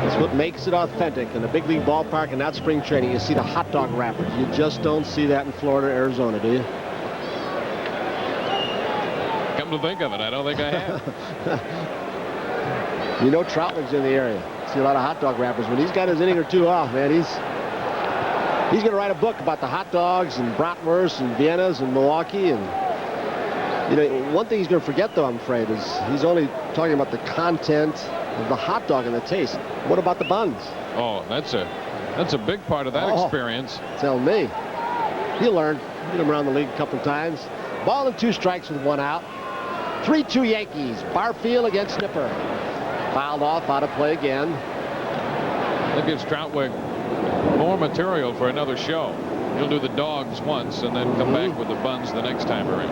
That's what makes it authentic in a big league ballpark and not spring training. You see the hot dog wrappers. You just don't see that in Florida, Arizona, do you? Come to think of it, I don't think I have. You know Trautwig's in the area. See a lot of hot dog wrappers. When he's got his inning or 2 off, man, he's going to write a book about the hot dogs and bratwurst and Viennas and Milwaukee. And you know, one thing he's going to forget, though, I'm afraid, is he's only talking about the content of the hot dog and the taste. What about the buns? Oh, that's That's a big part of that experience. Tell me. He'll learn. Get him around the league a couple times. Ball and 2 strikes with 1 out. 3-2 Yankees. Barfield against Nipper. Fouled off, out of play again. That gives Trautwig more material for another show. He'll do the dogs once and then come back with the buns the next time around.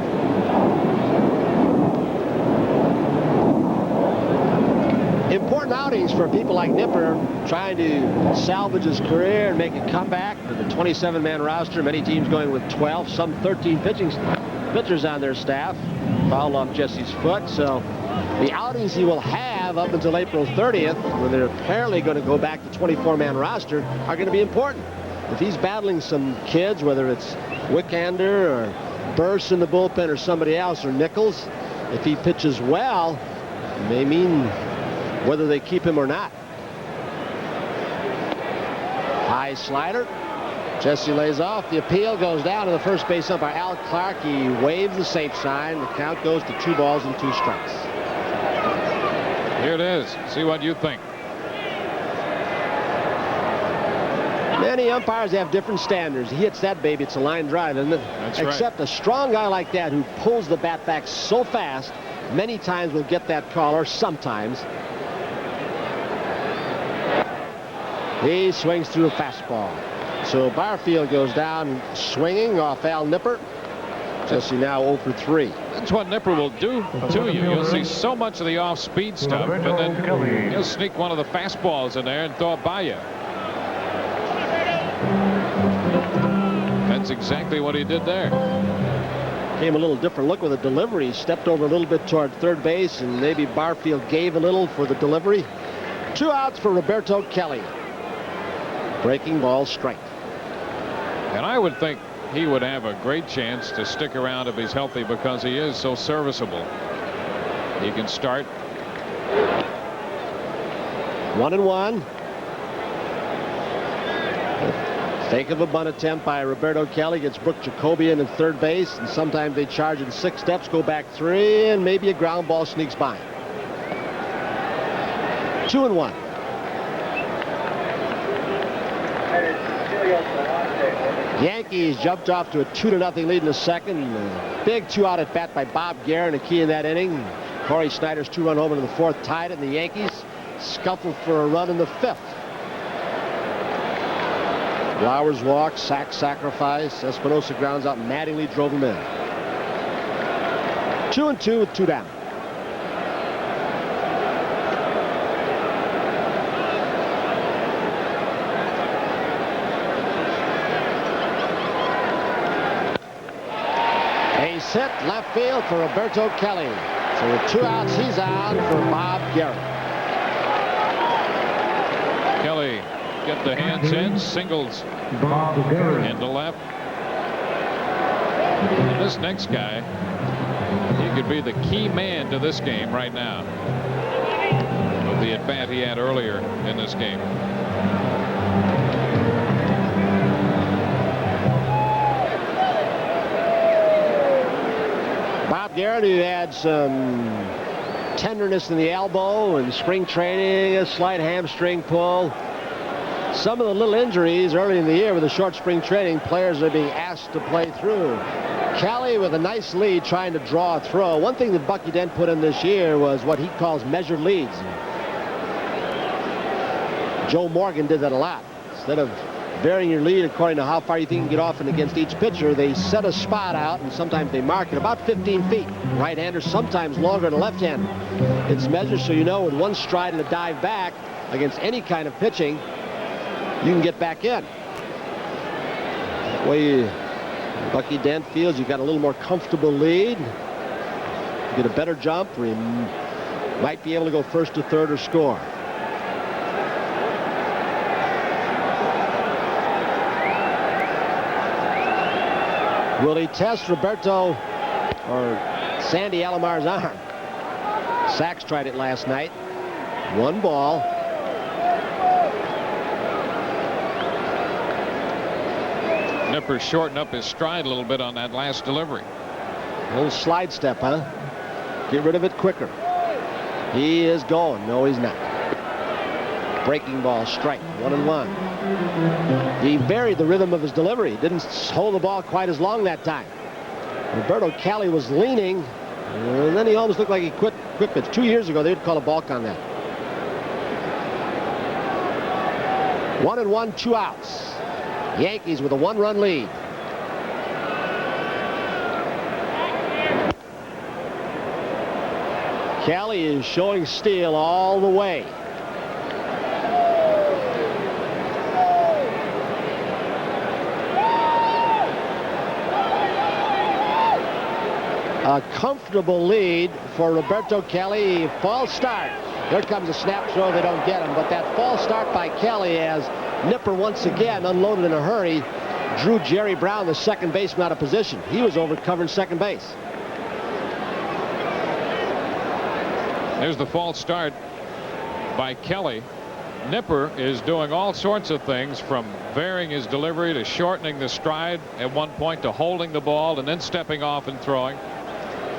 Important outings for people like Nipper trying to salvage his career and make a comeback. With a 27-man roster, many teams going with 12, some 13 pitchers on their staff. Fouled off Jesse's foot, so the outings he will have up until April 30th, when they're apparently going to go back to 24-man roster, are going to be important. If he's battling some kids, whether it's Wickander or Burse in the bullpen or somebody else, or Nichols, if he pitches well, it may mean whether they keep him or not. High slider. Jesse lays off. The appeal goes down to the first base umpire, Al Clark. He waves the safe sign. The count goes to 2 balls and 2 strikes. Here it is. See what you think. Many umpires have different standards. He hits that baby, it's a line drive, isn't it? That's right. Except a strong guy like that who pulls the bat back so fast, many times will get that call, or sometimes. He swings through a fastball. So Barfield goes down swinging off Al Nipper. Jesse now 0 for 3. That's what Nipper will do to you. You'll see so much of the off-speed stuff, and then he'll sneak one of the fastballs in there and throw it by you. That's exactly what he did there. Came a little different look with the delivery. Stepped over a little bit toward third base, and maybe Barfield gave a little for the delivery. 2 outs for Roberto Kelly. Breaking ball, strike. And I would think he would have a great chance to stick around if he's healthy, because he is so serviceable. He can start. 1-1. Fake of a bunt attempt by Roberto Kelly. Gets Brooke Jacobian at third base, and sometimes they charge in 6 steps, go back 3, and maybe a ground ball sneaks by. 2-1. Yankees jumped off to a 2-0 lead in the second. A big 2-out at bat by Bob Guerin, a key in that inning. Corey Snyder's 2-run homer in the 4th tied it, and the Yankees scuffled for a run in the 5th. Flowers walk, sack sacrifice. Espinosa grounds out, and Mattingly drove him in. 2-2 with 2 down. Base hit left field for Roberto Kelly. So with 2 outs, he's on for Bob Guerin. Kelly get the hands in, singles into left. And this next guy, he could be the key man to this game right now, with the at-bat he had earlier in this game. Bob Guerin, who had some tenderness in the elbow in spring training, a slight hamstring pull. Some of the little injuries early in the year with the short spring training, players are being asked to play through. Kelly with a nice lead trying to draw a throw. One thing that Bucky Dent put in this year was what he calls measured leads. Joe Morgan did that a lot. Instead of varying your lead according to how far you think you can get off and against each pitcher, they set a spot out, and sometimes they mark it about 15 feet. Right-hander sometimes longer than left-hander. It's measured so you know with one stride and a dive back against any kind of pitching, you can get back in. That way Bucky Dent feels you've got a little more comfortable lead. You get a better jump, or you might be able to go first to third or score. Will he test Roberto or Sandy Alomar's arm? Sachs tried it last night. 1 ball. Nipper shortened up his stride a little bit on that last delivery. A little slide step, huh? Get rid of it quicker. He is going. No, he's not. Breaking ball, strike. 1-1. He varied the rhythm of his delivery. Didn't hold the ball quite as long that time. Roberto Cali was leaning, and then he almost looked like he quit pitch. 2 years ago, they'd call a balk on that. 1-1, 2 outs. Yankees with a 1-run lead. Cali is showing steel all the way. A comfortable lead for Roberto Cali. False start. Here comes a snap throw. They don't get him. But that false start by Cali, as Nipper once again unloaded in a hurry, drew Jerry Brown, the second baseman, out of position. He was over covering second base. There's the false start by Kelly. Nipper is doing all sorts of things, from varying his delivery to shortening the stride at one point to holding the ball and then stepping off and throwing.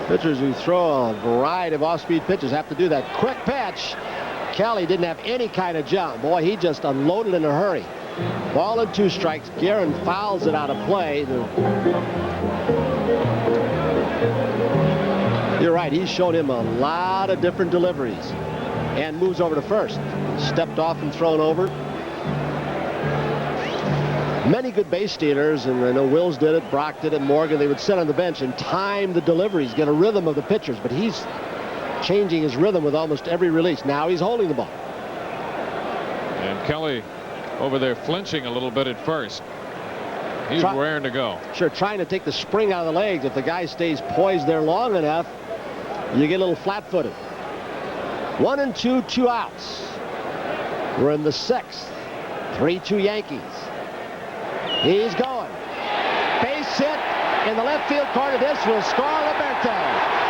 Pitchers who throw a variety of off-speed pitches have to do that. Quick pitch. Kelly didn't have any kind of jump. Boy, he just unloaded in a hurry. Ball and 2 strikes. Guerin fouls it out of play. You're right. He's shown him a lot of different deliveries. And moves over to first. Stepped off and thrown over. Many good base stealers, and I know Wills did it, Brock did it, Morgan. They would sit on the bench and time the deliveries, get a rhythm of the pitchers. But he's changing his rhythm with almost every release. Now he's holding the ball. And Kelly over there flinching a little bit at first. He's raring to go. Sure, trying to take the spring out of the legs. If the guy stays poised there long enough, you get a little flat-footed. 1-2, 2 outs. We're in the 6th. 3-2 Yankees. He's going. Base hit in the left field corner. This will score Roberto.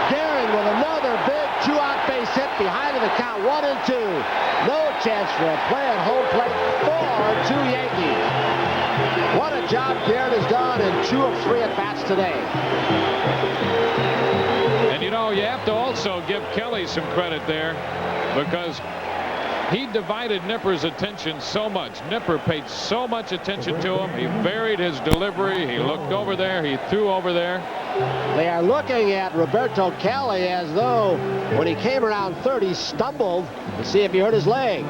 Guerin with another big 2-out base hit behind the count. 1-2. No chance for a play at home plate. 4-2 Yankees. What a job Guerin has done in 2 of 3 at-bats today. And you know, you have to also give Kelly some credit there, because he divided Nipper's attention so much. Nipper paid so much attention to him. He varied his delivery. He looked over there. He threw over there. They are looking at Roberto Cali as though when he came around third, he stumbled to see if he hurt his leg.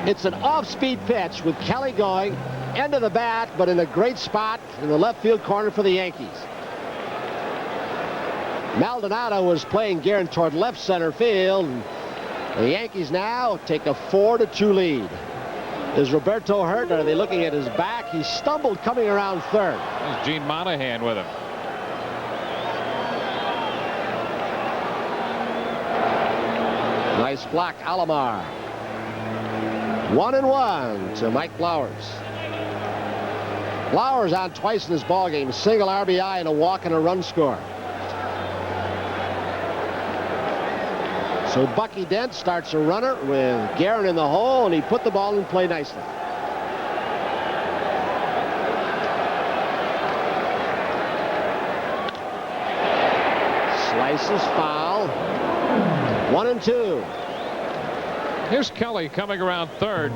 It's an off-speed pitch with Cali going, end of the bat, but in a great spot in the left field corner for the Yankees. Maldonado was playing Guerin toward left center field. The Yankees now take a 4-2 lead. Is Roberto hurt? Are they looking at his back? He stumbled coming around third. There's Gene Monahan with him. Nice block, Alomar. 1-1 to Mike Flowers. Flowers on twice in this ballgame. Single RBI and a walk and a run score. So Bucky Dent starts a runner with Guerin in the hole, and he put the ball in play nicely. Slices foul. 1-2. Here's Kelly coming around third,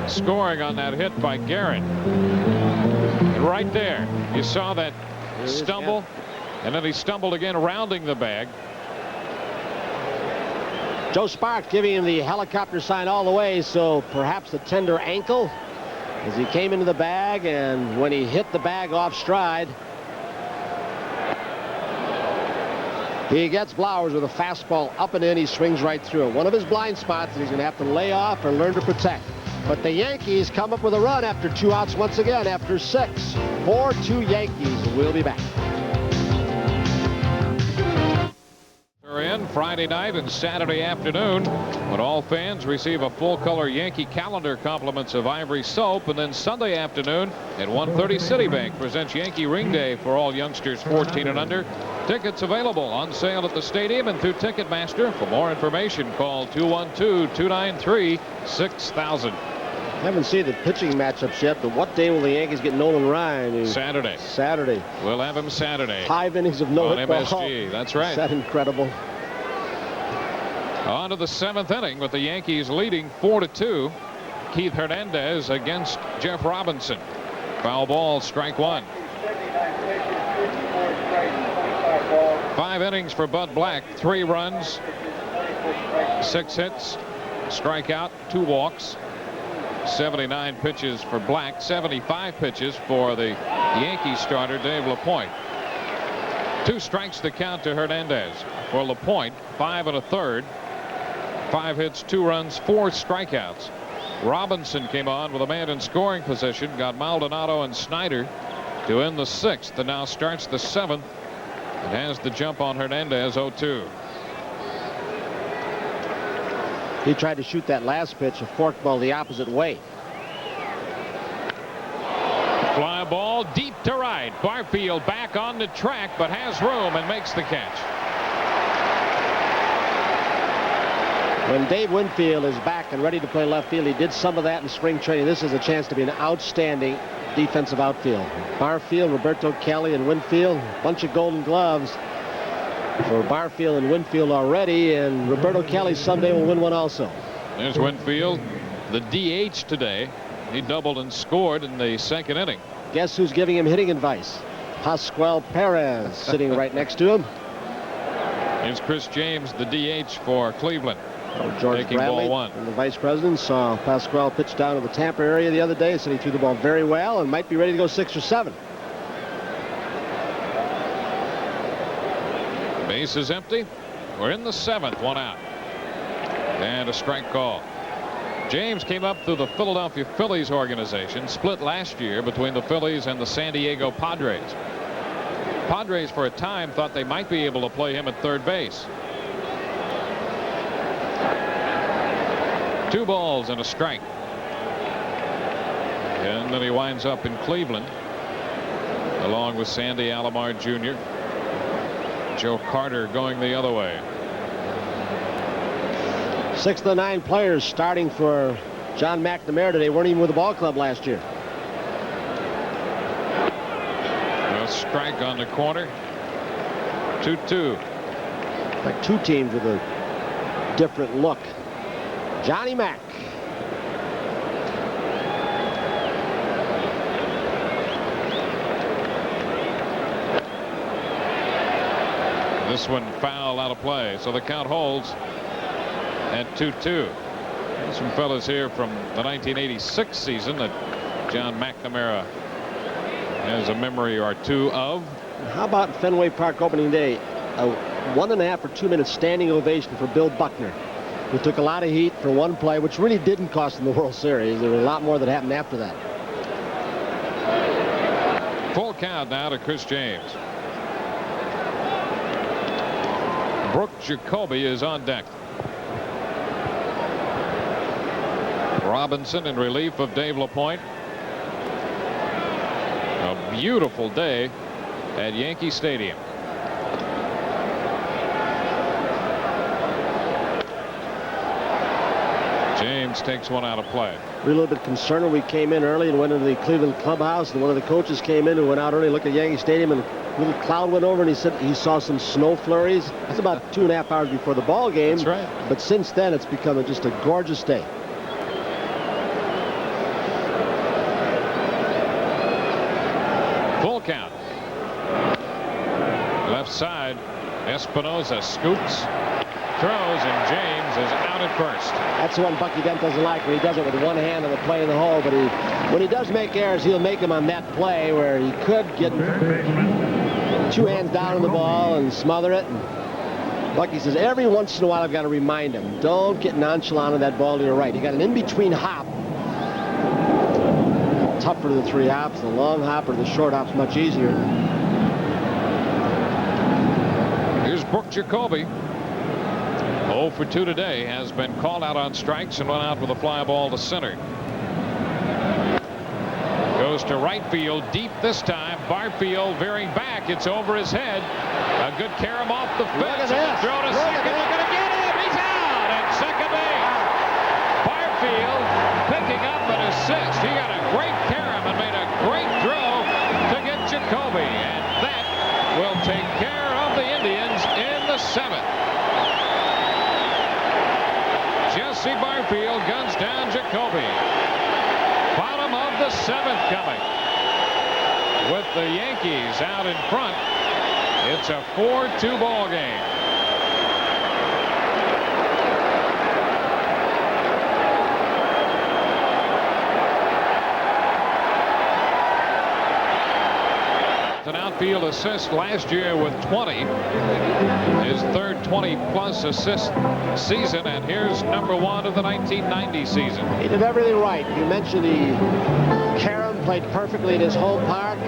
scoring on that hit by Guerin. And right there, you saw that stumble, and then he stumbled again, rounding the bag. Joe Sparks giving him the helicopter sign all the way, so perhaps a tender ankle as he came into the bag, and when he hit the bag off stride, he gets Flowers with a fastball up and in. He swings right through it. One of his blind spots that he's going to have to lay off or learn to protect. But the Yankees come up with a run after 2 outs once again after 6. 4-2 Yankees. We'll be back. In Friday night and Saturday afternoon, when all fans receive a full-color Yankee calendar, compliments of Ivory soap, and then Sunday afternoon at 1:30, Citibank presents Yankee Ring Day for all youngsters 14 and under. Tickets available on sale at the stadium and through Ticketmaster. For more information, call 212-293-6000. Haven't seen the pitching matchups yet, but what day will the Yankees get Nolan Ryan? Saturday. Saturday. We'll have him Saturday. 5 innings of no hit ball. MSG. That's right. Is that incredible? On to the 7th inning with the Yankees leading 4-2. Keith Hernandez against Jeff Robinson. Foul ball, strike one. 5 innings for Bud Black. 3 runs, 6 hits, strikeout, 2 walks. 79 pitches for Black, 75 pitches for the Yankee starter Dave LaPoint. 2 strikes to count to Hernandez. For LaPoint, 5 1/3, 5 hits, 2 runs, 4 strikeouts. Robinson came on with a man in scoring position, got Maldonado and Snyder to end the 6th, and now starts the 7th and has the jump on Hernandez. 0-2. He tried to shoot that last pitch, a forkball the opposite way. Fly ball deep to right. Barfield back on the track, but has room and makes the catch. When Dave Winfield is back and ready to play left field, he did some of that in spring training. This is a chance to be an outstanding defensive outfield. Barfield, Roberto Kelly, and Winfield, bunch of golden gloves for Barfield and Winfield already, and Roberto Kelly someday will win one also. There's Winfield, the DH today. He doubled and scored in the 2nd inning. Guess who's giving him hitting advice? Pascual Perez, sitting right next to him. Here's Chris James, the DH for Cleveland. George taking Bradley, ball 1. and the vice president, saw Pascual pitch down to the Tampa area the other day. Said he threw the ball very well and might be ready to go 6 or 7. Base is empty. We're in the 7th, 1 out. And a strike call. James came up through the Philadelphia Phillies organization, split last year between the Phillies and the San Diego Padres. Padres for a time thought they might be able to play him at third base. 2 balls and a strike. And then he winds up in Cleveland along with Sandy Alomar Jr. Joe Carter going the other way. 6 of the 9 players starting for John McNamara today weren't even with the ball club last year. A strike on the corner. 2-2. Like 2 teams with a different look. Johnny Mac. This one foul, out of play, so the count holds at 2-2. Some fellas here from the 1986 season that John McNamara has a memory or 2 of. How about Fenway Park opening day? A 1.5 or 2 minute standing ovation for Bill Buckner, who took a lot of heat for one play, which really didn't cost him the World Series. There were a lot more that happened after that. Full count now to Chris James. Brooke Jacoby is on deck. Robinson in relief of Dave LaPoint. A beautiful day at Yankee Stadium. James takes one out of play. We're a little bit concerned when we came in early and went into the Cleveland clubhouse, and one of the coaches came in and went out early, looked at Yankee Stadium, and a little cloud went over, and he said he saw some snow flurries. That's about 2.5 hours before the ball game. That's right. But since then, it's become just a gorgeous day. Full count. Left side, Espinosa scoops, throws, and James is out at first. That's the one Bucky Dent doesn't like, when he does it with one hand on the play in the hole. But when he does make errors, he'll make them on that play where he could get 2 hands down on the ball and smother it. And Bucky says every once in a while I've got to remind him, don't get nonchalant on that ball to your right. You got an in-between hop. Tougher to the 3 hops. The long hop or the short hop's much easier. Here's Brooke Jacoby. 0 for 2 today, has been called out on strikes and went out with a fly ball to center. Goes to right field, deep this time. Barfield veering back. It's over his head. A good carom off the fence. Throw to second. They're going to get him. He's out at second base. Barfield picking up an assist. He got a great carom and made a great throw to get Jacoby. And that will take care of the Indians in the 7th. Jesse Barfield guns down Jacoby. coming. With the Yankees out in front, it's a 4-2 ball game. An outfield assist last year with 20. His third 20-plus assist season, and here's number 1 of the 1990 season. He did everything right. You mentioned Karam played perfectly in his home park.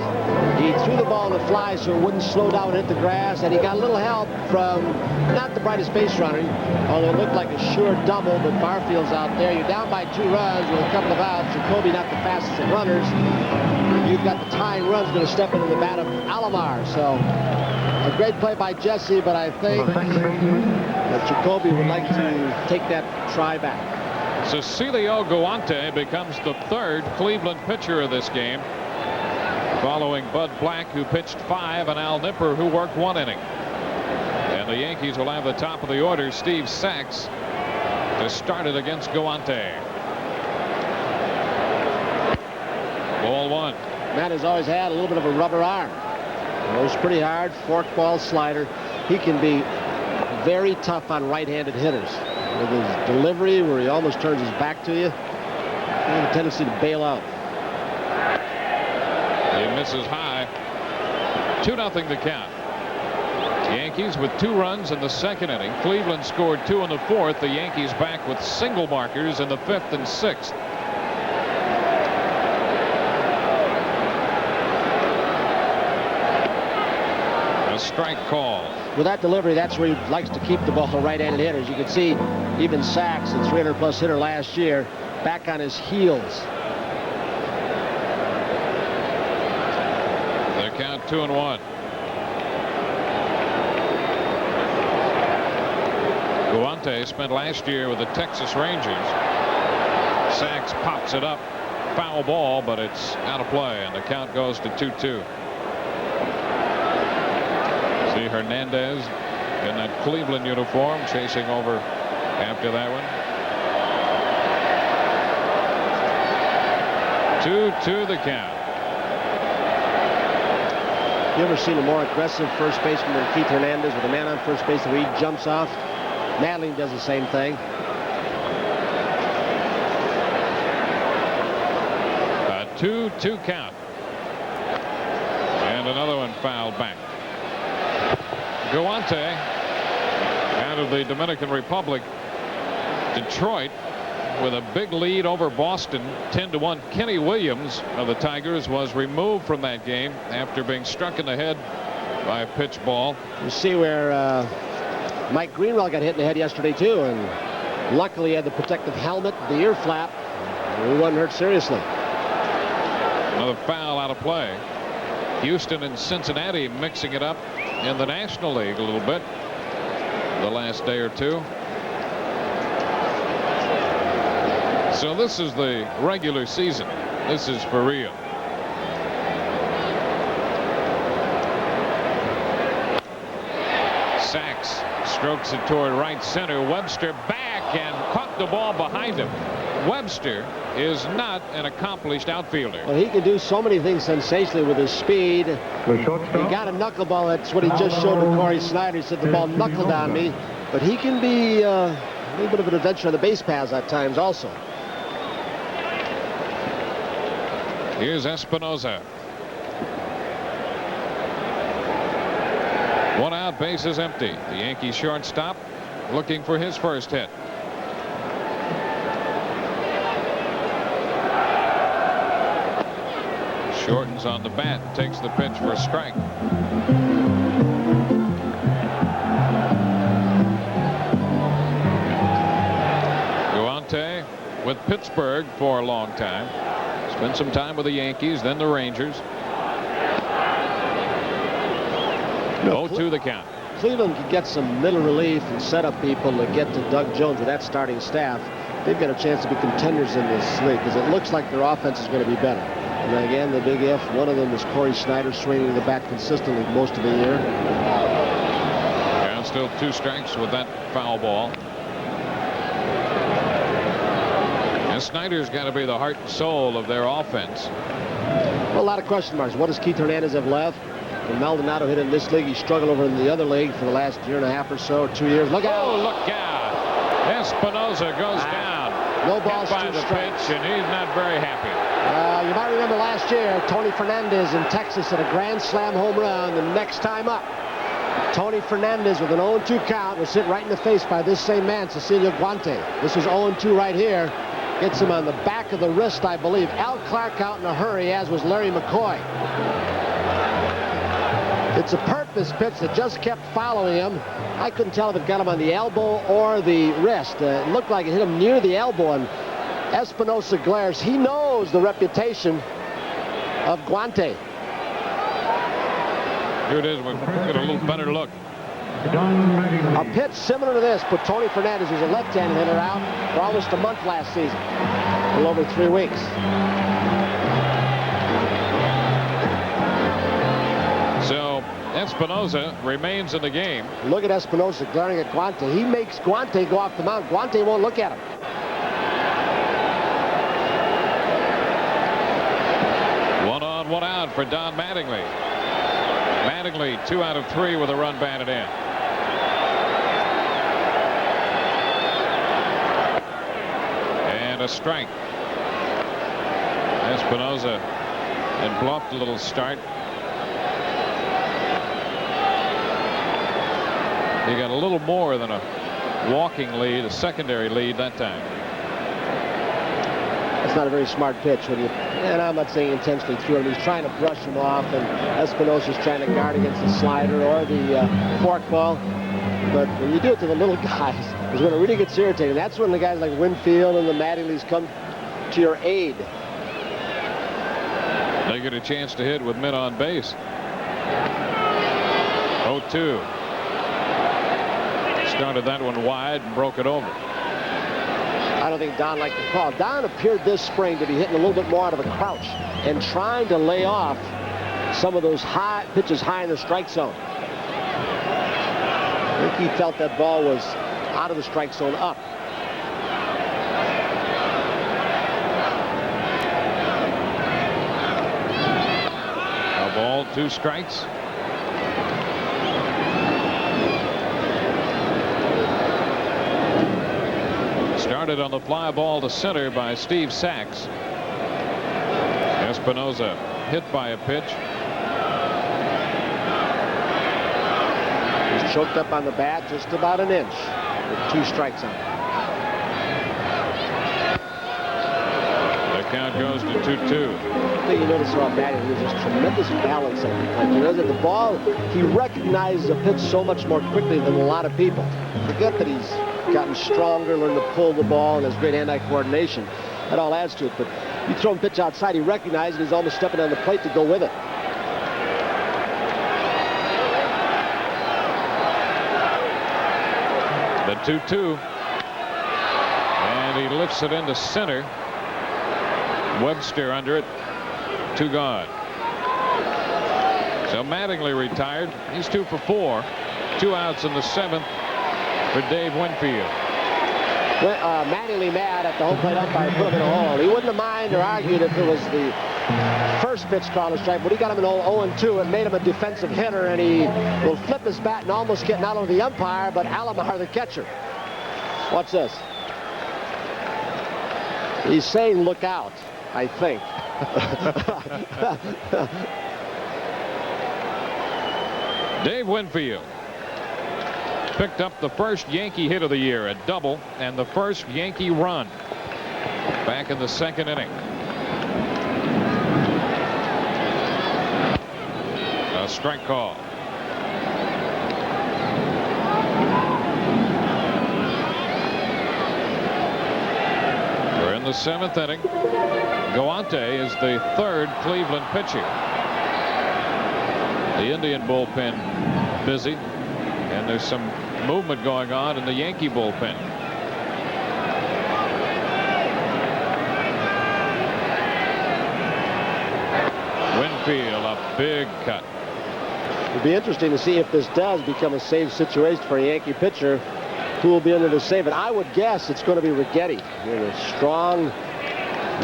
He threw the ball to fly so it wouldn't slow down and hit the grass, and he got a little help from not the brightest base runner, although it looked like a sure double, but Barfield's out there. You're down by 2 runs with a couple of outs. Jacoby not the fastest at runners. You've got the tying runs going to step into the bat of Alomar. So a great play by Jesse, but I think that Jacoby would like to take that try back. Cecilio Guante becomes the 3rd Cleveland pitcher of this game, following Bud Black, who pitched 5, and Al Nipper, who worked 1 inning. And the Yankees will have the top of the order, Steve Sachs, to start it against Guante. Ball 1. Matt has always had a little bit of a rubber arm. Throws pretty hard, forkball, slider. He can be very tough on right-handed hitters. With his delivery, where he almost turns his back to you, he has a tendency to bail out. He misses high. 2-0 the count. Yankees with 2 runs in the 2nd inning. Cleveland scored 2 in the 4th. The Yankees back with single markers in the 5th and 6th. Strike call. With that delivery, that's where he likes to keep the ball to right-handed hitters. You can see even Sachs, a 300-plus hitter last year, back on his heels. The count 2-1. Guante spent last year with the Texas Rangers. Sachs pops it up. Foul ball, but it's out of play, and the count goes to 2-2. See Hernandez in that Cleveland uniform chasing over after that one. 2-2 the count. You ever seen a more aggressive first baseman than Keith Hernandez, with a man on first base where he jumps off? Madeline does the same thing. A 2-2 count. And another one fouled back. Guante out of the Dominican Republic. Detroit with a big lead over Boston, 10-1. Kenny Williams of the Tigers was removed from that game after being struck in the head by a pitch ball. You see where Mike Greenwell got hit in the head yesterday too, and luckily he had the protective helmet, the ear flap. He wasn't hurt seriously. Another foul out of play. Houston and Cincinnati mixing it up in the National League a little bit the last day or two. So this is the regular season. This is for real. Sachs strokes it toward right center. Webster back and caught the ball behind him. Webster is not an accomplished outfielder. Well, he can do so many things sensationally with his speed. He got a knuckleball. That's what he just showed to Corey Snyder. He said the ball knuckled on me. But he can be a little bit of an adventure on the base paths at times also. Here's Espinosa. 1 out, bases empty. The Yankee shortstop looking for his first hit. Shortens on the bat, takes the pitch for a strike. Guante with Pittsburgh for a long time. Spent some time with the Yankees, then the Rangers. 0-2 the count. Cleveland can get some middle relief and set up people to get to Doug Jones with that starting staff. They've got a chance to be contenders in this league because it looks like their offense is going to be better. And then again, the big if, one of them is Corey Snyder swinging the bat consistently most of the year. Yeah, still 2 strikes with that foul ball. And Snyder's got to be the heart and soul of their offense. lot of question marks. What does Keith Hernandez have left? When Maldonado hit in this league, he struggled over in the other league for the last year and a half or so, or 2 years. Look out! Oh, look out! Espinosa goes down. No balls, by 2 the strikes. pitch, and he's not very happy. You might remember last year, Tony Fernandez in Texas hit a grand slam home run. The next time up, Tony Fernandez with an 0-2 count was hit right in the face by this same man, Cecilio Guante. This was 0-2 right here. Gets him on the back of the wrist, I believe. Al Clark out in a hurry, as was Larry McCoy. It's a purpose pitch that just kept following him. I couldn't tell if it got him on the elbow or the wrist. It looked like it hit him near the elbow, and Espinosa glares. He knows the reputation of Guante. Here it is. We'll get a little better look. A pitch similar to this put Tony Fernandez, who's a left-handed hitter, out for almost a month last season. A little over 3 weeks. So Espinosa remains in the game. Look at Espinosa glaring at Guante. He makes Guante go off the mound. Guante won't look at him. One on, one out for Don Mattingly. Mattingly 2 out of 3 with a run batted in. And a strike. Espinosa had bluffed a little start. He got a little more than a walking lead, a secondary lead that time. That's not a very smart pitch when you, and I'm not saying intentionally threw him. He's trying to brush him off, and Espinosa's trying to guard against the slider or the forkball. But when you do it to the little guys, is when it really gets irritating. That's when the guys like Winfield and the Mattingleys come to your aid. They get a chance to hit with men on base. 0-2. Started that one wide and broke it over. I don't think Don liked the call. Don appeared this spring to be hitting a little bit more out of a crouch and trying to lay off some of those high pitches high in the strike zone. I think he felt that ball was out of the strike zone up. A ball, 2 strikes. Started on the fly ball to center by Steve Sachs. Espinosa hit by a pitch. He's choked up on the bat just about an inch with 2 strikes on it. The count goes to 2-2. I think you notice how bad he was. Just tremendous balance on the plate. You know that the ball, he recognizes a pitch so much more quickly than a lot of people. Forget that he's gotten stronger, learned to pull the ball, and has great hand-eye coordination. That all adds to it. But you throw him pitch outside, he recognizes it. He's almost stepping on the plate to go with it. The 2-2. And he lifts it into center. Webster under it. 2 gone. So Mattingly retired. He's 2 for 4. 2 outs in the 7th for Dave Winfield. Mattingly mad at the home plate umpire put him in a hole. He wouldn't have minded or argued if it was the first pitch called a strike, but he got him an 0-2. It made him a defensive hitter, and he will flip his bat and almost get not only the umpire, but Alomar, the catcher. What's this? He's saying look out, I think. Dave Winfield picked up the first Yankee hit of the year, a double, and the first Yankee run back in the 2nd inning. A strike call. We're in the 7th inning. Guante is the 3rd Cleveland pitcher. The Indian bullpen busy, and there's some movement going on in the Yankee bullpen. Winfield, a big cut. It'll be interesting to see if this does become a save situation for a Yankee pitcher. Who will be in there to save it? I would guess it's going to be Righetti. A strong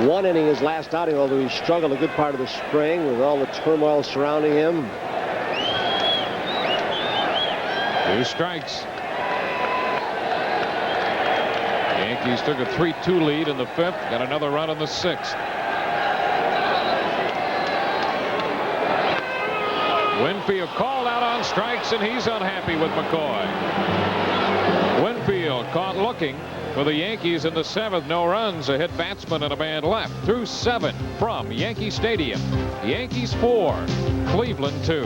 one inning his last outing, although he struggled a good part of the spring with all the turmoil surrounding him. 2 strikes. Yankees took a 3-2 lead in the 5th. Got another run in the 6th. Winfield called out on strikes, and he's unhappy with McCoy. Winfield caught looking for the Yankees in the 7th. No runs, a hit batsman and a man left. Through 7 from Yankee Stadium. Yankees 4, Cleveland 2.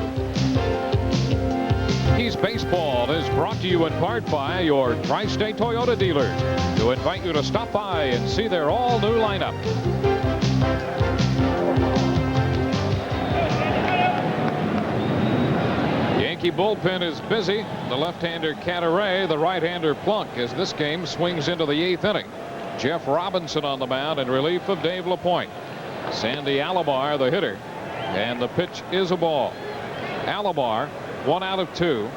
Yankees Baseball is brought to you in part by your Tri-State Toyota dealer, to invite you to stop by and see their all-new lineup. Yankee bullpen is busy. The left-hander Cataray, the right-hander Plunk, as this game swings into the 8th inning. Jeff Robinson on the mound in relief of Dave LaPoint. Sandy Alomar, the hitter, and the pitch is a ball. Alomar, 1 out of 2.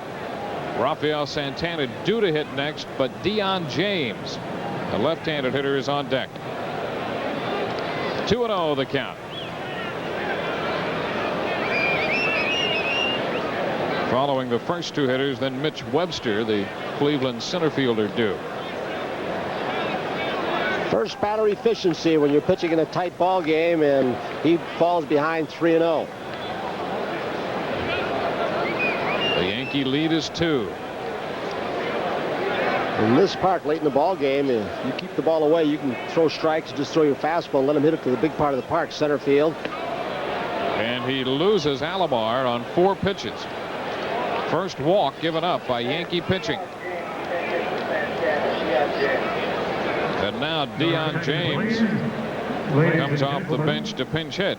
Rafael Santana due to hit next, but Deion James, the left-handed hitter, is on deck. 2-0 the count. Following the first 2 hitters, then Mitch Webster, the Cleveland center fielder, due. First batter efficiency when you're pitching in a tight ball game, and he falls behind 3-0. The Yankee lead is 2. In this park, late in the ball game, if you keep the ball away, you can throw strikes, just throw your fastball and let him hit it to the big part of the park, center field. And he loses Alomar on 4 pitches. First walk given up by Yankee pitching. And now Deion James comes off the bench to pinch hit.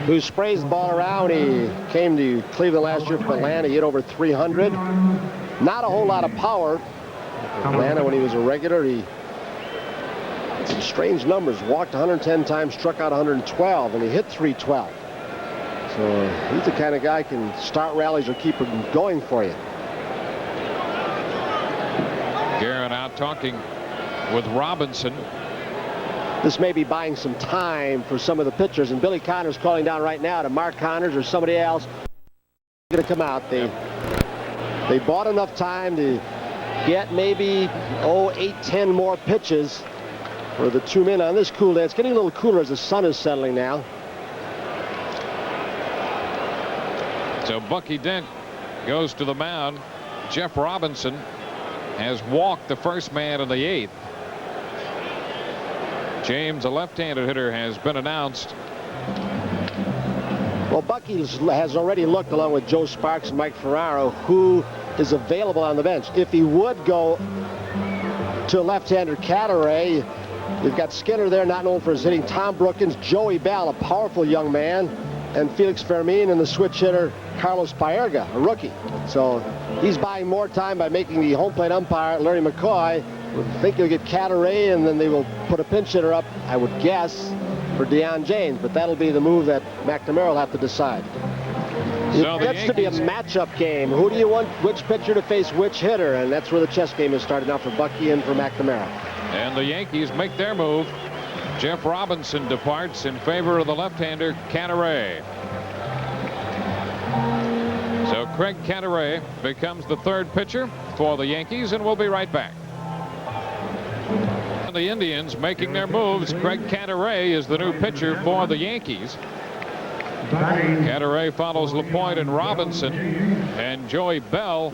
Who sprays the ball around. He came to Cleveland last year from Atlanta. He hit over 300. Not a whole lot of power. Atlanta, when he was a regular, he had some strange numbers. Walked 110 times, struck out 112, and he hit 312. So he's the kind of guy who can start rallies or keep them going for you. Guerin out talking with Robinson. This may be buying some time for some of the pitchers, and Billy Connor's calling down right now to Mark Connors or somebody else going to come out. They bought enough time to get maybe 8-10 more pitches for the 2 men on this cool day. It's getting a little cooler as the sun is settling now. So Bucky Dent goes to the mound. Jeff Robinson has walked the first man in the 8th. James, a left-handed hitter, has been announced. Well, Bucky has already looked, along with Joe Sparks and Mike Ferraro, who is available on the bench. If he would go to left-hander Cataray, you've got Skinner there, not known for his hitting. Tom Brookins, Joey Bell, a powerful young man, and Felix Fermin, and the switch hitter Carlos Baerga, a rookie. So he's buying more time by making the home plate umpire, Larry McCoy. I think he'll get Cataray, and then they will put a pinch hitter up, I would guess, for Deion James. But that'll be the move that McNamara will have to decide. So it gets to be a matchup game. Who do you want, which pitcher to face which hitter? And that's where the chess game is started now for Bucky and for McNamara. And the Yankees make their move. Jeff Robinson departs in favor of the left-hander Cataray. So Craig Cataray becomes the 3rd pitcher for the Yankees, and we'll be right back. And the Indians making their moves. Craig Cataray is the new pitcher for the Yankees. Cataray follows LaPoint and Robinson, and Joey Bell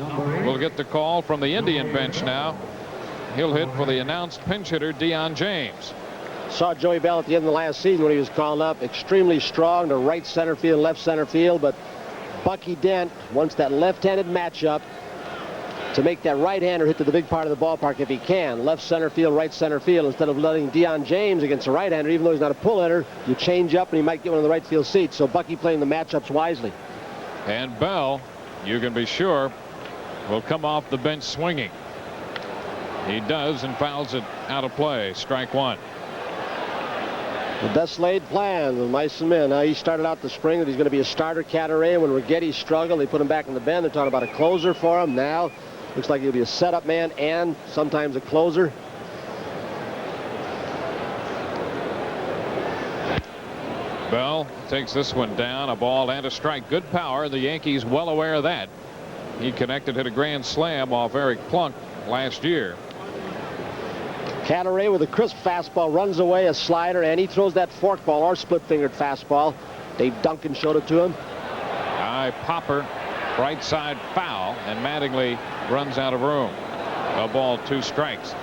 will get the call from the Indian bench now. He'll hit for the announced pinch hitter Deion James. Saw Joey Bell at the end of the last season when he was called up. Extremely strong to right center field, left center field, but Bucky Dent wants that left-handed matchup to make that right-hander hit to the big part of the ballpark if he can. Left center field, right center field, instead of letting Deion James against a right-hander, even though he's not a pull hitter, you change up and he might get one of the right field seats. So Bucky playing the matchups wisely. And Bell, you can be sure, will come off the bench swinging. He does, and fouls it out of play. Strike 1. The best laid plans with mice and men. Now, he started out the spring that he's going to be a starter, Cataray. When Righetti struggled, they put him back in the pen. They're talking about a closer for him. Now, looks like he'll be a setup man and sometimes a closer. Bell takes this one down, a ball and a strike. Good power. The Yankees well aware of that. He connected, hit a grand slam off Eric Plunk last year. Canaray with a crisp fastball runs away, a slider, and he throws that forkball or split-fingered fastball. Dave Duncan showed it to him. High popper, right side foul, and Mattingly runs out of room. A ball, 2 strikes.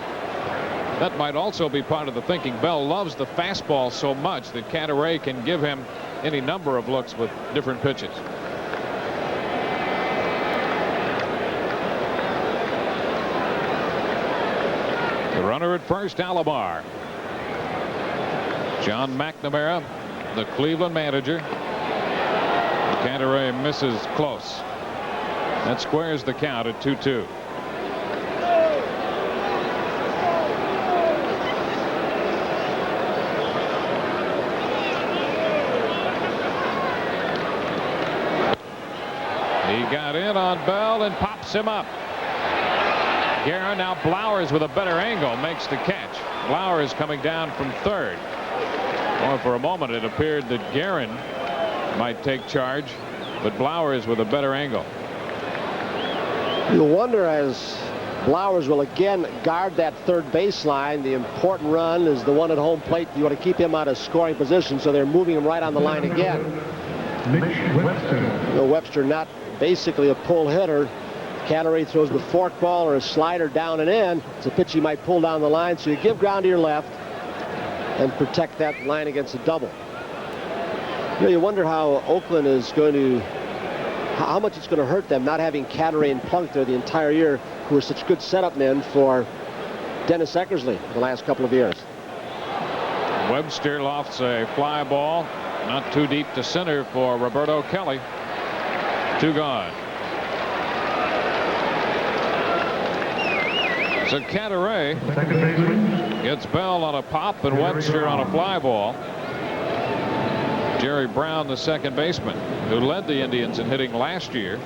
That might also be part of the thinking. Bell loves the fastball so much that Canaray can give him any number of looks with different pitches. The runner at first, Alomar. John McNamara, the Cleveland manager. Canaray misses close. That squares the count at 2-2. He got in on Bell and pops him up. Guerin, now Blowers with a better angle, makes the catch. Blowers coming down from third. Or for a moment it appeared that Guerin might take charge, but Blowers with a better angle. You wonder, as Blowers will again guard that third baseline, the important run is the one at home plate. You want to keep him out of scoring position, so they're moving him right on the line again. Webster. Webster not basically a pull hitter. Canaray throws the forkball or a slider down and in. It's a pitch he might pull down the line, so you give ground to your left and protect that line against a double. You know, you wonder how Oakland is going to, how much it's going to hurt them not having Canaray and Plunk there the entire year, who are such good setup men for Dennis Eckersley the last couple of years. Webster lofts a fly ball, not too deep to center for Roberto Kelly. 2 gone. So Canaray gets Bell on a pop and Webster on a fly ball. Jerry Brown, the second baseman, who led the Indians in hitting last year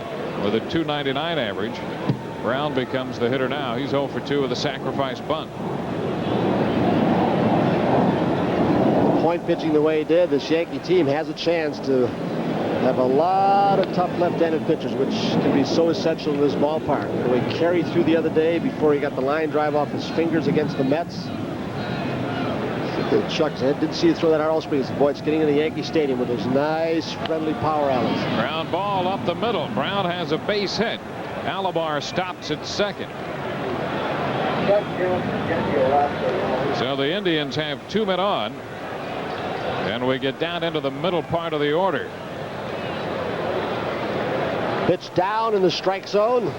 with a .299 average. Brown becomes the hitter now. He's 0 for 2 with a sacrifice bunt. Point pitching the way he did, this Yankee team has a chance to have a lot of tough left-handed pitchers, which can be so essential in this ballpark. The way Carey threw the other day before he got the line drive off his fingers against the Mets. Chuck, I didn't see you throw that Arnold Springs. Boy, it's getting into the Yankee Stadium with those nice, friendly power alleys. Ground ball up the middle. Brown has a base hit. Alomar stops at second. So the Indians have 2 men on, and we get down into the middle part of the order. Pitch down in the strike zone.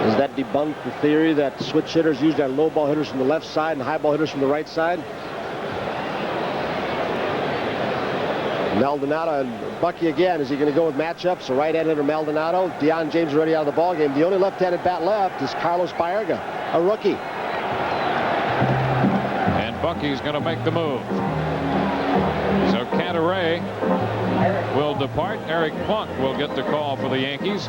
Does that debunk the theory that switch hitters usually are low ball hitters from the left side and high ball hitters from the right side? Maldonado and Bucky again. Is he going to go with matchups? A right-handed hitter Maldonado. Deion James already out of the ballgame. The only left-handed bat left is Carlos Baerga, a rookie. And Bucky's going to make the move. So Canaray will depart. Eric Plunk will get the call for the Yankees.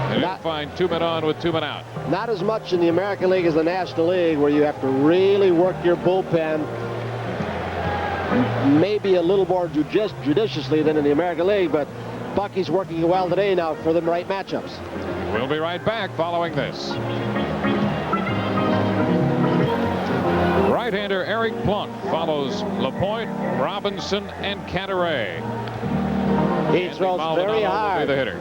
They didn't find 2 men on with 2 men out. Not as much in the American League as the National League, where you have to really work your bullpen maybe a little more judiciously than in the American League, but Bucky's working well today now for the right matchups. We'll be right back following this. Right-hander Eric Plunk follows LaPoint, Robinson, and Canaray. He throws very hard. The hitter.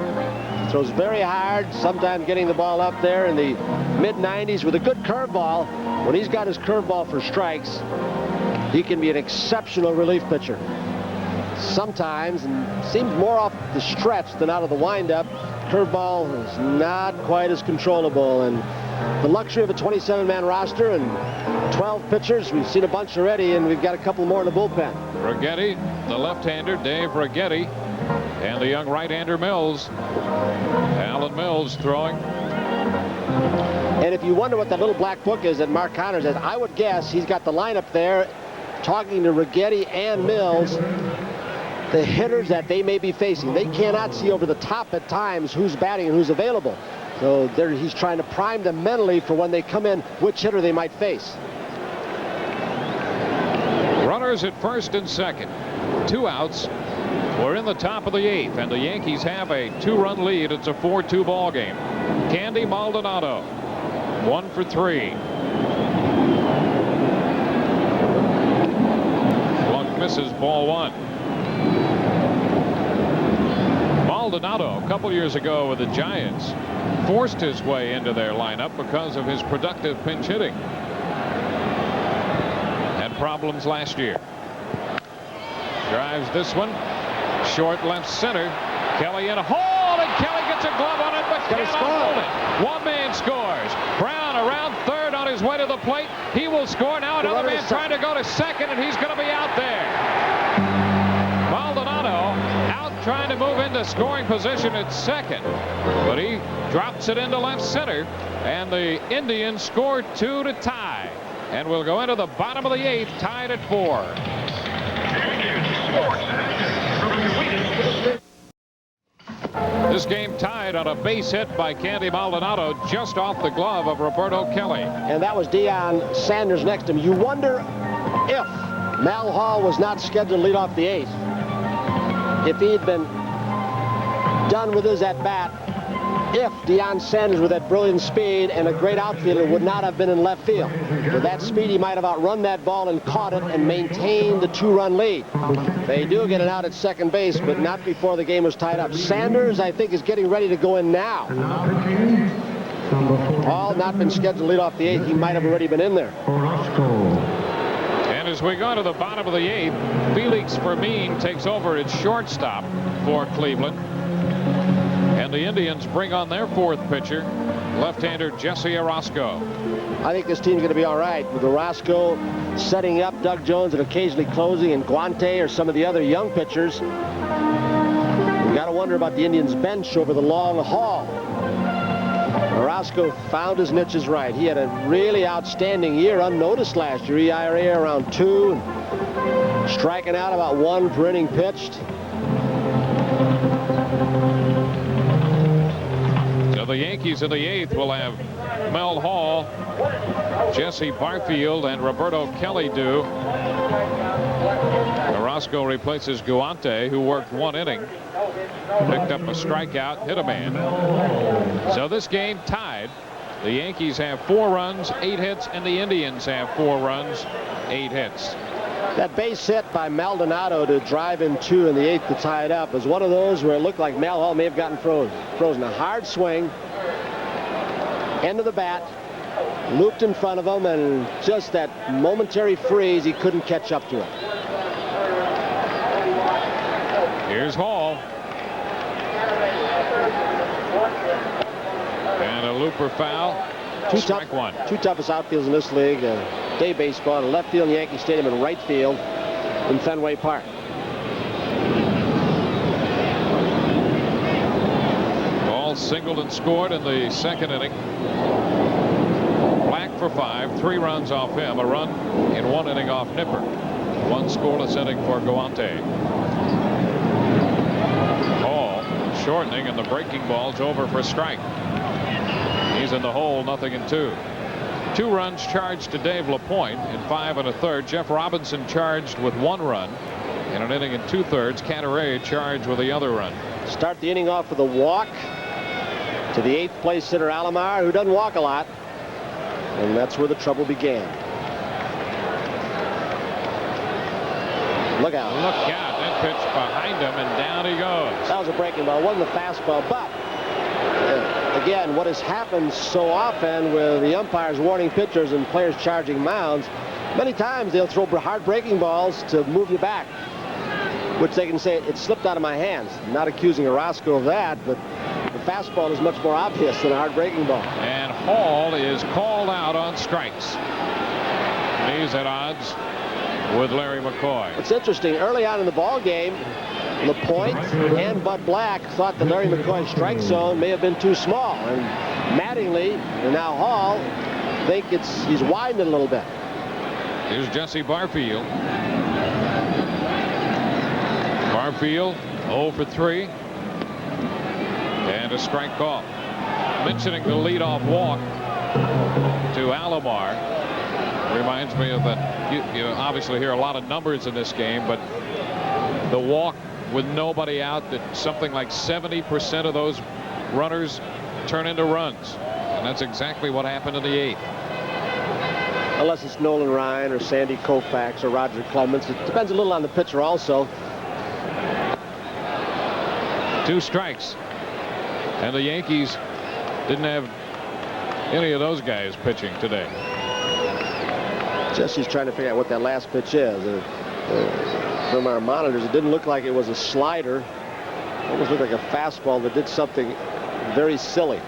Throws very hard, sometimes getting the ball up there in the mid-90s with a good curveball. When he's got his curveball for strikes, he can be an exceptional relief pitcher. Sometimes, and seems more off the stretch than out of the windup, curveball is not quite as controllable. And the luxury of a 27-man roster and 12 pitchers, we've seen a bunch already, and we've got a couple more in the bullpen. Righetti, the left-hander, Dave Righetti, and the young right-hander Mills. Alan Mills throwing. And if you wonder what that little black book is that Mark Connors has, I would guess he's got the lineup there talking to Righetti and Mills, the hitters that they may be facing. They cannot see over the top at times who's batting and who's available. So he's trying to prime them mentally for when they come in, which hitter they might face. Runners at first and second. 2 outs. We're in the top of the 8th, and the Yankees have a 2-run lead. It's a 4-2 ball game. Candy Maldonado, 1 for 3. Plunk misses, ball 1. Maldonado, a couple years ago with the Giants, forced his way into their lineup because of his productive pinch hitting. Had problems last year. Drives this one. Short left center. Kelly in a hole, and Kelly gets a glove on it, but cannot hold it. One man scores. Brown around third on his way to the plate. He will score now. Another man trying to go to second, and he's going to be out there. Maldonado out trying to move into scoring position at second, but he drops it into left center, and the Indians score 2 to tie, and we'll go into the bottom of the 8th, tied at 4. This game tied on a base hit by Candy Maldonado just off the glove of Roberto Kelly. And that was Deion Sanders next to him. You wonder if Mal Hall was not scheduled to lead off the 8th. If he had been done with his at-bat, if Deion Sanders with that brilliant speed and a great outfielder would not have been in left field. With that speed, he might have outrun that ball and caught it and maintained the 2-run lead. They do get it out at second base, but not before the game was tied up. Sanders, I think, is getting ready to go in now. Hall not been scheduled to lead off the 8th. He might have already been in there. Orosco. And as we go to the bottom of the 8th, Felix Fermin takes over at shortstop for Cleveland. And the Indians bring on their 4th pitcher, left-hander Jesse Orosco. I think this team's going to be all right with Orosco setting up Doug Jones and occasionally closing, and Guante or some of the other young pitchers. We've got to wonder about the Indians bench over the long haul. Orosco found his niches right. He had a really outstanding year, unnoticed last year. ERA around 2, and striking out about 1 per inning pitched. The Yankees in the 8th will have Mel Hall, Jesse Barfield, and Roberto Kelly do. Orosco replaces Guante, who worked 1 inning, picked up a strikeout, hit a man. So this game tied. The Yankees have 4 runs, 8 hits, and the Indians have 4 runs, 8 hits. That base hit by Maldonado to drive in 2 in the 8th to tie it up was one of those where it looked like Mal Hall may have gotten frozen. A hard swing, end of the bat, looped in front of him, and just that momentary freeze, he couldn't catch up to it. Here's Hall. And a looper foul. Strike 1. 2 toughest outfields in this league. Day baseball in left field in Yankee Stadium and right field in Fenway Park. Ball singled and scored in the 2nd inning. Black for 5, 3 runs off him, a run in 1 inning off Nipper. 1 scoreless inning for Guante. Hall shortening, and the breaking ball's over for strike. He's in the hole, 0-2. 2 runs charged to Dave LaPoint in 5 1/3. Jeff Robinson charged with 1 run in an inning and 2/3. Canteray charged with the other run. Start the inning off with a walk to the 8th place hitter Alomar, who doesn't walk a lot, and that's where the trouble began. Look out. Look out. That pitch behind him, and down he goes. That was a breaking ball. It wasn't a fastball, but again, what has happened so often with the umpires warning pitchers and players charging mounds, many times they'll throw hard breaking balls to move you back, which they can say it slipped out of my hands. I'm not accusing Orosco of that, but the fastball is much more obvious than a hard breaking ball. And Hall is called out on strikes. He's at odds with Larry McCoy. It's interesting. Early on in the ball game, LaPoint and Bud Black thought that Larry McCoy's strike zone may have been too small, and Mattingly and now Hall think he's widened it a little bit. Here's Jesse Barfield. Barfield 0 for 3, and a strike call. Mentioning the leadoff walk to Alomar. Reminds me of that. You obviously hear a lot of numbers in this game, but the walk with nobody out, that something like 70% of those runners turn into runs. And that's exactly what happened in the 8th. Unless it's Nolan Ryan or Sandy Koufax or Roger Clemens. It depends a little on the pitcher also. 2 strikes. And the Yankees didn't have any of those guys pitching today. Jesse's trying to figure out what that last pitch is. From our monitors, it didn't look like it was a slider. It almost looked like a fastball that did something very silly.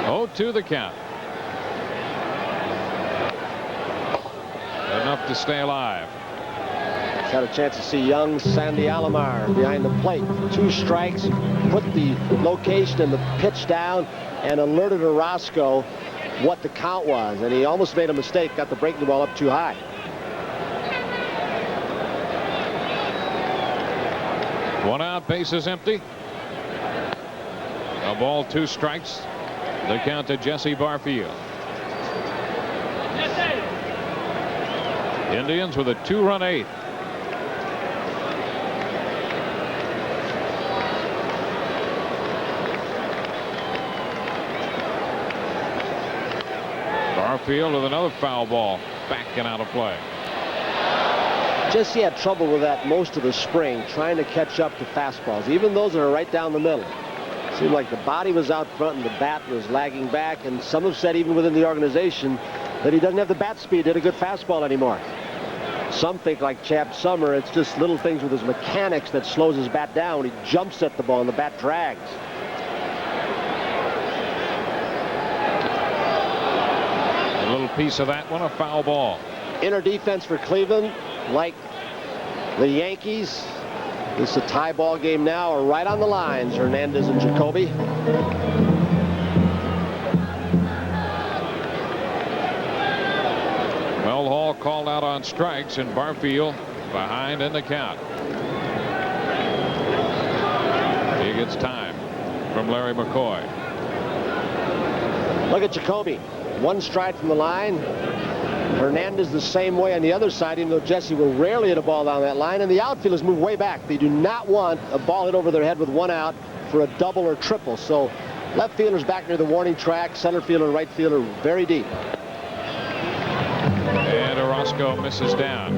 0-2 the count. Enough to stay alive. Got a chance to see young Sandy Alomar behind the plate. 2 strikes, put the location and the pitch down, and alerted Orosco what the count was. And he almost made a mistake, got the breaking ball up too high. One out, bases empty. A ball, 2 strikes. The count to Jesse Barfield. Indians with a 2-run 8th. Barfield with another foul ball, back and out of play. Jesse had trouble with that most of the spring, trying to catch up to fastballs, even those that are right down the middle. Seemed like the body was out front and the bat was lagging back, and some have said even within the organization that he doesn't have the bat speed to hit a good fastball anymore. Some think, like Chap Summer, it's just little things with his mechanics that slows his bat down when he jumps at the ball and the bat drags. A little piece of that one, a foul ball. Inner defense for Cleveland, like the Yankees. This is a tie ball game now, are right on the lines, Hernandez and Jacoby. Well, Hall called out on strikes, and Barfield behind in the count. He gets time from Larry McCoy. Look at Jacoby. 1 stride from the line. Hernandez the same way on the other side, even though Jesse will rarely hit a ball down that line. And the outfielders move way back. They do not want a ball hit over their head with 1 out for a double or triple. So left fielders back near the warning track. Center fielder and right fielder very deep. And Orosco misses down.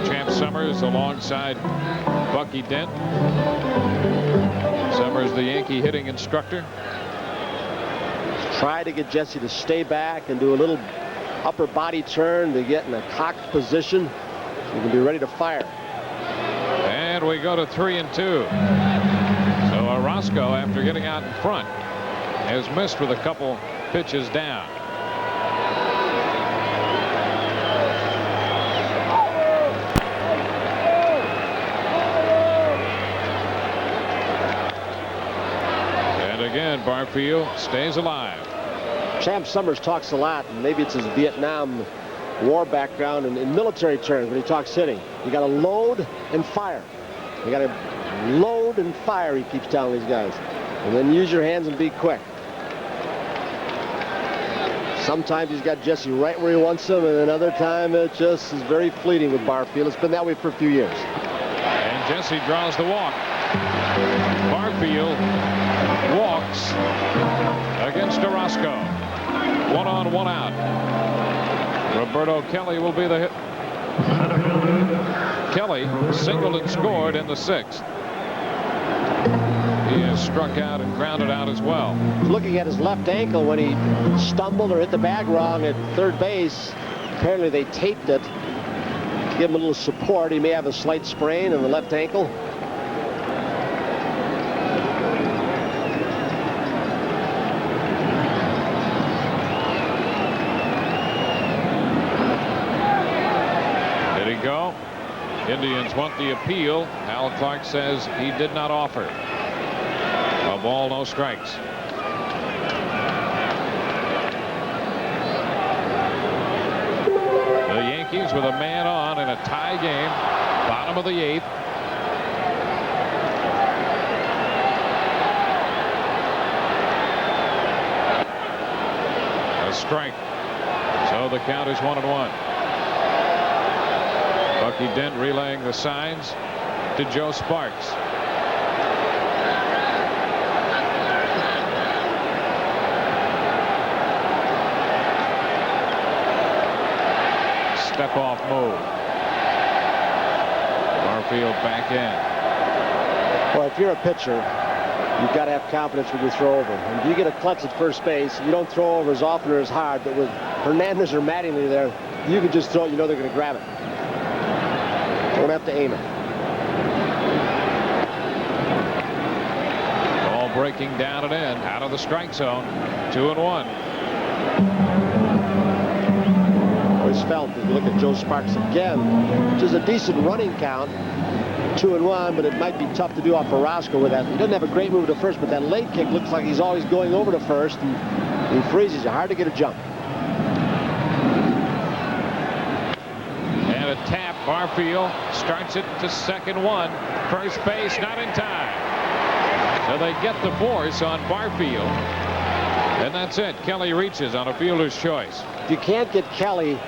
Champ Summers alongside Bucky Dent. Summers, the Yankee hitting instructor. Try to get Jesse to stay back and do a little upper body turn to get in a cocked position. You can be ready to fire. And we go to 3-2. So Orosco, after getting out in front, has missed with a couple pitches down. And again, Barfield stays alive. Champ Summers talks a lot, and maybe it's his Vietnam War background and in military terms when he talks hitting. You got to load and fire. You got to load and fire, he keeps telling these guys. And then use your hands and be quick. Sometimes he's got Jesse right where he wants him, and another time it just is very fleeting with Barfield. It's been that way for a few years. And Jesse draws the walk. Barfield walks against Orosco. 1 on, 1 out. Roberto Kelly will be the hit. Kelly singled and scored in the 6th. He has struck out and grounded out as well. Looking at his left ankle when he stumbled or hit the bag wrong at third base. Apparently they taped it to give him a little support. He may have a slight sprain in the left ankle. Go. Indians want the appeal. Al Clark says he did not offer. A ball, no strikes. The Yankees with a man on in a tie game, bottom of the 8th. strike. So the count is 1-1. Bucky Dent relaying the signs to Joe Sparks. Step off move. Barfield back in. Well, if you're a pitcher, you've got to have confidence when you throw over. And if you get a clutch at first base, you don't throw over as often or as hard. But with Hernandez or Mattingly there, you can just throw it. You know they're going to grab it. Don't have to aim it. Ball breaking down and in, out of the strike zone. 2-1. Always felt, if you look at Joe Sparks again, which is a decent running count, 2-1, but it might be tough to do off Orosco with that. He doesn't have a great move to first, but that late kick looks like he's always going over to first, and he freezes you. Hard to get a jump. And a tap. Barfield starts it to second one. First base not in time. So they get the force on Barfield. And that's it. Kelly reaches on a fielder's choice. You can't get Kelly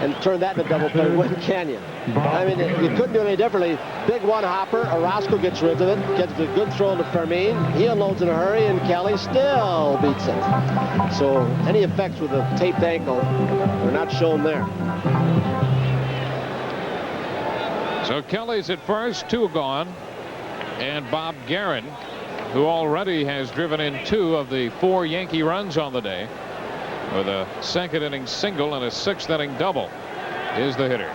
and turn that into double play. When can you? I mean, you couldn't do it any differently. Big one hopper. Orosco gets rid of it. Gets a good throw to Fermin. He unloads in a hurry, and Kelly still beats it. So any effects with a taped ankle are not shown there. So Kelly's at first, 2 gone. And Bob Guerin, who already has driven in 2 of the 4 Yankee runs on the day, with a 2nd inning single and a 6th inning double, is the hitter.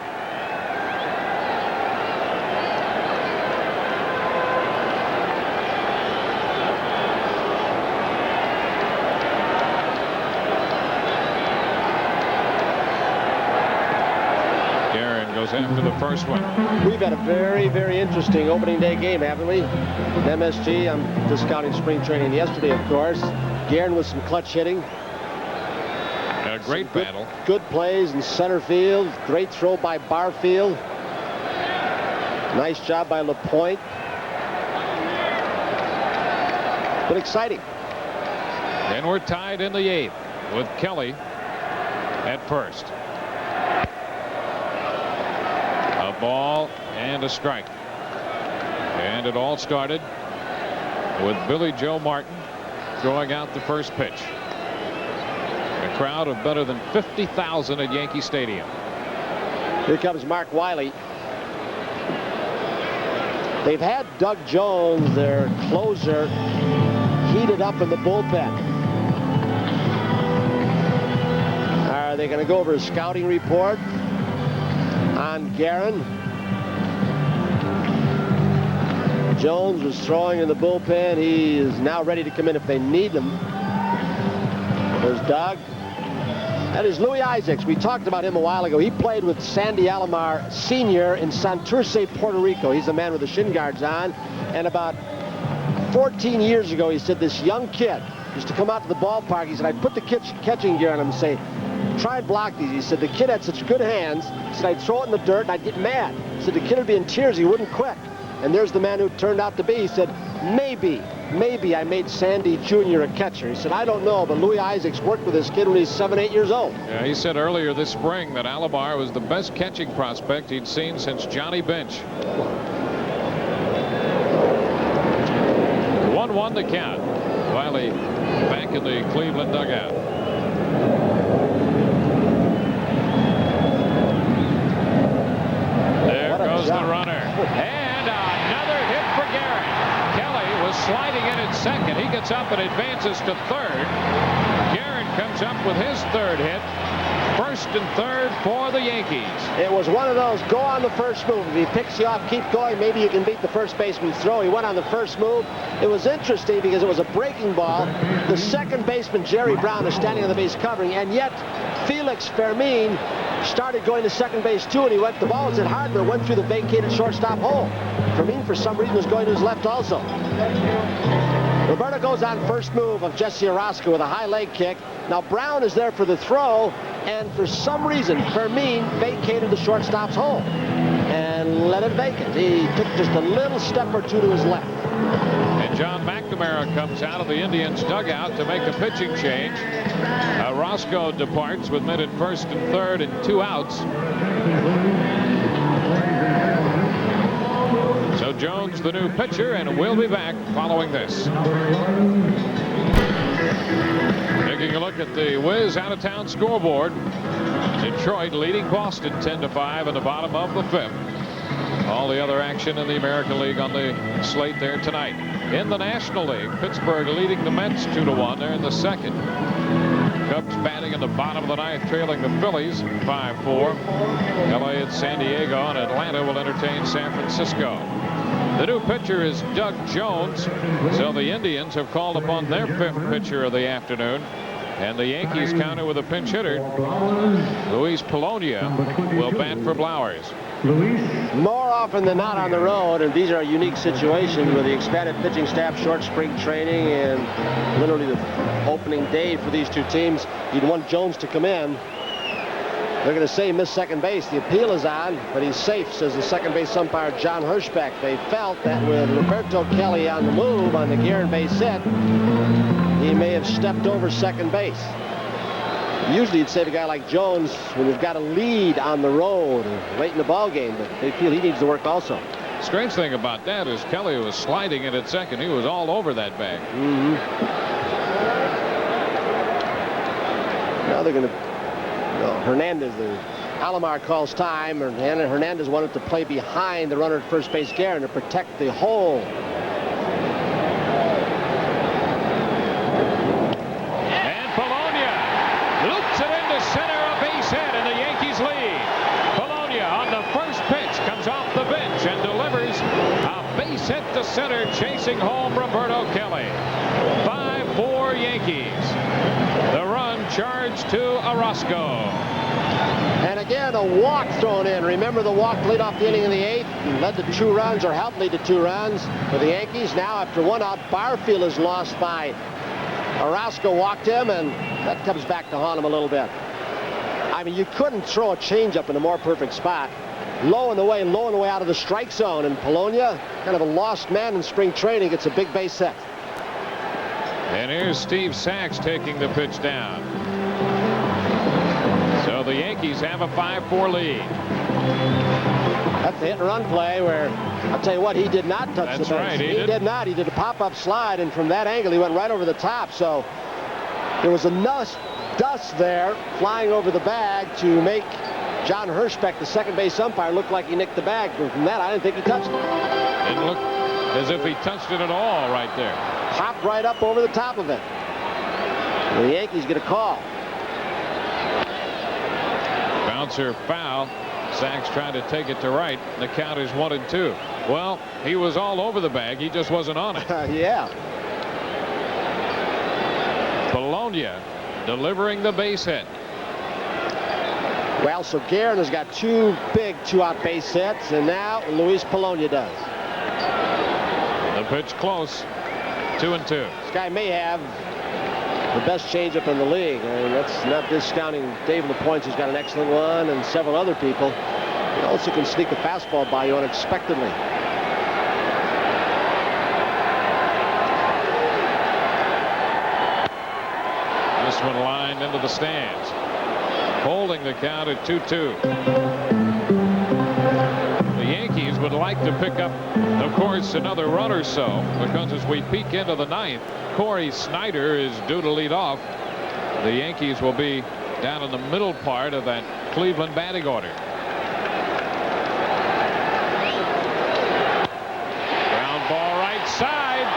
Guerin goes after the first one. We've had a very, very interesting opening day game, haven't we? MSG, I'm discounting spring training yesterday, of course. Guerin with some clutch hitting. A great battle. Good plays in center field. Great throw by Barfield. Nice job by LaPoint. But exciting. And we're tied in the 8th with Kelly at first. A ball and a strike. And it all started with Billy Joe Martin throwing out the first pitch. A crowd of better than 50,000 at Yankee Stadium. Here comes Mark Wiley. They've had Doug Jones, their closer, heated up in the bullpen. Are they going to go over a scouting report on Guerin? Jones was throwing in the bullpen. He is now ready to come in if they need him. There's Doug. That is Louis Isaacs. We talked about him a while ago. He played with Sandy Alomar Sr. in Santurce, Puerto Rico. He's the man with the shin guards on. And about 14 years ago, he said this young kid used to come out to the ballpark. He said, I'd put the catching gear on him and say, try and block these. He said, the kid had such good hands. He said, I'd throw it in the dirt and I'd get mad. He said, the kid would be in tears. He wouldn't quit. And there's the man who turned out to be. He said, maybe I made Sandy Jr. a catcher. He said, I don't know, but Louis Isaacs worked with this kid when he was 7, 8 years old. Yeah, he said earlier this spring that Alomar was the best catching prospect he'd seen since Johnny Bench. 1-1 the count. Wiley back in the Cleveland dugout. There goes the runner. And another hit for Guerin. Kelly was sliding in at second. He gets up and advances to third. Guerin comes up with his 3rd hit. First and 3rd for the Yankees. It was one of those go on the first move. If he picks you off, keep going. Maybe you can beat the first baseman's throw. He went on the first move. It was interesting because it was a breaking ball. The second baseman, Jerry Brown, is standing on the base covering, and yet Felix Fermin started going to second base too, and he went, the ball was hit hard, but it went through the vacated shortstop hole. Fermin, for some reason, was going to his left also. Roberto goes on first move of Jesse Orosco with a high leg kick. Now Brown is there for the throw, and for some reason, Fermin vacated the shortstop's hole and let it vacant. He took just a little step or two to his left. And John McNamara comes out of the Indians dugout to make a pitching change. Orosco departs with men at first and third and 2 outs. So Jones, the new pitcher, and we'll be back following this. Taking a look at the Wiz out-of-town scoreboard. Detroit leading Boston 10-5 in the bottom of the 5th. All the other action in the American League on the slate there tonight. In the National League, Pittsburgh leading the Mets 2-1. They're in the 2nd. Cubs batting in the bottom of the 9th, trailing the Phillies 5-4. LA and San Diego, and Atlanta will entertain San Francisco. The new pitcher is Doug Jones. So the Indians have called upon their 5th pitcher of the afternoon. And the Yankees counter with a pinch hitter. Luis Polonia will bat for Blowers. More often than not on the road, and these are unique situations with the expanded pitching staff, short spring training, and literally the opening day for these two teams. You'd want Jones to come in. They're going to say he missed second base. The appeal is on, but he's safe, says the second base umpire John Hirschbeck. They felt that with Roberto Kelly on the move on the Guerin base hit, he may have stepped over second base. Usually you'd save a guy like Jones when you've got a lead on the road late in the ball game, but they feel he needs to work also. Strange thing about that is Kelly was sliding it at second. He was all over that bag. Now they're going to Hernandez, Alomar calls time, and Hernandez wanted to play behind the runner at first base Guerin to protect the hole. And Polonia loops it into center, a base hit, and the Yankees lead. Polonia on the first pitch comes off the bench and delivers a base hit to center, chasing home Roberto Kelly. 5-4 Yankees. The run charged to Orosco. And again, a walk thrown in. Remember the walk lead off the inning in the 8th and led to 2 runs, or helped lead to 2 runs for the Yankees. Now after 1 out, Barfield is lost by Orosco, walked him, and that comes back to haunt him a little bit. I mean, you couldn't throw a changeup in a more perfect spot. Low and away out of the strike zone, and Polonia, kind of a lost man in spring training, gets a big base hit. And here's Steve Sachs taking the pitch down. So the Yankees have a 5-4 lead. That's the hit and run play where, I'll tell you what, he did not touch the base. That's right, he did not. He did a pop-up slide, and from that angle, he went right over the top. So there was enough dust there flying over the bag to make John Hirschbeck, the second base umpire, look like he nicked the bag. But from that, I didn't think he touched it. Didn't look as if he touched it at all right there. Popped right up over the top of it. And the Yankees get a call. Bouncer foul. Sachs trying to take it to right. The count is 1-2. Well, he was all over the bag. He just wasn't on it. Yeah. Polonia delivering the base hit. Well, so Guerin has got 2 big 2-out base hits, and now Luis Polonia does. The pitch close. 2-2. This guy may have the best changeup in the league. I mean, that's not discounting Dave LaPoint, who's got an excellent one, and several other people. He also can sneak a fastball by you unexpectedly. This one lined into the stands. Holding the count at 2-2. The Yankees would like to pick up, of course, another run or so, because as we peek into the 9th, Corey Snyder is due to lead off. The Yankees will be down in the middle part of that Cleveland batting order. Ground ball right side.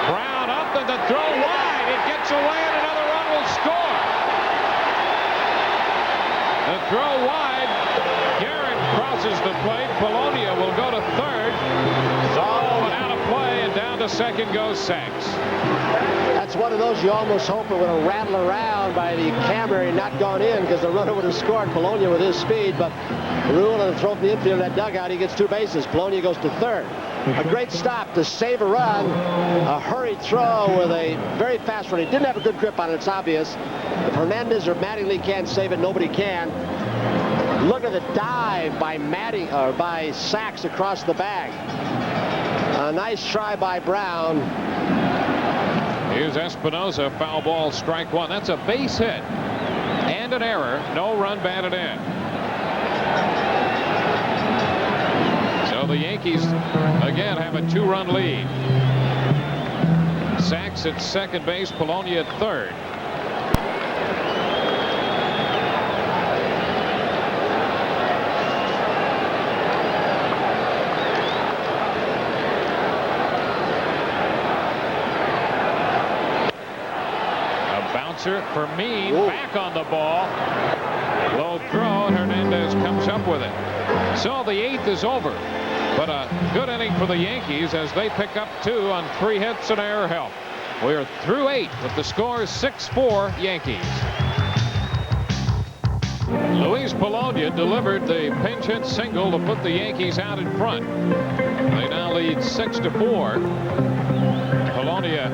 Brown up and the throw wide. It gets away and another run will score. The throw wide. Guerin crosses the plate. Polonia will go to third. Oh, and out of play, and down to second goes Sachs. That's one of those you almost hope it would have rattled around by the camera and not gone in, because the runner would have scored. Polonia with his speed, but Rule and a throw from the infield in that dugout, he gets 2 bases. Polonia goes to third. A great stop to save a run. A hurried throw with a very fast run. He didn't have a good grip on it, it's obvious. If Hernandez or Mattingly can't save it, nobody can. Look at the dive by by Sachs across the bag. A nice try by Brown. Here's Espinosa, foul ball, strike one. That's a base hit and an error. No run batted in. So the Yankees again have a 2-run lead. Sachs at second base, Polonia at third. For Mean, back on the ball. Low throw, and Hernandez comes up with it. So the 8th is over. But a good inning for the Yankees as they pick up 2 on 3 hits and error help. We're through 8 with the score 6-4 Yankees. Luis Polonia delivered the pinch hit single to put the Yankees out in front. They now lead 6-4. Polonia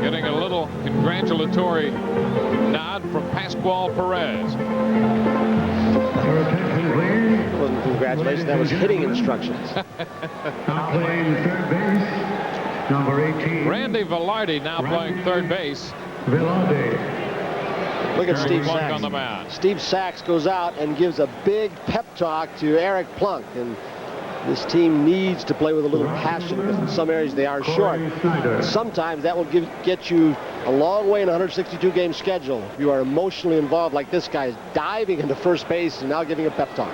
getting a little congratulatory nod from Pascual Perez. Wasn't congratulations, that was hitting instructions. Now playing third base, number 18. Randy Velarde now playing third base. Velarde. Look at Steve Plunk Sachs. on the mound. Steve Sachs goes out and gives a big pep talk to Eric Plunk. And this team needs to play with a little passion because in some areas they are short. Sometimes that will get you a long way in a 162-game schedule. If you are emotionally involved like this guy is diving into first base and now giving a pep talk.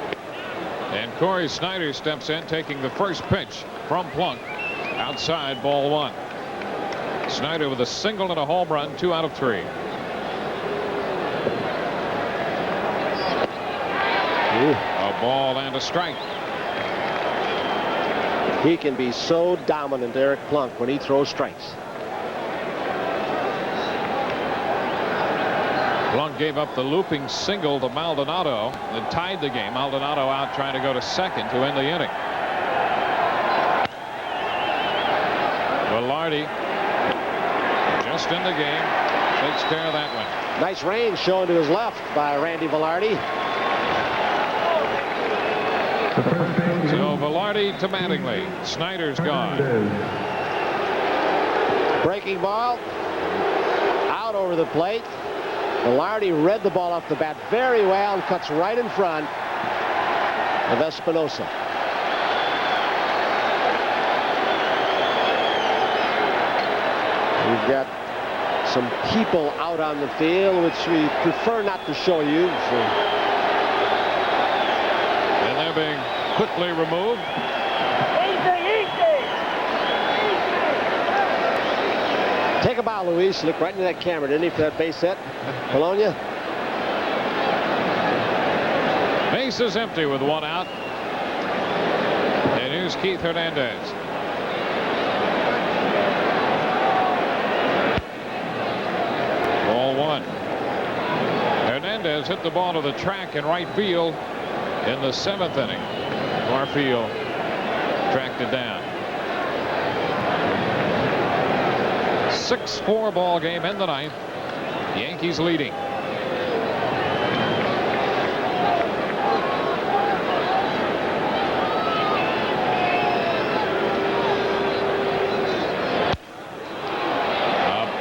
And Corey Snyder steps in, taking the first pitch from Plunk. Outside, ball 1. Snyder with a single and a home run, 2 out of 3. A ball and a strike. He can be so dominant, Eric Plunk, when he throws strikes. Plunk gave up the looping single to Maldonado that tied the game. Maldonado out trying to go to second to end the inning. Velarde just in the game, takes care of that one. Nice range shown to his left by Randy Velarde. So Velarde to Mattingly. Snyder's gone. Breaking ball. Out over the plate. Velarde read the ball off the bat very well and cuts right in front of Espinosa. We've got some people out on the field, which we prefer not to show you. And they're being quickly removed. Take a bow, Luis. Look right into that camera, didn't he, for that base hit? Polonia. Base is empty with 1 out. And here's Keith Hernandez. Ball 1. Hernandez hit the ball to the track in right field in the 7th inning. Barfield tracked it down. 6-4 ball game in the 9th. Yankees leading. A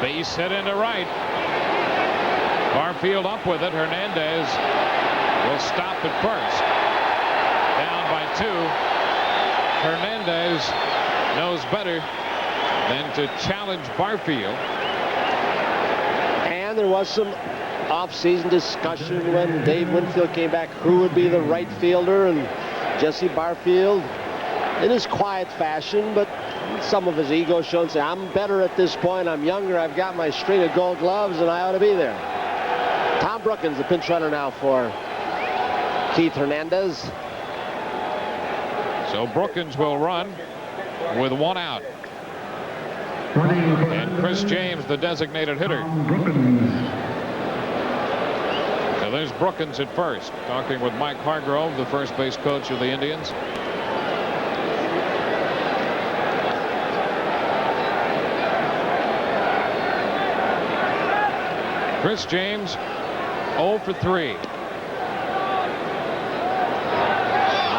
base hit into right. Barfield up with it. Hernandez will stop at first. Down by 2. Hernandez knows better than to challenge Barfield. And there was some off-season discussion when Dave Winfield came back who would be the right fielder, and Jesse Barfield in his quiet fashion, but some of his ego showed, say, I'm better at this point, I'm younger, I've got my string of gold gloves, and I ought to be there. Tom Brookins, the pinch runner now for Keith Hernandez. So Brookins will run with 1 out. And Chris James, the designated hitter. So there's Brookins at first, talking with Mike Hargrove, the first base coach of the Indians. Chris James 0 for 3.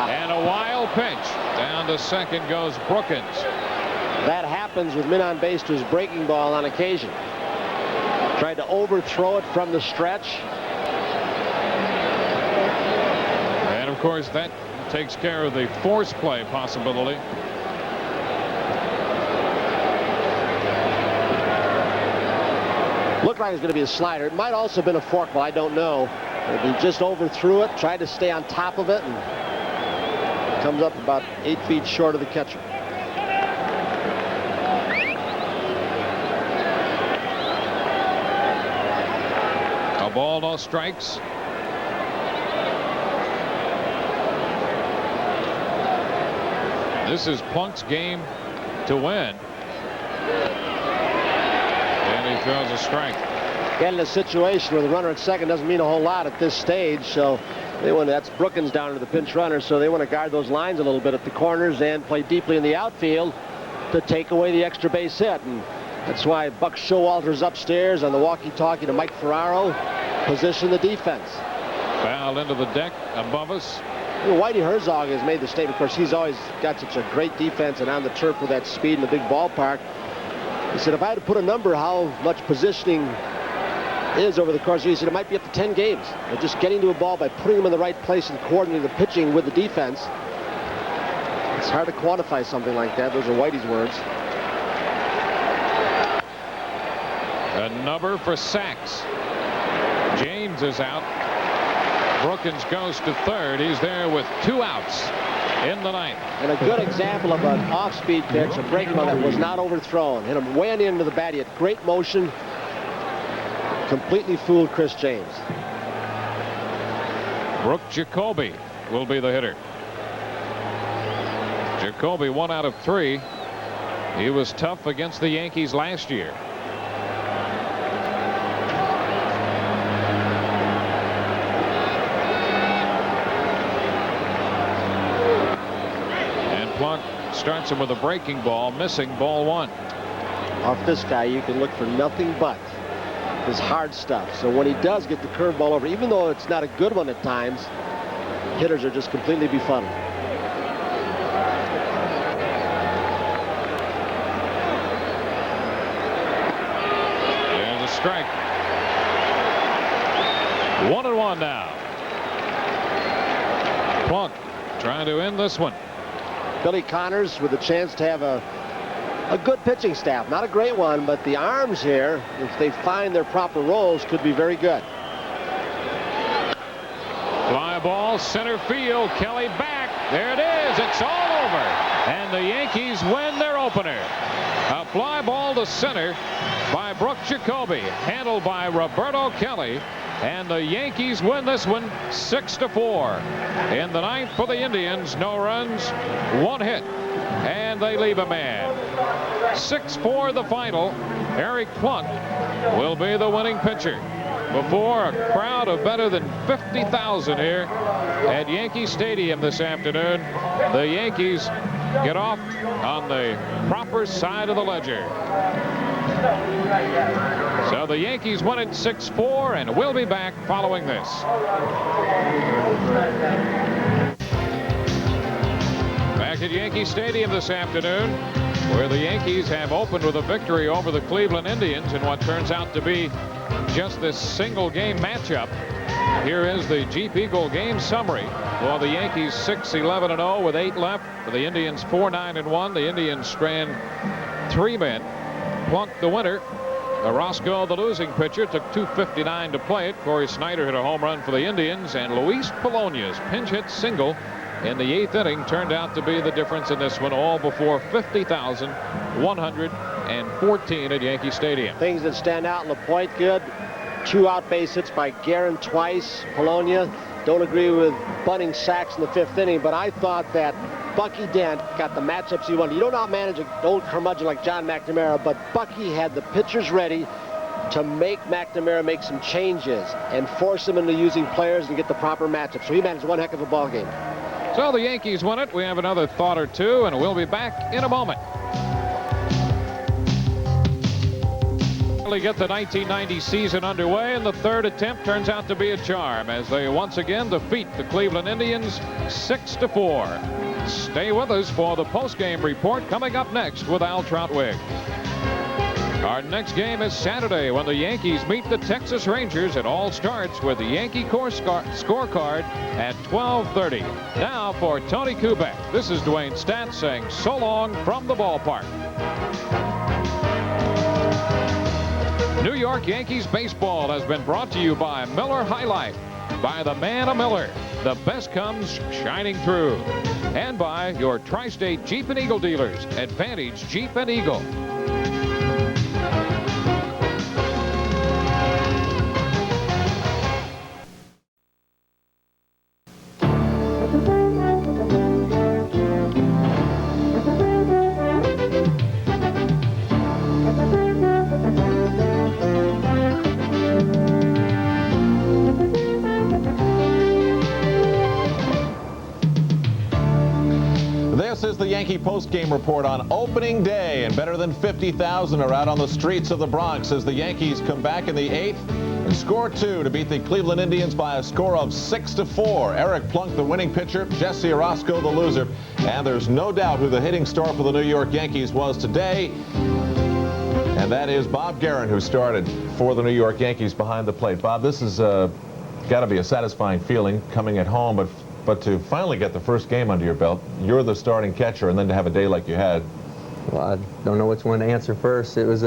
And a wild pitch. Down to second goes Brookins. That happens with men on base to his breaking ball on occasion. Tried to overthrow it from the stretch. And of course that takes care of the force play possibility. Looked like it was going to be a slider. It might also have been a forkball. I don't know. He just overthrew it, tried to stay on top of it, and comes up about 8 feet short of the catcher. A ball, no strikes. This is Plunk's game to win. And he throws a strike. Get in a situation where the runner at second doesn't mean a whole lot at this stage, so they want that's Brookins down to the pinch runner, so they want to guard those lines a little bit at the corners and play deeply in the outfield to take away the extra base hit. And that's why Buck Showalter's upstairs on the walkie-talkie to Mike Ferraro, position the defense. Foul into the deck above us. You know, Whitey Herzog has made the statement. Of course, he's always got such a great defense and on the turf with that speed in the big ballpark. He said, if I had to put a number how much positioning is over the course of the year, he said it might be up to 10 games. They're just getting to a ball by putting them in the right place and coordinating the pitching with the defense. It's hard to quantify something like that. Those are Whitey's words. A number for sacks. James is out. Brookins goes to third. He's there with 2 outs in the ninth. And a good example of an off-speed pitch, a breaking ball that was not overthrown. Hit him way into the bat. He had great motion. Completely fooled Chris James. Brooke Jacoby will be the hitter. Jacoby 1 out of 3. He was tough against the Yankees last year. And Plunk starts him with a breaking ball, missing ball 1. Off this guy, you can look for nothing but his hard stuff. So when he does get the curveball over, even though it's not a good one at times, hitters are just completely befuddled. There's a strike. 1-1 now. Plunk trying to end this one. Billy Connors with a chance to have a good pitching staff. Not a great one, but the arms here, if they find their proper roles, could be very good. Fly ball, center field. Kelly back. There it is. It's all over. And the Yankees win their opener. A fly ball to center by Brooke Jacoby, handled by Roberto Kelly. And the Yankees win this one 6-4. In the ninth for the Indians, no runs, 1 hit. And they leave a man. 6-4 the final. Eric Plunk will be the winning pitcher. Before a crowd of better than 50,000 here at Yankee Stadium this afternoon, the Yankees get off on the proper side of the ledger. So the Yankees win it 6-4, and we'll be back following this. Back at Yankee Stadium this afternoon, where the Yankees have opened with a victory over the Cleveland Indians in what turns out to be just this single game matchup. Here is the Jeep Eagle game summary. Well, the Yankees 6-11-0 with 8 left. For the Indians 4-9-1. The Indians strand 3 men. Plunk the winner. Orosco, the losing pitcher, took 2:59 to play it. Corey Snyder hit a home run for the Indians, and Luis Polonia's pinch hit single in the 8th inning turned out to be the difference in this one, all before 50,114 at Yankee Stadium. Things that stand out, LaPoint good. 2 out base hits by Guerin twice. Polonia, don't agree with bunting sacks in the 5th inning, but I thought that Bucky Dent got the matchups he wanted. You don't outmanage an old curmudgeon like John McNamara, but Bucky had the pitchers ready to make McNamara make some changes and force him into using players and get the proper matchup. So he managed one heck of a ball game. So the Yankees win it. We have another thought or two, and we'll be back in a moment. finally get the 1990 season underway, and the third attempt turns out to be a charm as they once again defeat the Cleveland Indians 6-4. Stay with us for the postgame report coming up next with Al Trautwig. Our next game is Saturday when the Yankees meet the Texas Rangers. It all starts with the Yankee scorecard at 12:30. Now for Tony Kubek, this is Dewayne Stat saying so long from the ballpark. New York Yankees baseball has been brought to you by Miller High Life, by the man of Miller. The best comes shining through. And by your Tri-State Jeep and Eagle dealers, Advantage Jeep and Eagle. This is the Yankee postgame report on opening day, and better than 50,000 are out on the streets of the Bronx as the Yankees come back in the 8th and score 2 to beat the Cleveland Indians by a score of 6-4. Eric Plunk, the winning pitcher, Jesse Orosco, the loser, and there's no doubt who the hitting star for the New York Yankees was today, and that is Bob Guerin, who started for the New York Yankees behind the plate. Bob, this has got to be a satisfying feeling coming at home, but to finally get the first game under your belt, you're the starting catcher, and then to have a day like you had. Well, I don't know which one to answer first. It was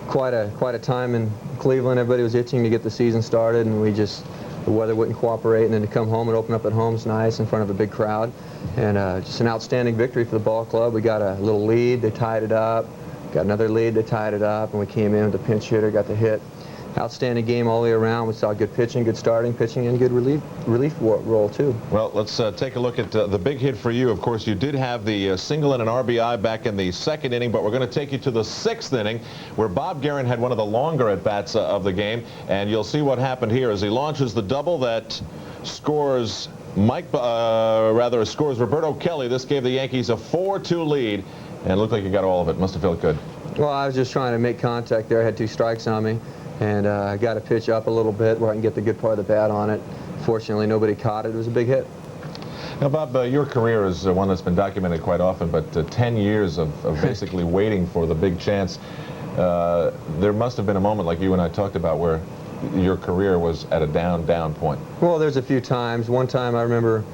quite a time in Cleveland. Everybody was itching to get the season started, and the weather wouldn't cooperate, and then to come home and open up at home is nice in front of a big crowd. And just an outstanding victory for the ball club. We got a little lead, they tied it up. Got another lead, they tied it up, and we came in with the pinch hitter, got the hit. Outstanding game all the way around. We saw good pitching, good starting pitching, and good relief role too. Well, let's take a look at the big hit for you. Of course, you did have the single and an RBI back in the second inning, but we're going to take you to the 6th inning, where Bob Guerin had one of the longer at-bats of the game, and you'll see what happened here as he launches the double that scores scores Roberto Kelly. This gave the Yankees a 4-2 lead, and it looked like you got all of it. Must have felt good. Well, I was just trying to make contact there. I had 2 strikes on me. And I got to pitch up a little bit where I can get the good part of the bat on it. Fortunately, nobody caught it. It was a big hit. Now, Bob, your career is one that's been documented quite often, but 10 years of basically waiting for the big chance. There must have been a moment like you and I talked about where your career was at a down point. Well, there's a few times. One time I remember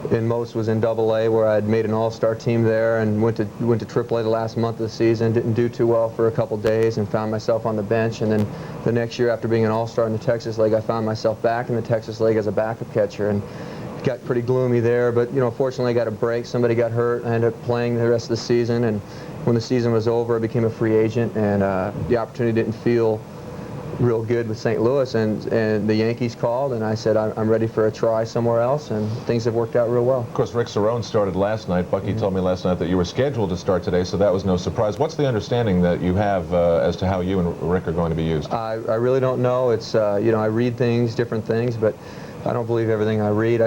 was in AA, where I'd made an all-star team there and went to AAA the last month of the season. Didn't do too well for a couple days and found myself on the bench. And then the next year, after being an all-star in the Texas League, I found myself back in the Texas League as a backup catcher, and it got pretty gloomy there. But fortunately, I got a break. Somebody got hurt. I ended up playing the rest of the season. And when the season was over, I became a free agent, and the opportunity didn't feel real good with St. Louis, and the Yankees called, and I said I'm ready for a try somewhere else, and things have worked out real well. Of course, Rick Cerrone started last night. Bucky told me last night that you were scheduled to start today, so that was no surprise. What's the understanding that you have as to how you and Rick are going to be used? I really don't know. It's I read different things, but I don't believe everything I read.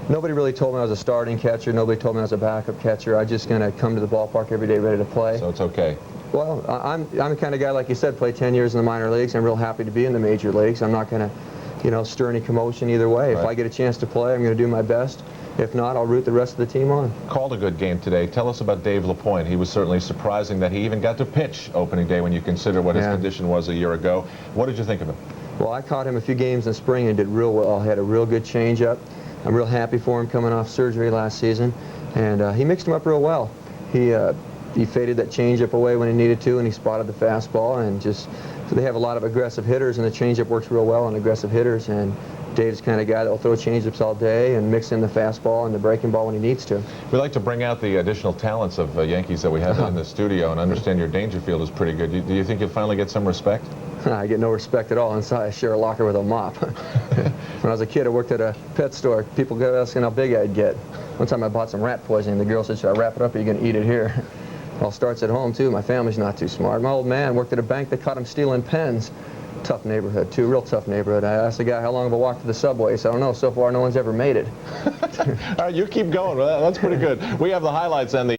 Nobody really told me I was a starting catcher. Nobody told me I was a backup catcher. I'm just going to come to the ballpark every day ready to play. So it's okay. Well, I'm the kind of guy, like you said, played 10 years in the minor leagues. I'm real happy to be in the major leagues. I'm not going to, stir any commotion either way. Right. If I get a chance to play, I'm going to do my best. If not, I'll root the rest of the team on. Called a good game today. Tell us about Dave LaPoint. He was certainly surprising that he even got to pitch opening day when you consider what his condition was a year ago. What did you think of him? Well, I caught him a few games in spring and did real well. He had a real good changeup. I'm real happy for him coming off surgery last season, and he mixed him up real well. He faded that changeup away when he needed to, and he spotted the fastball, and so they have a lot of aggressive hitters, and the changeup works real well on aggressive hitters, and Dave's the kind of guy that will throw changeups all day and mix in the fastball and the breaking ball when he needs to. We like to bring out the additional talents of Yankees that we have in the studio, and understand your Dangerfield is pretty good. Do you think you'll finally get some respect? I get no respect at all inside. I share a locker with a mop. When I was a kid, I worked at a pet store. People kept asking how big I'd get. One time I bought some rat poisoning. The girl said, "Should I wrap it up or are you going to eat it here?" It all starts at home, too. My family's not too smart. My old man worked at a bank. They caught him stealing pens. Tough neighborhood, too. Real tough neighborhood. I asked the guy how long of a walk to the subway. He said, "I don't know. So far, no one's ever made it." All right, you keep going. Well, that's pretty good. We have the highlights and the